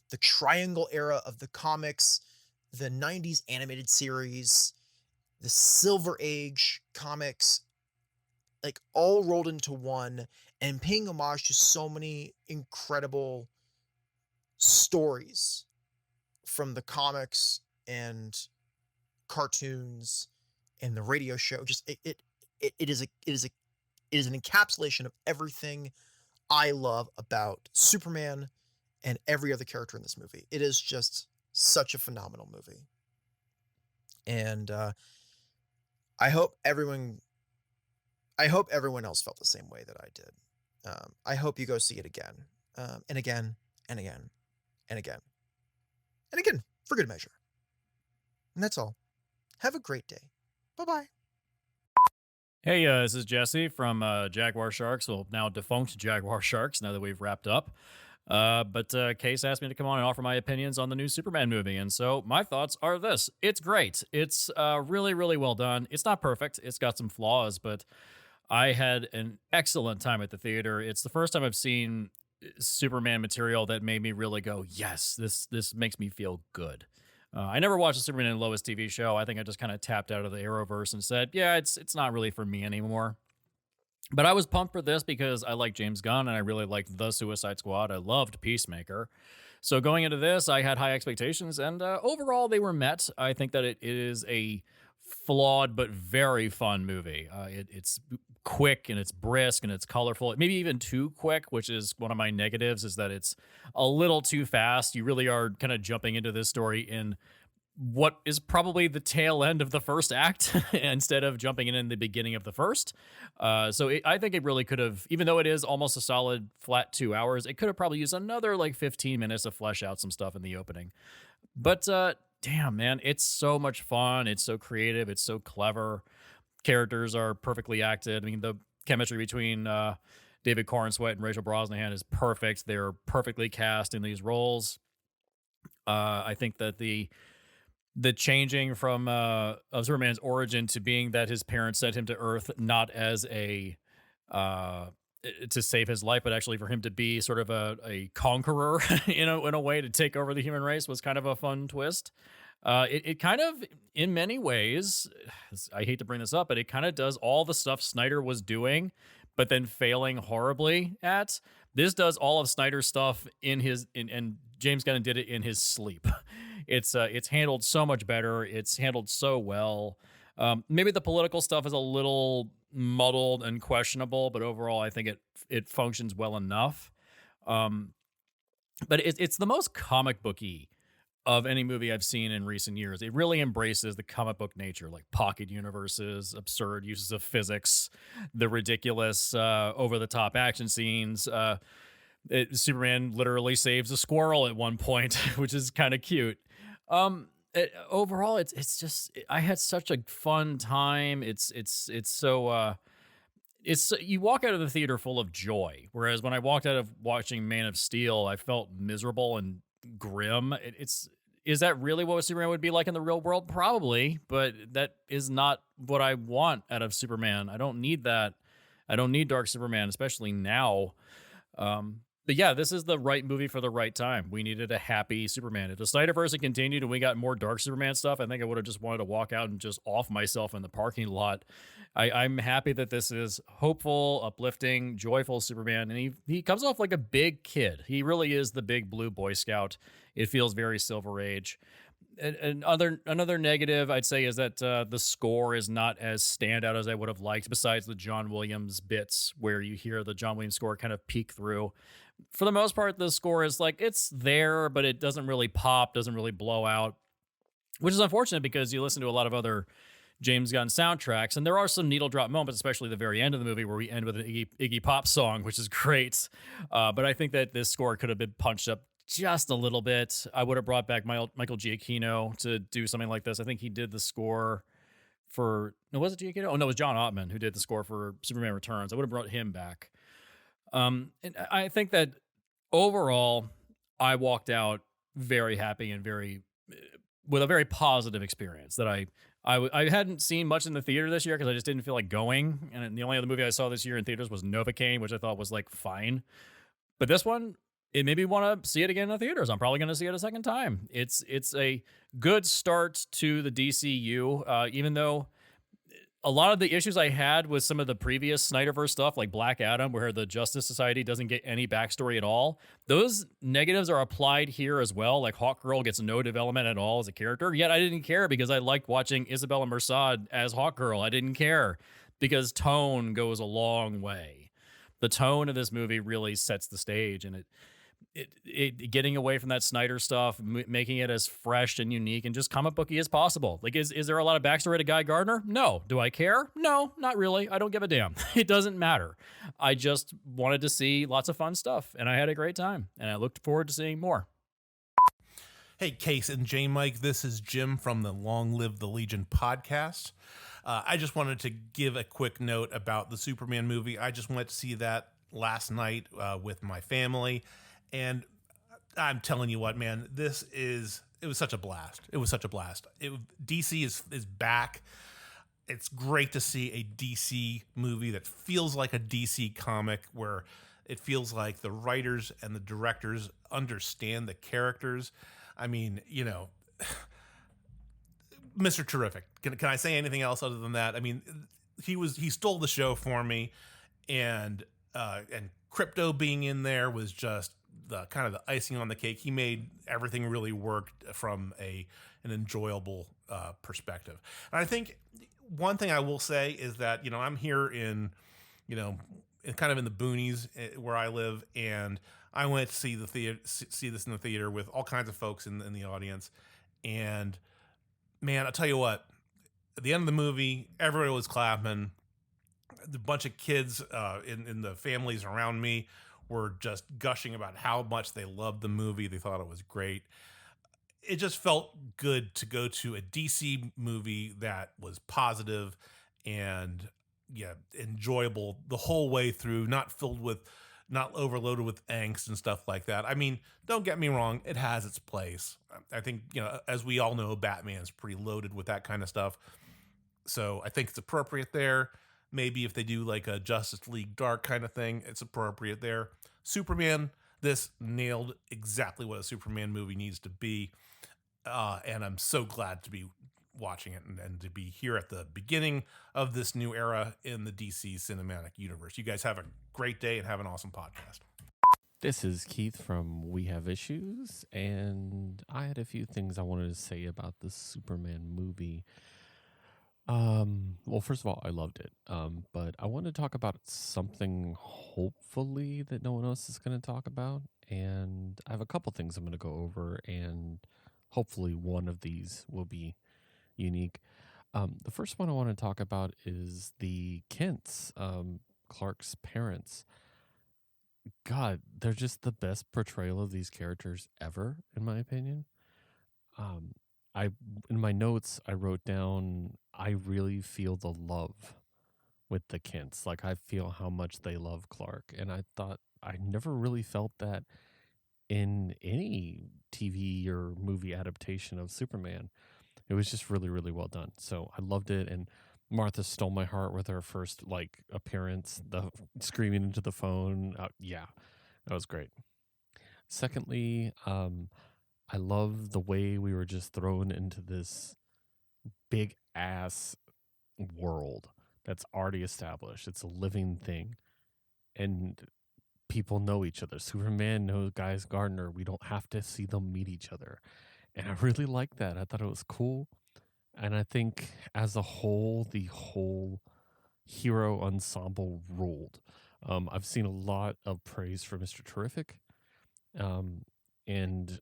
the Triangle era of the comics, the 90s animated series, the Silver Age comics, like all rolled into one and paying homage to so many incredible stories from the comics and cartoons and the radio show. Just it is an encapsulation of everything I love about Superman and every other character in this movie. It is just such a phenomenal movie. And I hope everyone else felt the same way that I did. I hope you go see it again, and again, and again, and again, and again, for good measure. And that's all. Have a great day. Bye-bye. Hey, this is Jesse from Jaguar Sharks, well, now defunct Jaguar Sharks, now that we've wrapped up. But Case asked me to come on and offer my opinions on the new Superman movie. And so my thoughts are this. It's great. It's really, really well done. It's not perfect. It's got some flaws, but I had an excellent time at the theater. It's the first time I've seen Superman material that made me really go, yes, this makes me feel good. I never watched the Superman and Lois TV show. I think I just kind of tapped out of the Arrowverse and said, yeah, it's not really for me anymore. But I was pumped for this because I like James Gunn and I really liked The Suicide Squad. I loved Peacemaker. So going into this, I had high expectations, and overall they were met. I think that it is a flawed but very fun movie. It's quick and it's brisk and it's colorful. Maybe even too quick, which is one of my negatives, is that it's a little too fast. You really are kind of jumping into this story in what is probably the tail end of the first act instead of jumping in the beginning of the first. I think it really could have, even though it is almost a solid flat 2 hours, it could have probably used another like 15 minutes to flesh out some stuff in the opening. But damn, man, it's so much fun. It's so creative. It's so clever. Characters are perfectly acted. I mean, the chemistry between David Corenswet and Rachel Brosnahan is perfect. They're perfectly cast in these roles. I think that the changing from of Superman's origin to being that his parents sent him to Earth not as a to save his life, but actually for him to be sort of a conqueror in a way to take over the human race was kind of a fun twist. It kind of, in many ways, I hate to bring this up, but it kind of does all the stuff Snyder was doing, but then failing horribly at. This does all of Snyder's stuff and James Gunn did it in his sleep. It's handled so much better. It's handled so well. Maybe the political stuff is a little muddled and questionable, but overall, I think it functions well enough. But it's the most comic booky of any movie I've seen in recent years. It really embraces the comic book nature, like pocket universes, absurd uses of physics, the ridiculous, over-the-top action scenes. Superman literally saves a squirrel at one point, which is kind of cute. Overall, it's just, I had such a fun time. It's so you walk out of the theater full of joy, whereas when I walked out of watching Man of Steel, I felt miserable and grim. Is that really what Superman would be like in the real world? Probably, but that is not what I want out of Superman. I don't need that. I don't need Dark Superman, especially now. But yeah, this is the right movie for the right time. We needed a happy Superman. If the Snyderverse had continued and we got more Dark Superman stuff, I think I would have just wanted to walk out and just off myself in the parking lot. I'm happy that this is hopeful, uplifting, joyful Superman, and he comes off like a big kid. He really is the big blue Boy Scout. It feels very Silver Age. And another negative I'd say is that the score is not as standout as I would have liked, besides the John Williams bits where you hear the John Williams score kind of peek through. For the most part, the score is like, it's there, but it doesn't really pop, doesn't really blow out, which is unfortunate because you listen to a lot of other James Gunn soundtracks, and there are some needle drop moments, especially the very end of the movie where we end with an Iggy Pop song, which is great. But I think that this score could have been punched up just a little bit. I would have brought back Michael Giacchino to do something like this. I think he did the score for, no, was it Giacchino? Oh, no, it was John Ottman who did the score for Superman Returns. I would have brought him back. And I think that overall, I walked out very happy and with a very positive experience that I hadn't seen much in the theater this year because I just didn't feel like going. And the only other movie I saw this year in theaters was Novocaine, which I thought was like fine. But this one, it made me want to see it again in the theaters. I'm probably going to see it a second time. It's a good start to the DCU, even though a lot of the issues I had with some of the previous Snyderverse stuff, like Black Adam, where the Justice Society doesn't get any backstory at all, those negatives are applied here as well. Like Hawkgirl gets no development at all as a character. Yet I didn't care because I liked watching Isabella Merced as Hawkgirl. I didn't care because tone goes a long way. The tone of this movie really sets the stage, and it getting away from that Snyder stuff, making it as fresh and unique and just comic booky as possible. Like, is there a lot of backstory to Guy Gardner? No. Do I care? No, not really. I don't give a damn. It doesn't matter. I just wanted to see lots of fun stuff, and I had a great time, and I looked forward to seeing more. Hey, Case and Jmike, this is Jim from the Long Live the Legion podcast. I just wanted to give a quick note about the Superman movie. I just went to see that last night with my family. And I'm telling you what, man, it was such a blast. It was such a blast. DC is back. It's great to see a DC movie that feels like a DC comic, where it feels like the writers and the directors understand the characters. I mean, Mr. Terrific. Can I say anything else other than that? I mean, he stole the show for me, and Crypto being in there was just the kind of the icing on the cake. He made everything really work from an enjoyable perspective. And I think one thing I will say is that, I'm here in kind of in the boonies where I live, and I went to see this in the theater with all kinds of folks in the audience. And man, I'll tell you what, at the end of the movie, everybody was clapping. The bunch of kids in the families around me were just gushing about how much they loved the movie. They thought it was great. It just felt good to go to a DC movie that was positive and enjoyable the whole way through, not overloaded with angst and stuff like that. I mean, don't get me wrong, it has its place. I think, as we all know, Batman's pretty loaded with that kind of stuff. So I think it's appropriate there. Maybe if they do like a Justice League Dark kind of thing, it's appropriate there. Superman, this nailed exactly what a Superman movie needs to be. And I'm so glad to be watching it and to be here at the beginning of this new era in the DC cinematic universe. You guys have a great day and have an awesome podcast. This is Keith from We Have Issues, and I had a few things I wanted to say about the Superman movie. Well, first of all, I loved it. But I want to talk about something hopefully that no one else is going to talk about. And I have a couple things I'm going to go over, and hopefully one of these will be unique. The first one I want to talk about is the Kents, Clark's parents. God, they're just the best portrayal of these characters ever, in my opinion. In my notes, I wrote down, I really feel the love with the Kents. Like, I feel how much they love Clark. And I thought I never really felt that in any TV or movie adaptation of Superman. It was just really, really well done. So I loved it. And Martha stole my heart with her first appearance, the screaming into the phone. Yeah, that was great. Secondly, I love the way we were just thrown into this big ass world that's already established. It's a living thing, and people know each other. Superman knows Guy Gardner. We don't have to see them meet each other. And I really liked that. I thought it was cool. And I think as a whole, the whole hero ensemble ruled. I've seen a lot of praise for Mr. Terrific, and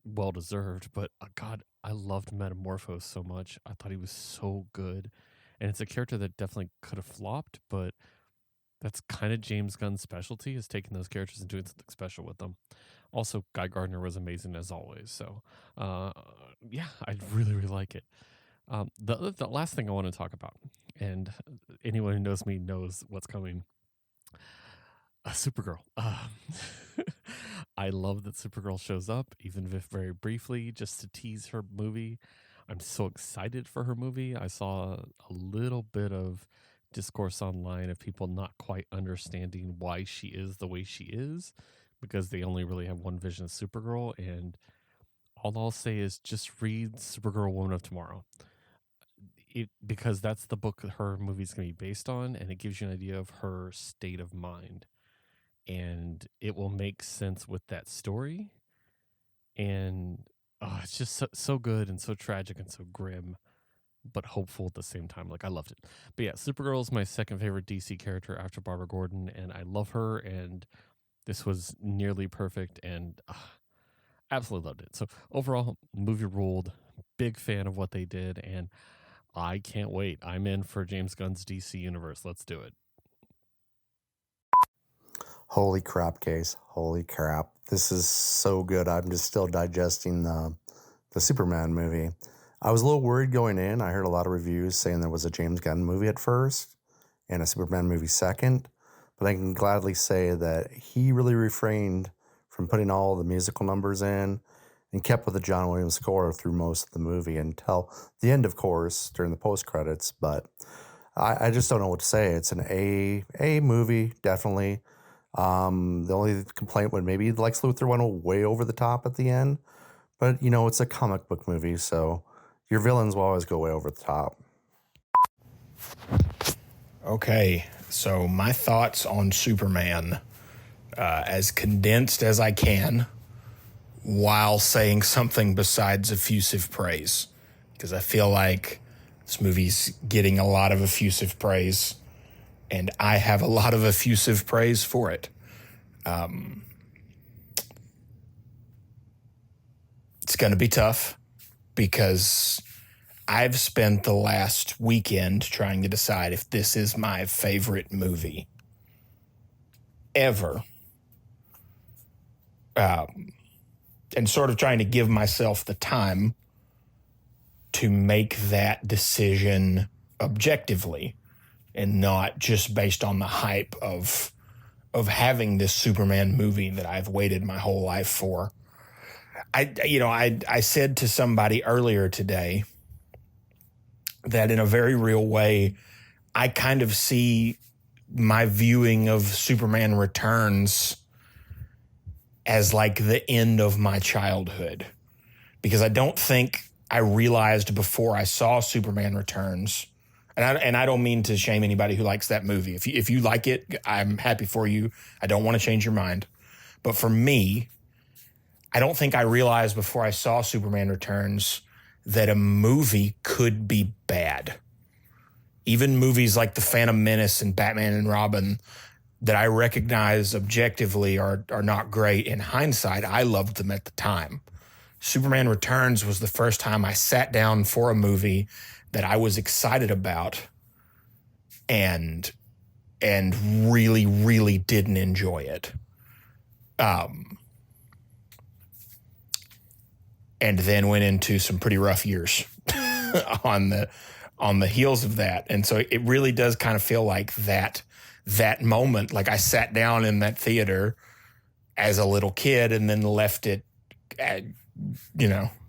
well-deserved, but God, I loved Metamorphose so much. I thought he was so good. And it's a character that definitely could have flopped, but that's kind of James Gunn's specialty, is taking those characters and doing something special with them. Also, Guy Gardner was amazing as always. So, yeah, I really, really like it. The last thing I want to talk about, and anyone who knows me knows what's coming, Supergirl. I love that Supergirl shows up, even if very briefly, just to tease her movie. I'm so excited for her movie. I saw a little bit of discourse online of people not quite understanding why she is the way she is, because they only really have one vision of Supergirl. And all I'll say is just read Supergirl Woman of Tomorrow. Because that's the book her movie's going to be based on, and it gives you an idea of her state of mind. And it will make sense with that story. And it's just so good and so tragic and so grim, but hopeful at the same time. Like, I loved it. But yeah, Supergirl is my second favorite DC character after Barbara Gordon, and I love her, and this was nearly perfect, and absolutely loved it. So overall, movie ruled. Big fan of what they did, and I can't wait. I'm in for James Gunn's DC universe. Let's do it. Holy crap, Case. Holy crap. This is so good. I'm just still digesting the Superman movie. I was a little worried going in. I heard a lot of reviews saying there was a James Gunn movie at first and a Superman movie second. But I can gladly say that he really refrained from putting all the musical numbers in, and kept with the John Williams score through most of the movie until the end, of course, during the post-credits. But I just don't know what to say. It's an A movie, definitely. The only complaint would maybe Lex Luthor went way over the top at the end. But, it's a comic book movie, so your villains will always go way over the top. Okay, so my thoughts on Superman, as condensed as I can, while saying something besides effusive praise, because I feel like this movie's getting a lot of effusive praise, and I have a lot of effusive praise for it. It's going to be tough because I've spent the last weekend trying to decide if this is my favorite movie ever. And sort of trying to give myself the time to make that decision objectively and not just based on the hype of having this Superman movie that I've waited my whole life for. I said to somebody earlier today that in a very real way, I kind of see my viewing of Superman Returns as like the end of my childhood, because I don't think I realized before I saw Superman Returns, and I don't mean to shame anybody who likes that movie. If you like it, I'm happy for you. I don't want to change your mind. But for me, I don't think I realized before I saw Superman Returns that a movie could be bad. Even movies like The Phantom Menace and Batman and Robin that I recognize objectively are not great. In hindsight, I loved them at the time. Superman Returns was the first time I sat down for a movie that I was excited about and really, really didn't enjoy it. And then went into some pretty rough years on the heels of that. And so it really does kind of feel like that moment, like I sat down in that theater as a little kid and then left it at,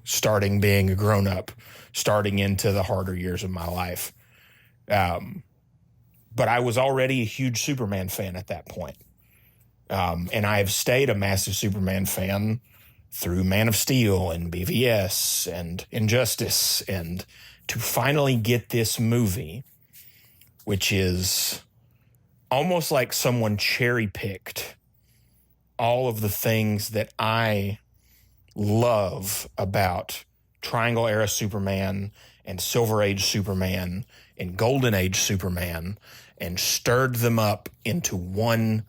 starting being a grown up, starting into the harder years of my life. But I was already a huge Superman fan at that point. And I have stayed a massive Superman fan through Man of Steel and BVS and Injustice, and to finally get this movie, which is almost like someone cherry-picked all of the things that I love about Triangle Era Superman and Silver Age Superman and Golden Age Superman and stirred them up into one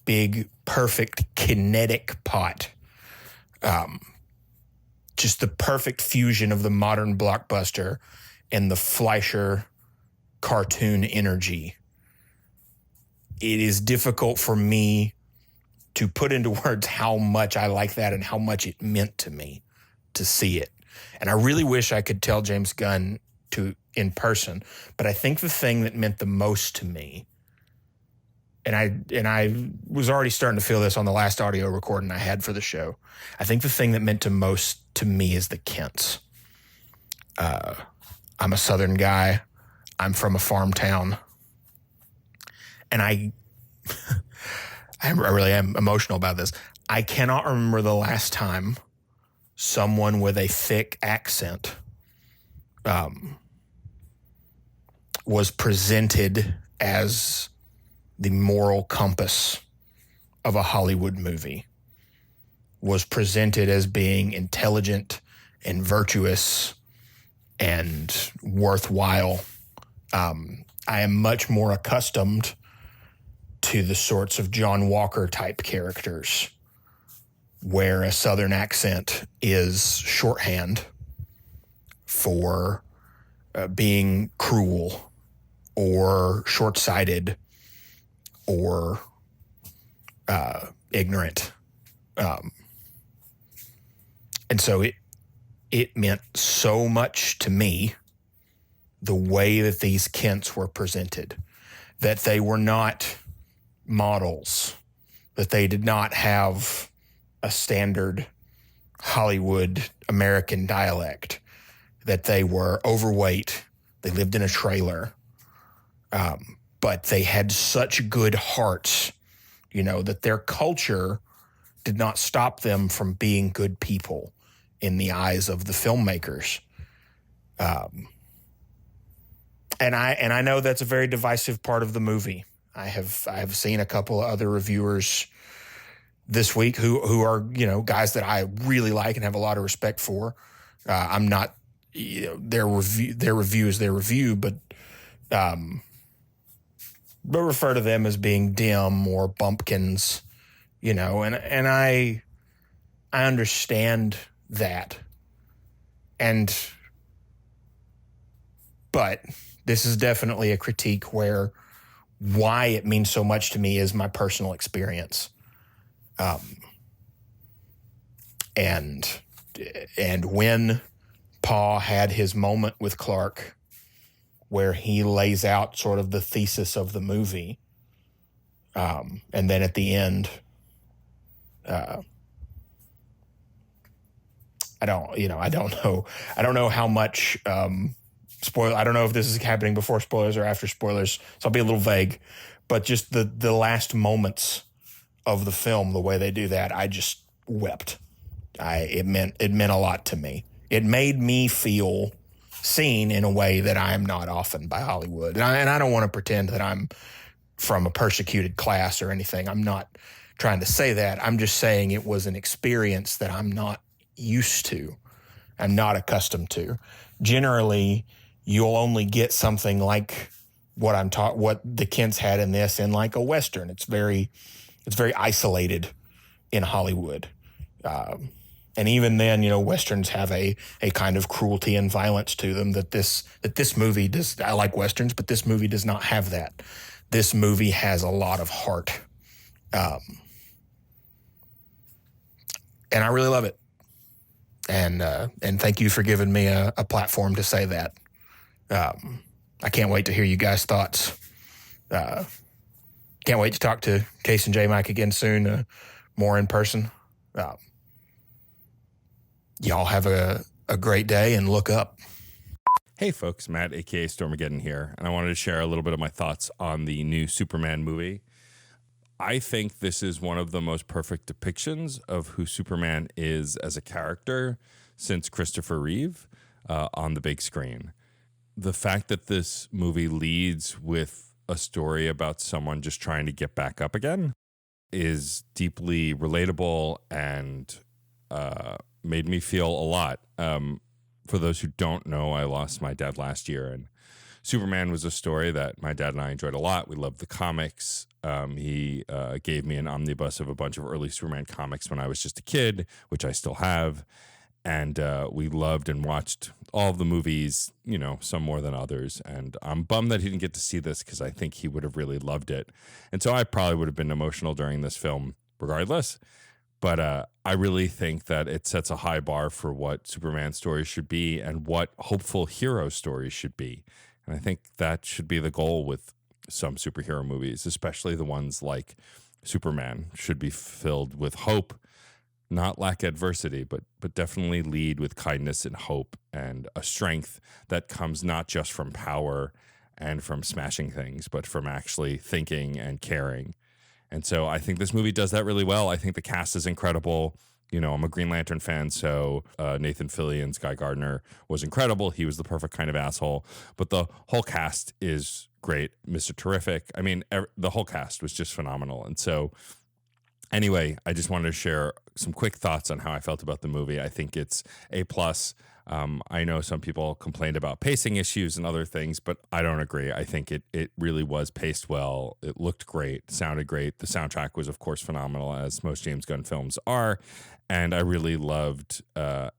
big, perfect, kinetic pot. Just the perfect fusion of the modern blockbuster and the Fleischer cartoon energy. It is difficult for me to put into words how much I like that and how much it meant to me to see it. And I really wish I could tell James Gunn in person, but I think the thing that meant the most to me, and I was already starting to feel this on the last audio recording I had for the show, I think the thing that meant the most to me is the Kents. I'm a Southern guy. I'm from a farm town. And I really am emotional about this. I cannot remember the last time someone with a thick accent was presented as the moral compass of a Hollywood movie, was presented as being intelligent and virtuous and worthwhile. I am much more accustomed to the sorts of John Walker type characters where a Southern accent is shorthand for being cruel or short-sighted or ignorant. And so it meant so much to me, the way that these Kents were presented, that they were not models, that they did not have a standard Hollywood American dialect, that they were overweight, they lived in a trailer, but they had such good hearts, that their culture did not stop them from being good people in the eyes of the filmmakers. And I know that's a very divisive part of the movie. I have seen a couple of other reviewers this week who are, guys that I really like and have a lot of respect for. I'm not, their review is their review, but refer to them as being dim or bumpkins, and I understand that. But this is definitely a critique where why it means so much to me is my personal experience. And when Paul had his moment with Clark, where he lays out sort of the thesis of the movie, and then at the end, I don't know how much spoil. I don't know if this is happening before spoilers or after spoilers, so I'll be a little vague. But just the last moments of the film, the way they do that, I just wept. It meant a lot to me. It made me feel seen in a way that I am not often by Hollywood. And I don't want to pretend that I'm from a persecuted class or anything. I'm not trying to say that. I'm just saying it was an experience that I'm not used to. I'm not accustomed to. Generally, you'll only get something like what the Kents had in this in like a Western. It's very isolated in Hollywood. And even then, Westerns have a kind of cruelty and violence to them that this movie does. I like Westerns, but this movie does not have that. This movie has a lot of heart. And I really love it. And thank you for giving me a platform to say that. I can't wait to hear you guys' thoughts. Can't wait to talk to Case and Jmike again soon, more in person. Y'all have a great day and look up. Hey folks, Matt, aka Stormageddon here, and I wanted to share a little bit of my thoughts on the new Superman movie. I think this is one of the most perfect depictions of who Superman is as a character since Christopher Reeve on the big screen. The fact that this movie leads with a story about someone just trying to get back up again is deeply relatable and made me feel a lot. For those who don't know, I lost my dad last year, and Superman was a story that my dad and I enjoyed a lot. We loved the comics. He gave me an omnibus of a bunch of early Superman comics when I was just a kid, which I still have. And we loved and watched all of the movies, some more than others. And I'm bummed that he didn't get to see this because I think he would have really loved it. And so I probably would have been emotional during this film regardless. But I really think that it sets a high bar for what Superman stories should be and what hopeful hero stories should be. And I think that should be the goal with some superhero movies, especially the ones like Superman, should be filled with hope, not lack adversity, but definitely lead with kindness and hope and a strength that comes not just from power and from smashing things, but from actually thinking and caring. And so I think this movie does that really well. I think the cast is incredible. I'm a Green Lantern fan, so Nathan Fillion's Guy Gardner was incredible. He was the perfect kind of asshole. But the whole cast is great. Mr. Terrific. I mean, the whole cast was just phenomenal. And so anyway, I just wanted to share some quick thoughts on how I felt about the movie. I think it's A+. I know some people complained about pacing issues and other things, but I don't agree. I think it really was paced well. It looked great, sounded great. The soundtrack was, of course, phenomenal, as most James Gunn films are. And I really loved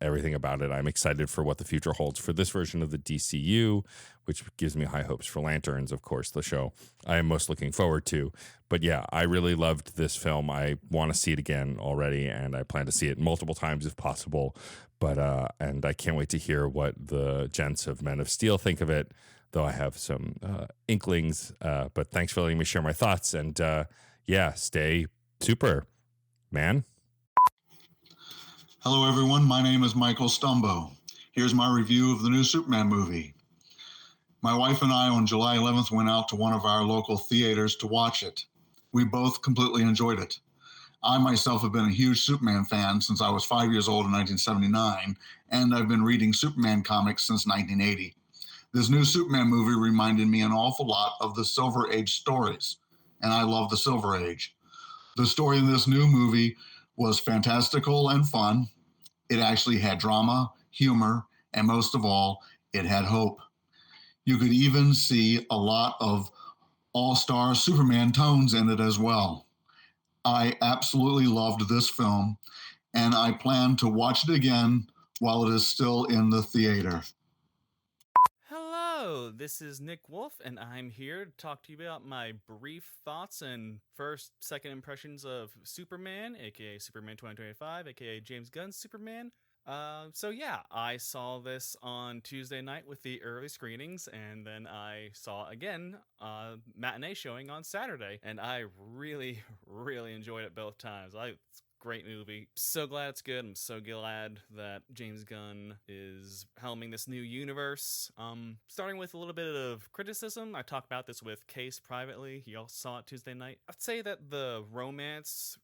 everything about it. I'm excited for what the future holds for this version of the DCU, which gives me high hopes for Lanterns, of course, the show I am most looking forward to. But yeah, I really loved this film. I want to see it again already, and I plan to see it multiple times if possible. But and I can't wait to hear what the gents of Men of Steel think of it, though I have some inklings. But thanks for letting me share my thoughts. And yeah, stay super, man. Hello, everyone. My name is Michael Stumbo. Here's my review of the new Superman movie. My wife and I, on July 11th, went out to one of our local theaters to watch it. We both completely enjoyed it. I myself have been a huge Superman fan since I was 5 years old in 1979, and I've been reading Superman comics since 1980. This new Superman movie reminded me an awful lot of the Silver Age stories, and I love the Silver Age. The story in this new movie was fantastical and fun. It actually had drama, humor, and most of all, it had hope. You could even see a lot of all-star Superman tones in it as well. I absolutely loved this film, and I plan to watch it again while it is still in the theater. Hello, this is Nic Woolfe, and I'm here to talk to you about my brief thoughts and second impressions of Superman, aka Superman 2025, aka James Gunn's Superman. So yeah, I saw this on Tuesday night with the early screenings, and then I saw again matinee showing on Saturday, and I really, really enjoyed it both times. It's a great movie. So glad it's good. I'm so glad that James Gunn is helming this new universe. Starting with a little bit of criticism, I talked about this with Case privately. He also saw it Tuesday night. I'd say that the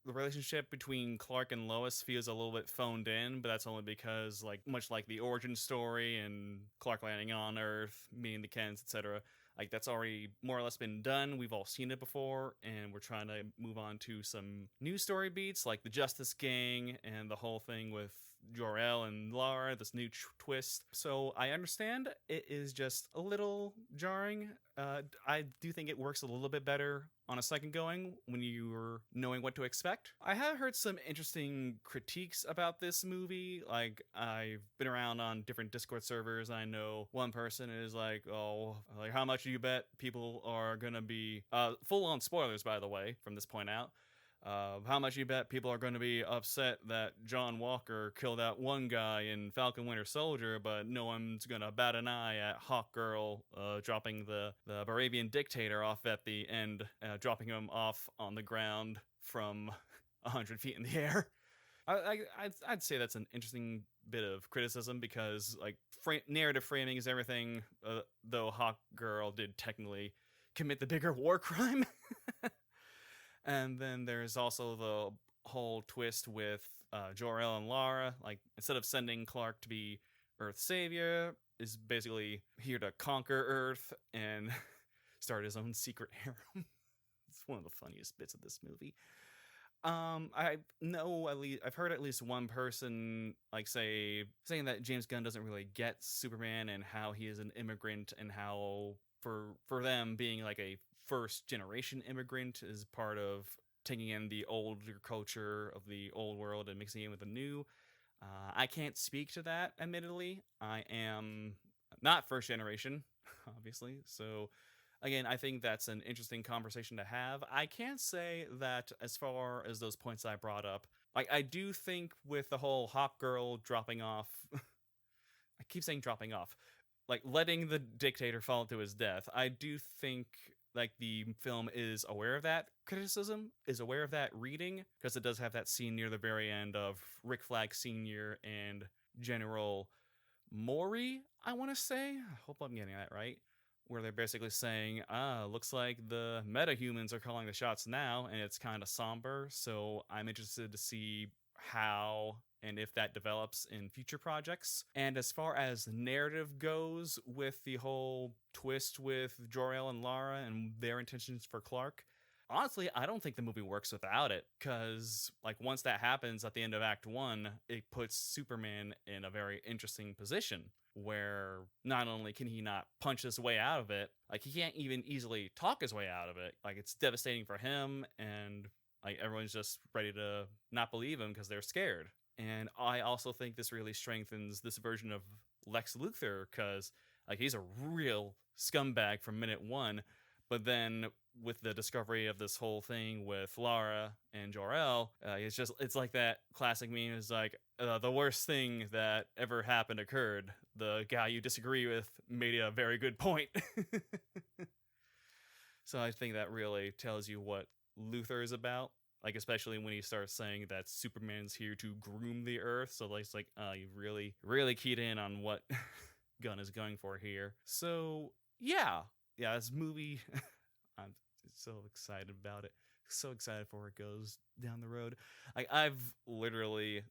relationship between Clark and Lois feels a little bit phoned in, but that's only because, like, much like the origin story and Clark landing on Earth, meeting the Kents, etc., like, that's already more or less been done. We've all seen it before, and we're trying to move on to some new story beats, like the Justice Gang and the whole thing with Jor-El and Lara, this new twist. So I understand it is just a little jarring. I do think it works a little bit better on a second going when you're knowing what to expect. I have heard some interesting critiques about this movie. Like, I've been around on different Discord servers, and I know one person is like, oh, like, how much do you bet people are gonna be full-on spoilers, by the way, from this point out. How much you bet people are going to be upset that John Walker killed that one guy in Falcon Winter Soldier, but no one's going to bat an eye at Hawkgirl dropping the Barabian dictator off at the end, dropping him off on the ground from 100 feet in the air. I'd say that's an interesting bit of criticism because, like, narrative framing is everything, though Hawkgirl did technically commit the bigger war crime. And then there's also the whole twist with Jor-El and Lara. Like, instead of sending Clark to be Earth's savior, is basically here to conquer Earth and start his own secret harem. It's one of the funniest bits of this movie. I know I've heard at least one person saying that James Gunn doesn't really get Superman and how he is an immigrant and how for them being like a first generation immigrant is part of taking in the older culture of the old world and mixing it with the new. I can't speak to that, admittedly. I am not first generation, obviously. So again, I think that's an interesting conversation to have. I can say that as far as those points I brought up, I do think with the whole Hawkgirl dropping off, I keep saying dropping off, like letting the dictator fall to his death, I do think like the film is aware of that criticism, is aware of that reading, because it does have that scene near the very end of Rick Flag Sr. and General Maury, I want to say. I hope I'm getting that right. Where they're basically saying, looks like the metahumans are calling the shots now, and it's kind of somber, so I'm interested to see how and if that develops in future projects. And as far as narrative goes with the whole twist with Jor-El and Lara and their intentions for Clark, honestly, I don't think the movie works without it, because like once that happens at the end of Act 1, it puts Superman in a very interesting position where not only can he not punch his way out of it, like he can't even easily talk his way out of it. Like it's devastating for him, and like everyone's just ready to not believe him because they're scared. And I also think this really strengthens this version of Lex Luthor, because like he's a real scumbag from minute one, but then with the discovery of this whole thing with Lara and Jor-El, it's like that classic meme is like, the worst thing that ever happened occurred. The guy you disagree with made a very good point. So I think that really tells you what Luthor is about. Like, especially when he starts saying that Superman's here to groom the Earth. So it's like, you really, really keyed in on what Gunn is going for here. So yeah, this movie, I'm so excited about it. So excited for where it goes down the road. I've literally,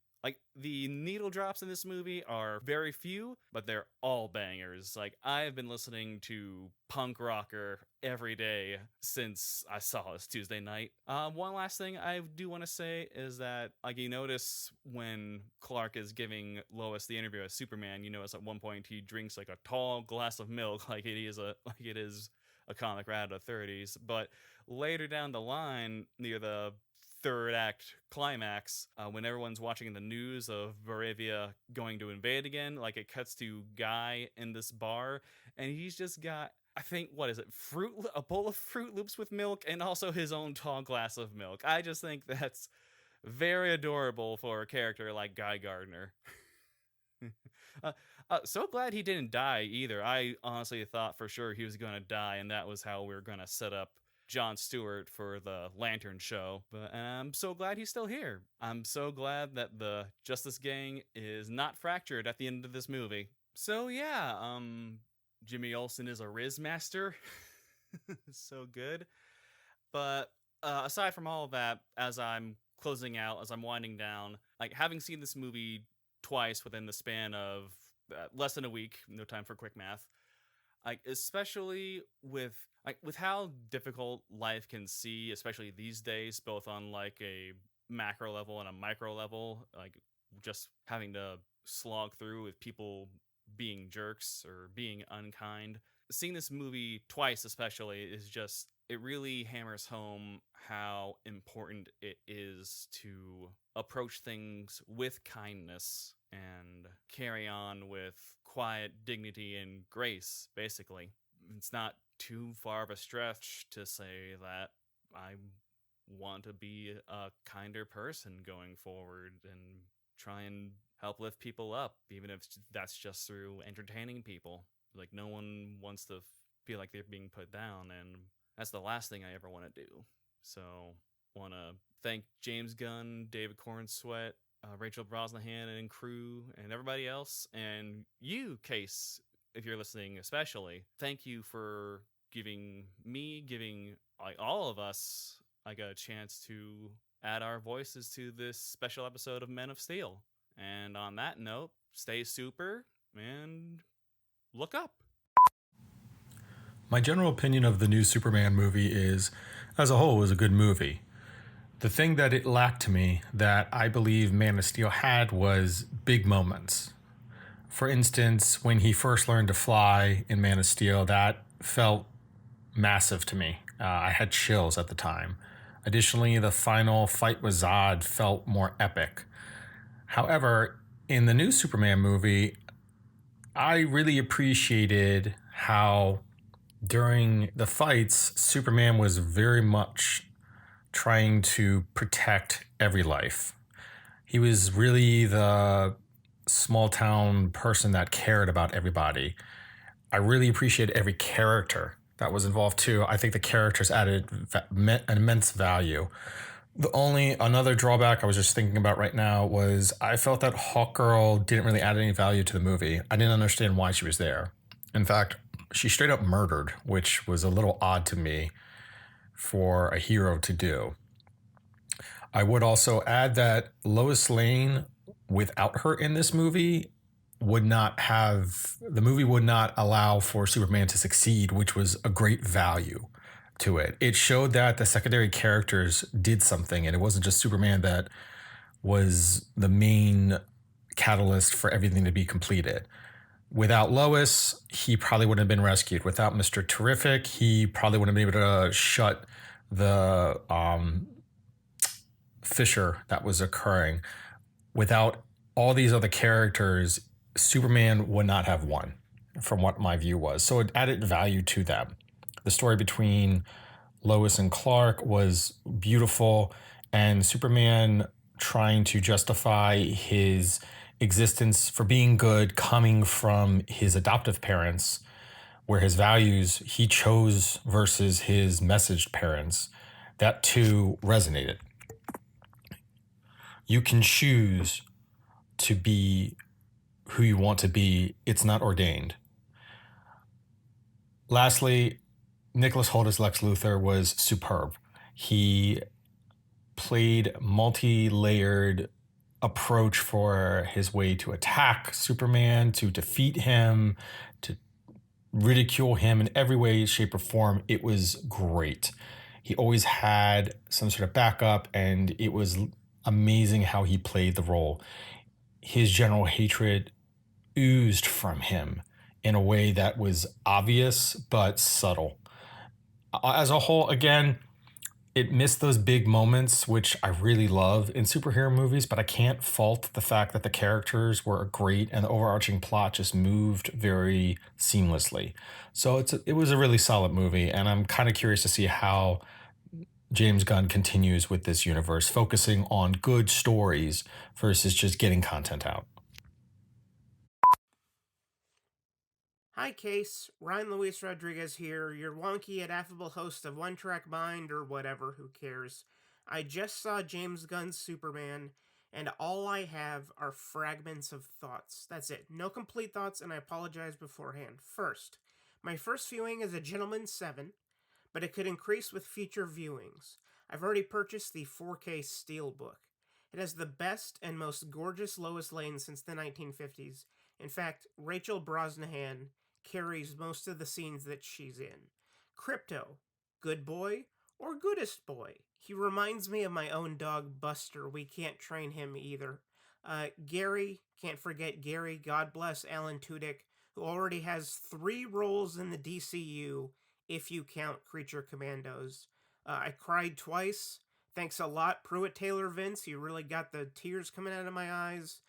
the needle drops in this movie are very few, but they're all bangers. I've been listening to punk rocker every day since I saw this Tuesday night. One last thing I do want to say is that, you notice when Clark is giving Lois the interview as Superman, you notice at one point he drinks a tall glass of milk, like it is a comic right out of the 30s. But later down the line, near the third act climax, when everyone's watching the news of Varavia going to invade again, it cuts to Guy in this bar, and he's just got, I think, what is it, a bowl of Fruit Loops with milk, and also his own tall glass of milk. I just think that's very adorable for a character like Guy Gardner. So glad he didn't die either. I honestly thought for sure he was going to die, and that was how we were going to set up Jon Stewart for the Lantern show. But I'm so glad he's still here. I'm so glad that the Justice Gang is not fractured at the end of this movie. So yeah, Jimmy Olsen is a Riz master. So good. But aside from all of that, as I'm closing out, as I'm winding down, having seen this movie twice within the span of less than a week, no time for quick math, especially with how difficult life can see, especially these days, both on a macro level and a micro level, just having to slog through with people being jerks or being unkind. Seeing this movie twice especially is just, it really hammers home how important it is to approach things with kindness and carry on with quiet dignity and grace, basically. It's not too far of a stretch to say that I want to be a kinder person going forward and try and help lift people up, even if that's just through entertaining people. No one wants to feel like they're being put down, and that's the last thing I ever want to do. So, want to thank James Gunn, David Cornsweet, Rachel Brosnahan and crew, and everybody else, and you, Case, if you're listening especially. Thank you for giving all of us a chance to add our voices to this special episode of Men of Steel. And on that note, stay super and look up. My general opinion of the new Superman movie is, as a whole, it was a good movie. The thing that it lacked to me that I believe Man of Steel had was big moments. For instance, when he first learned to fly in Man of Steel, that felt massive to me. I had chills at the time. Additionally, the final fight with Zod felt more epic. However, in the new Superman movie, I really appreciated how during the fights, Superman was very much trying to protect every life. He was really the small town person that cared about everybody. I really appreciate every character that was involved too. I think the characters added an immense value. The only another drawback I was just thinking about right now was I felt that Hawkgirl didn't really add any value to the movie. I didn't understand why she was there. In fact, she straight up murdered, which was a little odd to me for a hero to do. I would also add that Lois Lane, without her in this movie, the movie would not allow for Superman to succeed, which was a great value to it. It showed that the secondary characters did something, and it wasn't just Superman that was the main catalyst for everything to be completed. Without Lois, he probably wouldn't have been rescued. Without Mr. Terrific, he probably wouldn't have been able to shut the fissure that was occurring. Without all these other characters, Superman would not have won, from what my view was. So it added value to them. The story between Lois and Clark was beautiful, and Superman trying to justify his existence for being good coming from his adoptive parents, where his values he chose versus his messaged parents, that too resonated. You can choose to be who you want to be. It's not ordained. Lastly, Nicholas Hoult as Lex Luthor was superb. He played multi-layered approach for his way to attack Superman, to defeat him, to ridicule him in every way, shape, or form. It was great. He always had some sort of backup, and it was amazing how he played the role. His general hatred oozed from him in a way that was obvious but subtle. As a whole, again, it missed those big moments, which I really love in superhero movies, but I can't fault the fact that the characters were great and the overarching plot just moved very seamlessly. So it was a really solid movie, and I'm kind of curious to see how James Gunn continues with this universe, focusing on good stories versus just getting content out. Hi, Case. Ryan Luis Rodriguez here, your wonky yet affable host of One Track Mind or whatever, who cares. I just saw James Gunn's Superman, and all I have are fragments of thoughts. That's it. No complete thoughts, and I apologize beforehand. First, my first viewing is a Gentleman's 7, but it could increase with future viewings. I've already purchased the 4K Steelbook. It has the best and most gorgeous Lois Lane since the 1950s. In fact, Rachel Brosnahan carries most of the scenes that she's in. Crypto, good boy or goodest boy? He reminds me of my own dog Buster. We can't train him either. Gary, can't forget Gary, God bless Alan Tudyk, who already has 3 roles in the DCU if you count Creature Commandos. I cried twice. Thanks a lot, Pruitt Taylor Vince. You really got the tears coming out of my eyes.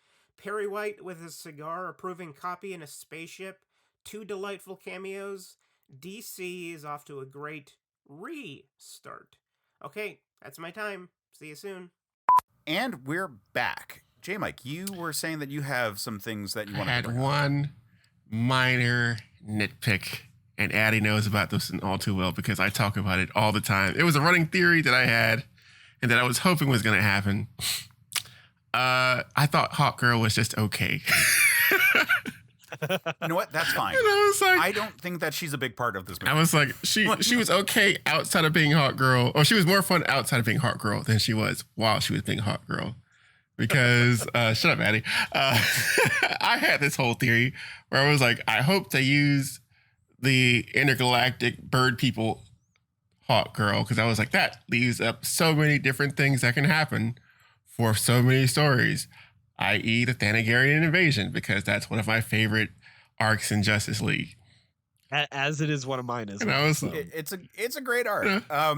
Perry White with a cigar approving copy in a spaceship. 2 delightful cameos. DC is off to a great restart. Okay, that's my time. See you soon. And we're back. Jmike, you were saying that you have some things that you want to bring up. One minor nitpick, and Addy knows about this all too well because I talk about it all the time. It was a running theory that I had and that I was hoping was going to happen. I thought Hawkgirl was just okay. You know what? That's fine. And I was like, I don't think that she's a big part of this movie. I was like, she was okay outside of being Hawkgirl, or she was more fun outside of being Hawkgirl than she was while she was being Hawkgirl. Because shut up, Addy. I had this whole theory where I was like, I hope they use the intergalactic bird people Hawkgirl, because I was like, that leaves up so many different things that can happen for so many stories, i.e. the Thanagarian invasion, because that's one of my favorite arcs in Justice League. As it is one of mine as well. And I was, it's a great arc. Yeah.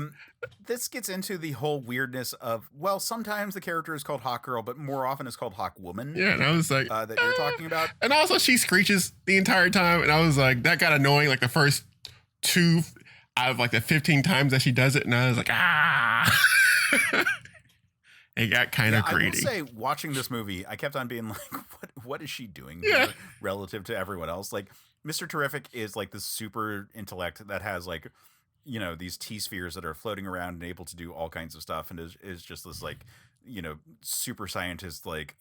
This gets into the whole weirdness of, well, sometimes the character is called Hawkgirl, but more often it's called Hawkwoman. Yeah, and I was like, that you're talking about. And also she screeches the entire time, and I was like, that got annoying like the first 2 out of like the 15 times that she does it, and I was like, It got kind of greedy. I will say, watching this movie, I kept on being like, what is she doing here relative to everyone else? Like, Mr. Terrific is like this super intellect that has like, you know, these T-spheres that are floating around and able to do all kinds of stuff, and is just this like, you know, super scientist like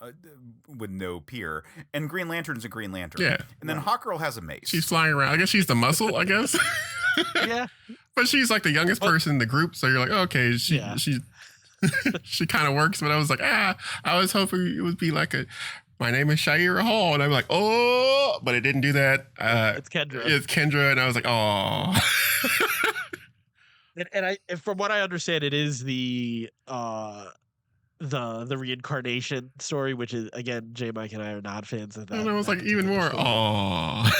with no peer. And Green Lantern's a Green Lantern. Yeah. And then Hawkgirl has a mace. She's flying around. I guess she's the muscle, I guess. Yeah. But she's like the youngest person in the group, so you're like, okay, she she kind of works. But I was like, I was hoping it would be like my name is Shaira Hall, and I'm like, oh, but it didn't do that. It's Kendra. It's Kendra, and I was like, oh. And from what I understand, it is the reincarnation story, which is, again, Jmike and I are not fans of that. And I was like, even more, oh.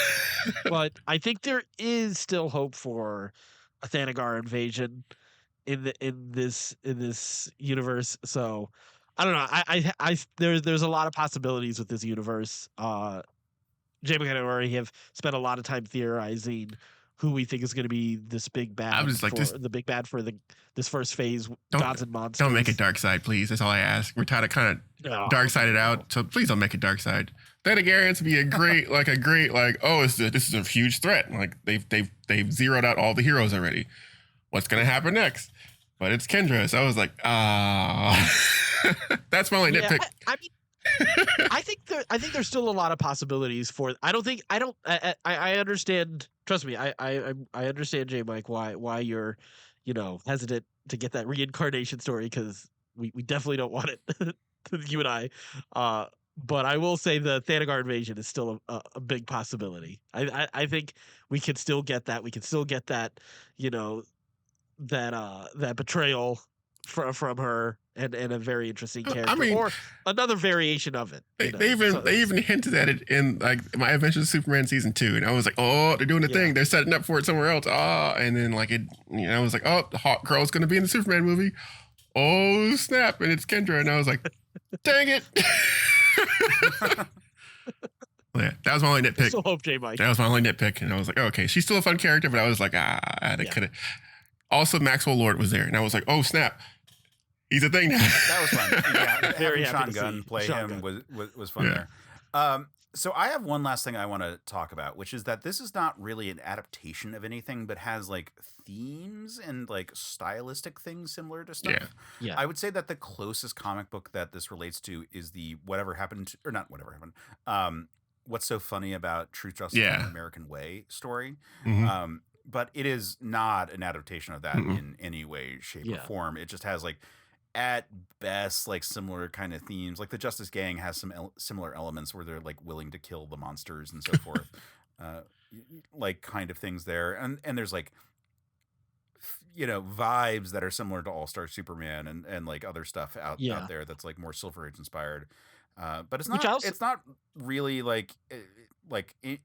But I think there is still hope for a Thanagar invasion in this universe. So I don't know. There's a lot of possibilities with this universe. Jmike and I already have spent a lot of time theorizing who we think is going to be this big bad. I was like, the big bad for this first phase, Gods and Monsters. Don't make it Darkseid, please. That's all I ask. We're tired of kind of Darkseided out, so please don't make it Darkseid. Thanagarians would be a great, this is a huge threat. Like they've zeroed out all the heroes already. What's gonna happen next? But it's Kendra, so I was like, That's my only nitpick. I mean, I think there's still a lot of possibilities for. I understand. Trust me, I understand, Jmike, why you're, hesitant to get that reincarnation story, because we definitely don't want it. You and I. But I will say the Thanagar invasion is still a big possibility. I think we can still get that. We can still get that, that betrayal from her, and a very interesting character, I mean, or another variation of it. They even hinted at it in like My Adventures of Superman season 2, and I was like, oh, they're doing the thing. They're setting up for it somewhere else. And then like I was like, oh, the Hawk Girl's going to be in the Superman movie. Oh snap! And it's Kendra, and I was like, dang it. Yeah, that was my only nitpick. I still hope Jmike. That was my only nitpick, and I was like, oh, okay, she's still a fun character, but I was like, they could have. Also, Maxwell Lord was there, and I was like, oh snap, he's a thing now. That was fun. Yeah, Very having happy Sean to Gunn see play Sean him Gunn. was fun there. So I have one last thing I want to talk about, which is that this is not really an adaptation of anything, but has like themes and like stylistic things similar to stuff. Yeah. I would say that the closest comic book that this relates to is the Whatever Happened, or not Whatever Happened. What's So Funny About Truth, Justice, and the American Way story. Mm-hmm. But it is not an adaptation of that in any way, shape, or form. It just has like, at best, like similar kind of themes. Like the Justice Gang has some similar elements where they're like willing to kill the monsters and so forth, like kind of things there. And there's like, vibes that are similar to All-Star Superman and like other stuff out there that's like more Silver Age inspired. But it's not. It's not really like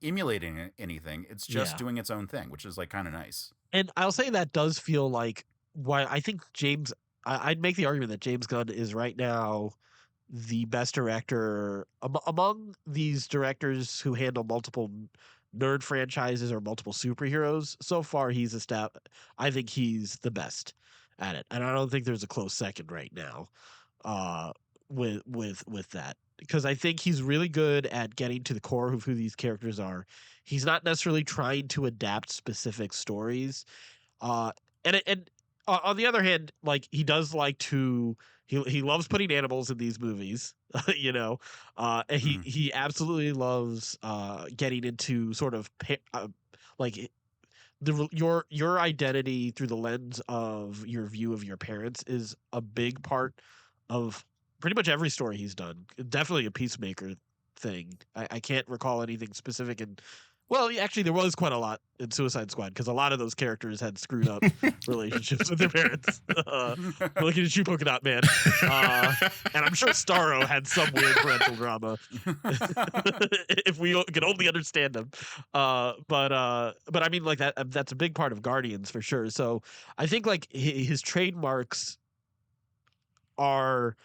emulating anything. It's just doing its own thing, which is like kind of nice. And I'll say that does feel like why I think James. I'd make the argument that James Gunn is right now the best director among these directors who handle multiple nerd franchises or multiple superheroes. So far, I think he's the best at it, and I don't think there's a close second right now. With that, because I think he's really good at getting to the core of who these characters are. He's not necessarily trying to adapt specific stories, and on the other hand, like he does like to he loves putting animals in these movies, and he absolutely loves getting into sort of like your identity through the lens of your view of your parents is a big part of pretty much every story he's done. Definitely a Peacemaker thing. I can't recall anything specific well, actually, there was quite a lot in Suicide Squad, because a lot of those characters had screwed up relationships with their parents. Looking at you, Polka Dot Man. And I'm sure Starro had some weird parental drama, if we could only understand him. But I mean, like that's a big part of Guardians for sure. So I think like his trademarks are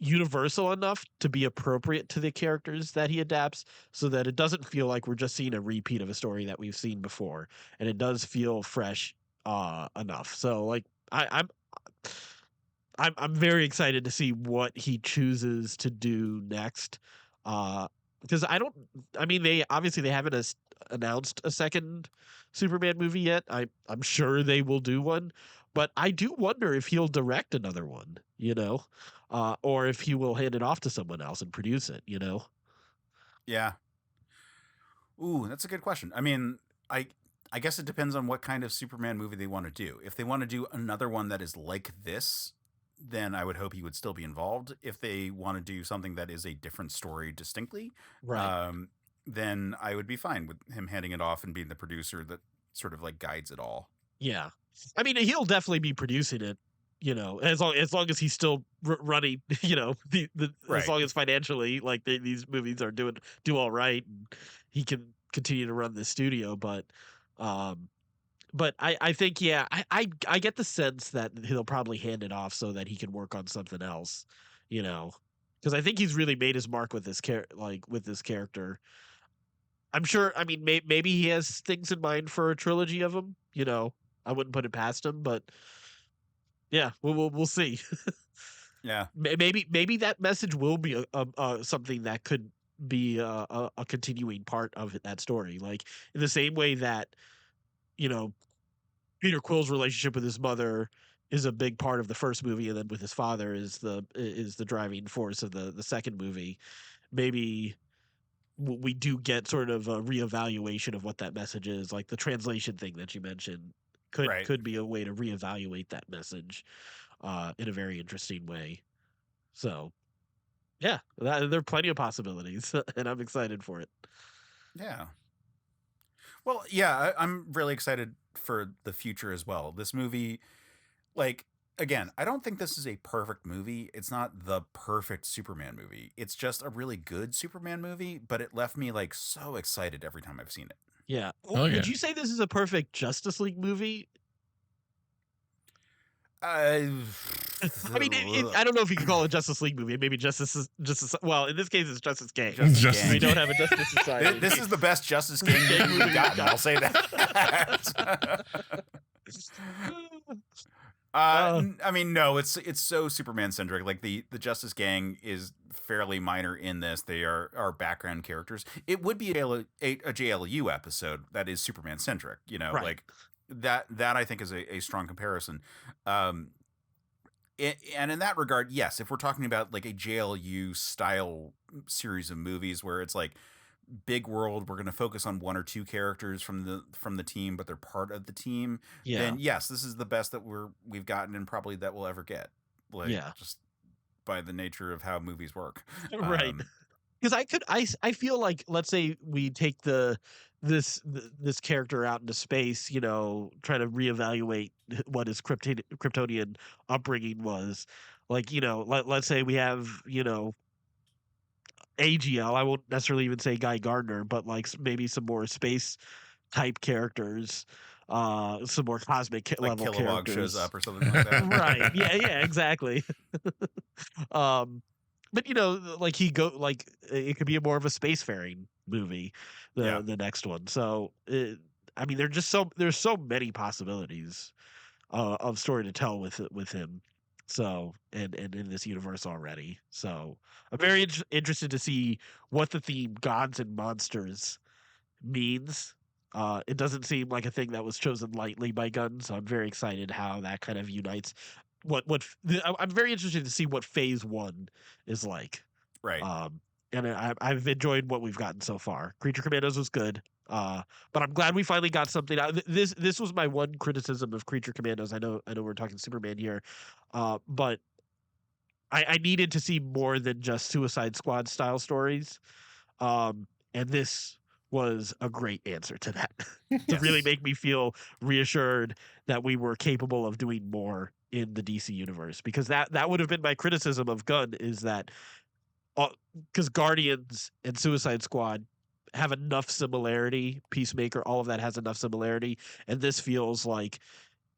universal enough to be appropriate to the characters that he adapts, so that it doesn't feel like we're just seeing a repeat of a story that we've seen before, and it does feel fresh enough. So like I'm very excited to see what he chooses to do next, because they haven't announced a second Superman movie yet. I'm sure they will do one, but I do wonder if he'll direct another one, or if he will hand it off to someone else and produce it, Yeah. Ooh, that's a good question. I mean, I guess it depends on what kind of Superman movie they want to do. If they want to do another one that is like this, then I would hope he would still be involved. If they want to do something that is a different story distinctly, right, then I would be fine with him handing it off and being the producer that sort of like guides it all. Yeah. I mean, he'll definitely be producing it, as long as he's still running, Right. as long as financially, like these movies are do all right, and he can continue to run the studio. But I think, I get the sense that he'll probably hand it off so that he can work on something else, because I think he's really made his mark with this character. I'm sure. I mean, maybe he has things in mind for a trilogy of them. I wouldn't put it past him, but yeah, we'll see. Yeah, maybe that message will be something that could be a continuing part of that story, like in the same way that Peter Quill's relationship with his mother is a big part of the first movie, and then with his father is the driving force of the second movie. Maybe we do get sort of a reevaluation of what that message is, like the translation thing that you mentioned could be a way to reevaluate that message in a very interesting way. So yeah, there are plenty of possibilities, and I'm excited for it. Yeah. Well, yeah, I'm really excited for the future as well. This movie, like, again, I don't think this is a perfect movie. It's not the perfect Superman movie. It's just a really good Superman movie, but it left me like so excited every time I've seen it. Yeah. Oh, yeah. Would you say this is a perfect Justice League movie? I mean, I don't know if you can call it a Justice League movie. Maybe Justice. Well, in this case, it's Justice Gang. Justice We Gang. don't have a Justice Society. This is the best Justice Gang movie we've gotten. I'll say that. I mean, no, it's so Superman centric. Like the Justice Gang is fairly minor in this. They are background characters. It would be a JLU episode that is Superman centric. You know, Right. like that I think is a strong comparison. And in that regard, yes, if we're talking about like a JLU style series of movies where it's like big world, we're going to focus on one or two characters from the team, but they're part of the team. Yeah. Then yes, this is the best that we've gotten and probably that we'll ever get. Like, Yeah. just by the nature of how movies work. Right. Because I feel like, let's say we take this character out into space, you know, try to reevaluate what his Kryptonian upbringing was. Like, you know, let's say we have, you know, AGL. I won't necessarily even say Guy Gardner, but like maybe some more space type characters, some more cosmic Like level Kilowog characters. shows up or something like that. Right. Yeah, exactly. But you know, like it could be more of a spacefaring movie, the next one. So I mean, there's so many possibilities of story to tell with him. So and in this universe already. So I'm very interested to see what the theme gods and monsters means. It doesn't seem like a thing that was chosen lightly by Gunn, so I'm very excited how that kind of unites. I'm very interested to see what phase 1 is like. Right. And I've enjoyed what we've gotten so far. Creature Commandos was good, but I'm glad we finally got something out. This was my one criticism of Creature Commandos. I know we're talking Superman here, but I needed to see more than just Suicide Squad style stories, and this was a great answer to that. To really make me feel reassured that we were capable of doing more in the DC universe, because that would have been my criticism of Gunn, is that because Guardians and Suicide Squad have enough similarity, Peacemaker, all of that has enough similarity, and this feels like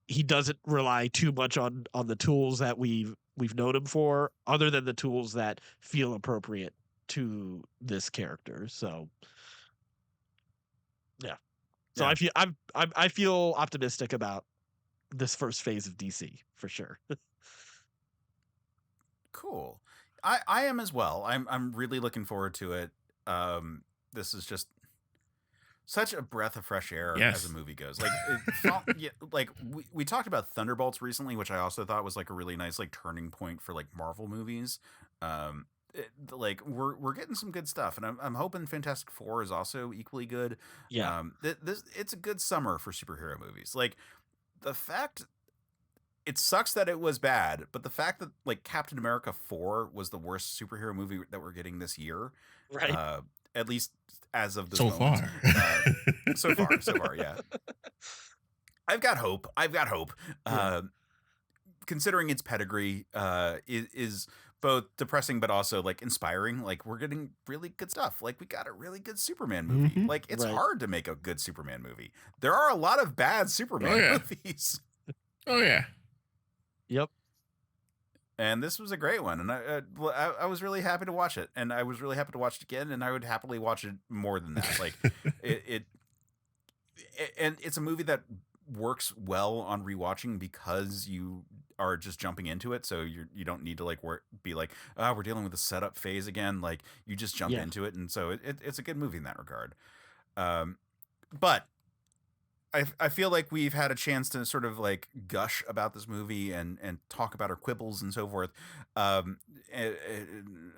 he doesn't rely too much on the tools that we've known him for, other than the tools that feel appropriate to this character. So yeah. So Yeah. I feel optimistic about this first phase of DC for sure. Cool. I am as well. I'm really looking forward to it. This is just such a breath of fresh air Yes. as a movie goes. Like, like we talked about Thunderbolts recently, which I also thought was like a really nice like turning point for like Marvel movies. Like we're getting some good stuff, and I'm hoping Fantastic Four is also equally good. Yeah. It's a good summer for superhero movies. Like the fact. It sucks that it was bad, but the fact that like Captain America 4 was the worst superhero movie that we're getting this year, Right. At least as of this So moment. far. So far, yeah. I've got hope. Yeah. Considering its pedigree is both depressing but also like inspiring. Like we're getting really good stuff. Like we got a really good Superman movie. Mhm. Like it's Right. hard to make a good Superman movie. There are a lot of bad Superman yeah. movies. Oh yeah. Yep. And this was a great one, and I was really happy to watch it, and I was really happy to watch it again, and I would happily watch it more than that. Like and it's a movie that works well on rewatching because you are just jumping into it, so you don't need to like be like, oh, we're dealing with the setup phase again. Like you just jump Yeah. into it, and so it's a good movie in that regard. But I feel like we've had a chance to sort of like gush about this movie and talk about our quibbles and so forth. And,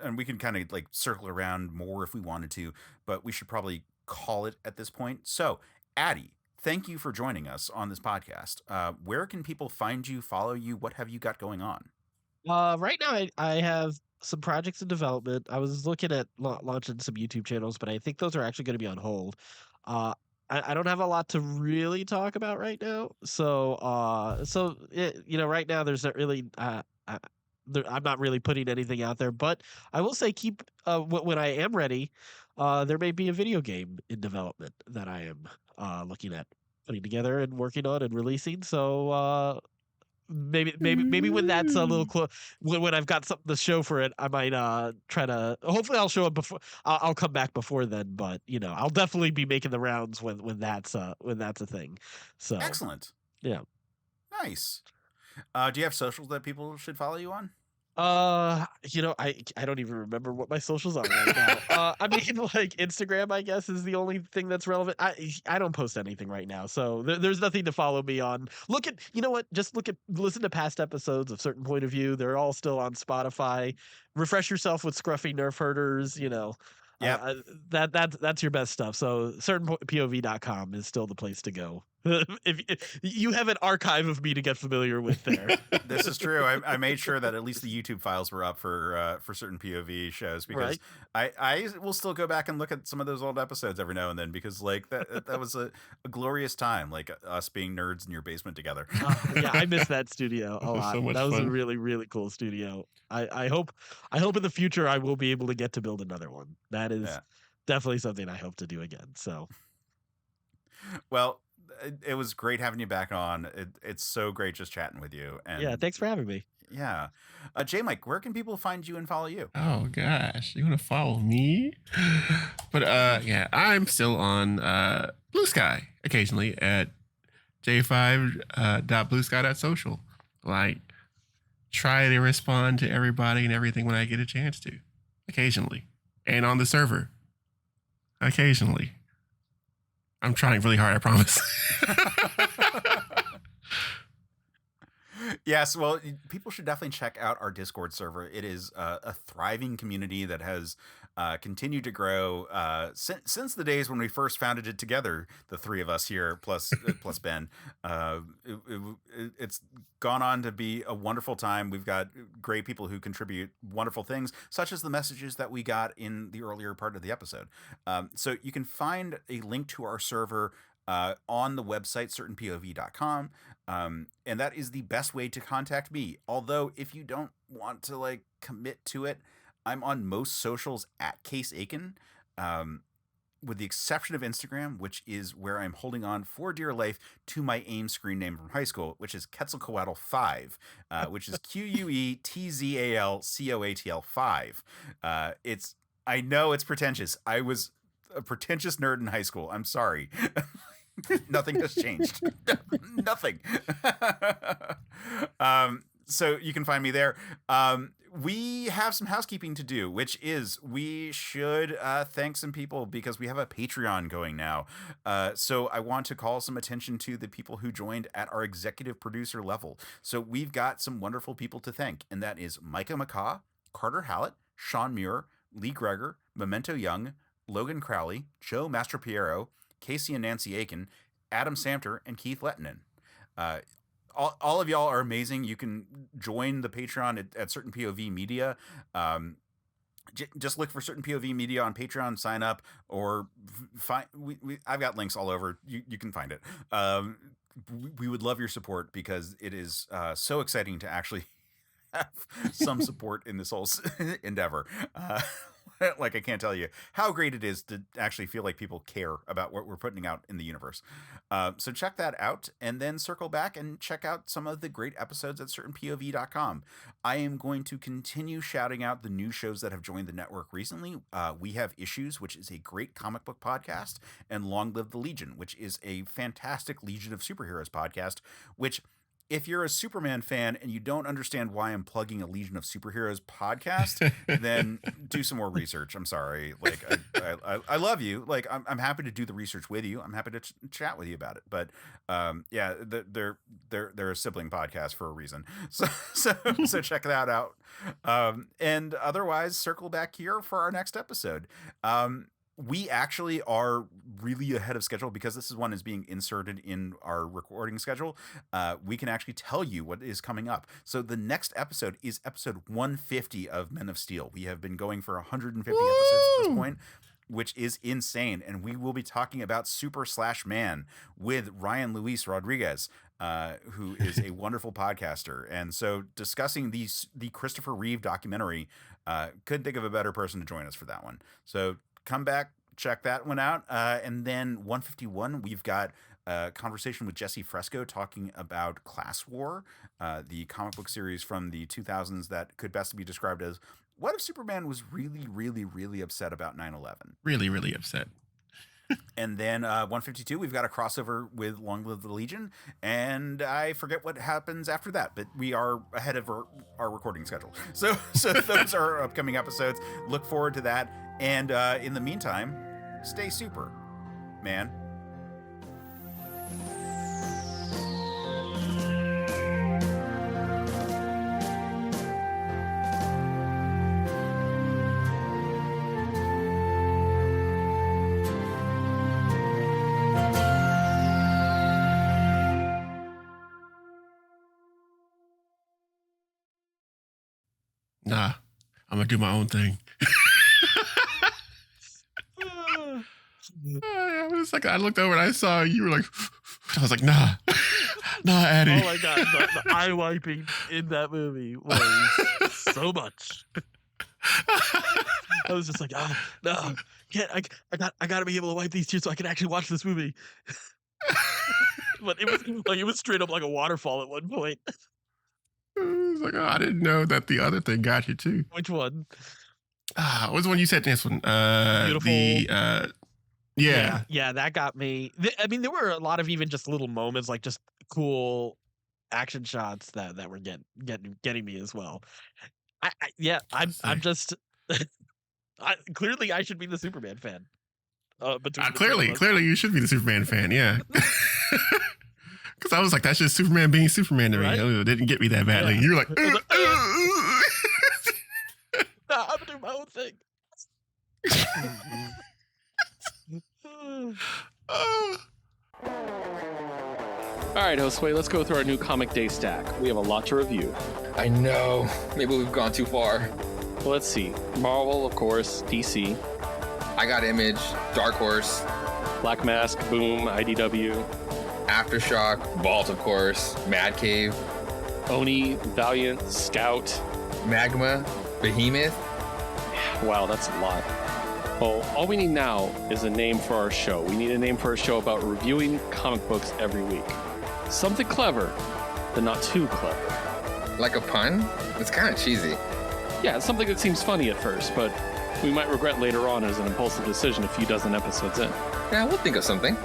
and we can kind of like circle around more if we wanted to, but we should probably call it at this point. So, Addy, thank you for joining us on this podcast. Where can people find you, follow you? What have you got going on? Right now, I have some projects in development. I was looking at launching some YouTube channels, but I think those are actually going to be on hold. I don't have a lot to really talk about right now. So, right now there's not really, I'm not really putting anything out there, but I will say when I am ready, there may be a video game in development that I am looking at putting together and working on and releasing. So, maybe when that's a little close, when I've got something to show for it, I might try to. Hopefully, I'll show it before. I'll come back before then, but I'll definitely be making the rounds when that's a thing. So excellent. Yeah. Nice. Do you have socials that people should follow you on? I don't even remember what my socials are right now. I mean, like Instagram, I guess, is the only thing that's relevant. I don't post anything right now, so there's nothing to follow me on. Listen to past episodes of Certain Point of View. They're all still on Spotify. Refresh yourself with Scruffy Nerf Herders. Yeah, that's your best stuff. So certainpov.com is still the place to go. if you have an archive of me to get familiar with there. This is true. I made sure that at least the YouTube files were up for certain POV shows, because I will still go back and look at some of those old episodes every now and then, because like that was a glorious time, like us being nerds in your basement together. Yeah, I miss that studio a lot. So much that was fun. a really, really cool studio. I hope in the future I will be able to get to build another one. That is definitely something I hope to do again. So, well, it was great having you back on. It's so great just chatting with you. And yeah, thanks for having me. Yeah. Jmike, where can people find you and follow you? Oh gosh, you want to follow me? But yeah, I'm still on Blue Sky occasionally at j5.bluesky.social. Like, try to respond to everybody and everything when I get a chance to, occasionally, and on the server, occasionally. I'm trying really hard, I promise. Yes, well, people should definitely check out our Discord server. It is a thriving community that has continued to grow since the days when we first founded it together, the three of us here, plus Ben. It's gone on to be a wonderful time. We've got great people who contribute wonderful things, such as the messages that we got in the earlier part of the episode. So you can find a link to our server on the website certainpov.com, and that is the best way to contact me. Although if you don't want to like commit to it, I'm on most socials at Case Aiken, with the exception of Instagram, which is where I'm holding on for dear life to my AIM screen name from high school, which is Quetzalcoatl 5, which is Quetzalcoatl 5. I know it's pretentious. I was a pretentious nerd in high school. I'm sorry. Nothing has changed. Nothing. So you can find me there. We have some housekeeping to do, which is we should thank some people, because we have a Patreon going now. So I want to call some attention to the people who joined at our executive producer level. So we've got some wonderful people to thank, and that is Micah McCaw, Carter Hallett, Sean Muir, Lee Gregor, Memento Young, Logan Crowley, Joe Mastropiero, Casey and Nancy Aiken, Adam Samter, and Keith Lehtinen. All of y'all are amazing. You can join the Patreon at Certain POV Media. Just look for Certain POV Media on Patreon, sign up, or find. I've got links all over. You can find it. We would love your support, because it is so exciting to actually have some support in this whole endeavor. Like, I can't tell you how great it is to actually feel like people care about what we're putting out in the universe. So check that out, and then circle back and check out some of the great episodes at certainpov.com. I am going to continue shouting out the new shows that have joined the network recently. We have Issues, which is a great comic book podcast, and Long Live the Legion, which is a fantastic Legion of Superheroes podcast, which, if you're a Superman fan and you don't understand why I'm plugging a Legion of Superheroes podcast, then do some more research. I'm sorry. Like, I love you. Like, I'm happy to do the research with you. I'm happy to chat with you about it. But yeah, they're a sibling podcast for a reason. So check that out. And otherwise, circle back here for our next episode. We actually are really ahead of schedule because this one is being inserted in our recording schedule. We can actually tell you what is coming up. So the next episode is episode 150 of Men of Steel. We have been going for 150 episodes at this point, which is insane. And we will be talking about Super/Man with Ryan Luis Rodriguez, who is a wonderful podcaster. And so discussing the Christopher Reeve documentary, couldn't think of a better person to join us for that one. So come back, check that one out. And then 151, we've got a conversation with Jesse Fresco talking about Class War, the comic book series from the 2000s that could best be described as, what if Superman was really, really, really upset about 9/11? Really, really upset. And then 152, we've got a crossover with Long Live the Legion. And I forget what happens after that, but we are ahead of our recording schedule. So those are our upcoming episodes. Look forward to that. And in the meantime, stay super, man. Nah, I'm gonna do my own thing. I looked over and I saw you were like, I was like, nah, Addy. Oh my God, the eye wiping in that movie was so much. I was just like, no, I gotta be able to wipe these tears so I can actually watch this movie. But it was straight up like a waterfall at one point. I was like, I didn't know that the other thing got you too. Which one? What was the one you said? This one. Beautiful. Yeah, that got me. I mean, there were a lot of even just little moments, like just cool action shots that were getting me as well. I'm just clearly I should be the Superman fan. Clearly you should be the Superman fan. Yeah. Because I was like, that's just Superman being Superman to me. Right? It didn't get me that badly. You're like, nah, I'm gonna do my own thing. All right, Josue, let's go through our new comic day stack. We have a lot to review. I know. Maybe we've gone too far. Well, let's see. Marvel, of course. DC. I got Image, Dark Horse. Black Mask, Boom, IDW. Aftershock, Vault, of course. Mad Cave. Oni, Valiant, Scout. Magma, Behemoth. Wow, that's a lot. Well, all we need now is a name for our show. We need a name for our show about reviewing comic books every week. Something clever, but not too clever. Like a pun? It's kind of cheesy. Yeah, it's something that seems funny at first, but we might regret later on as an impulsive decision a few dozen episodes in. Yeah, we'll think of something.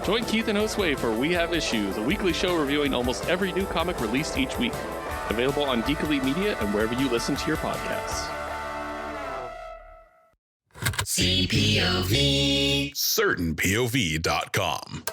Join Keith and Josue for We Have Issues, a weekly show reviewing almost every new comic released each week. Available on Geek Elite Media and wherever you listen to your podcasts. CPOV. CertainPOV.com.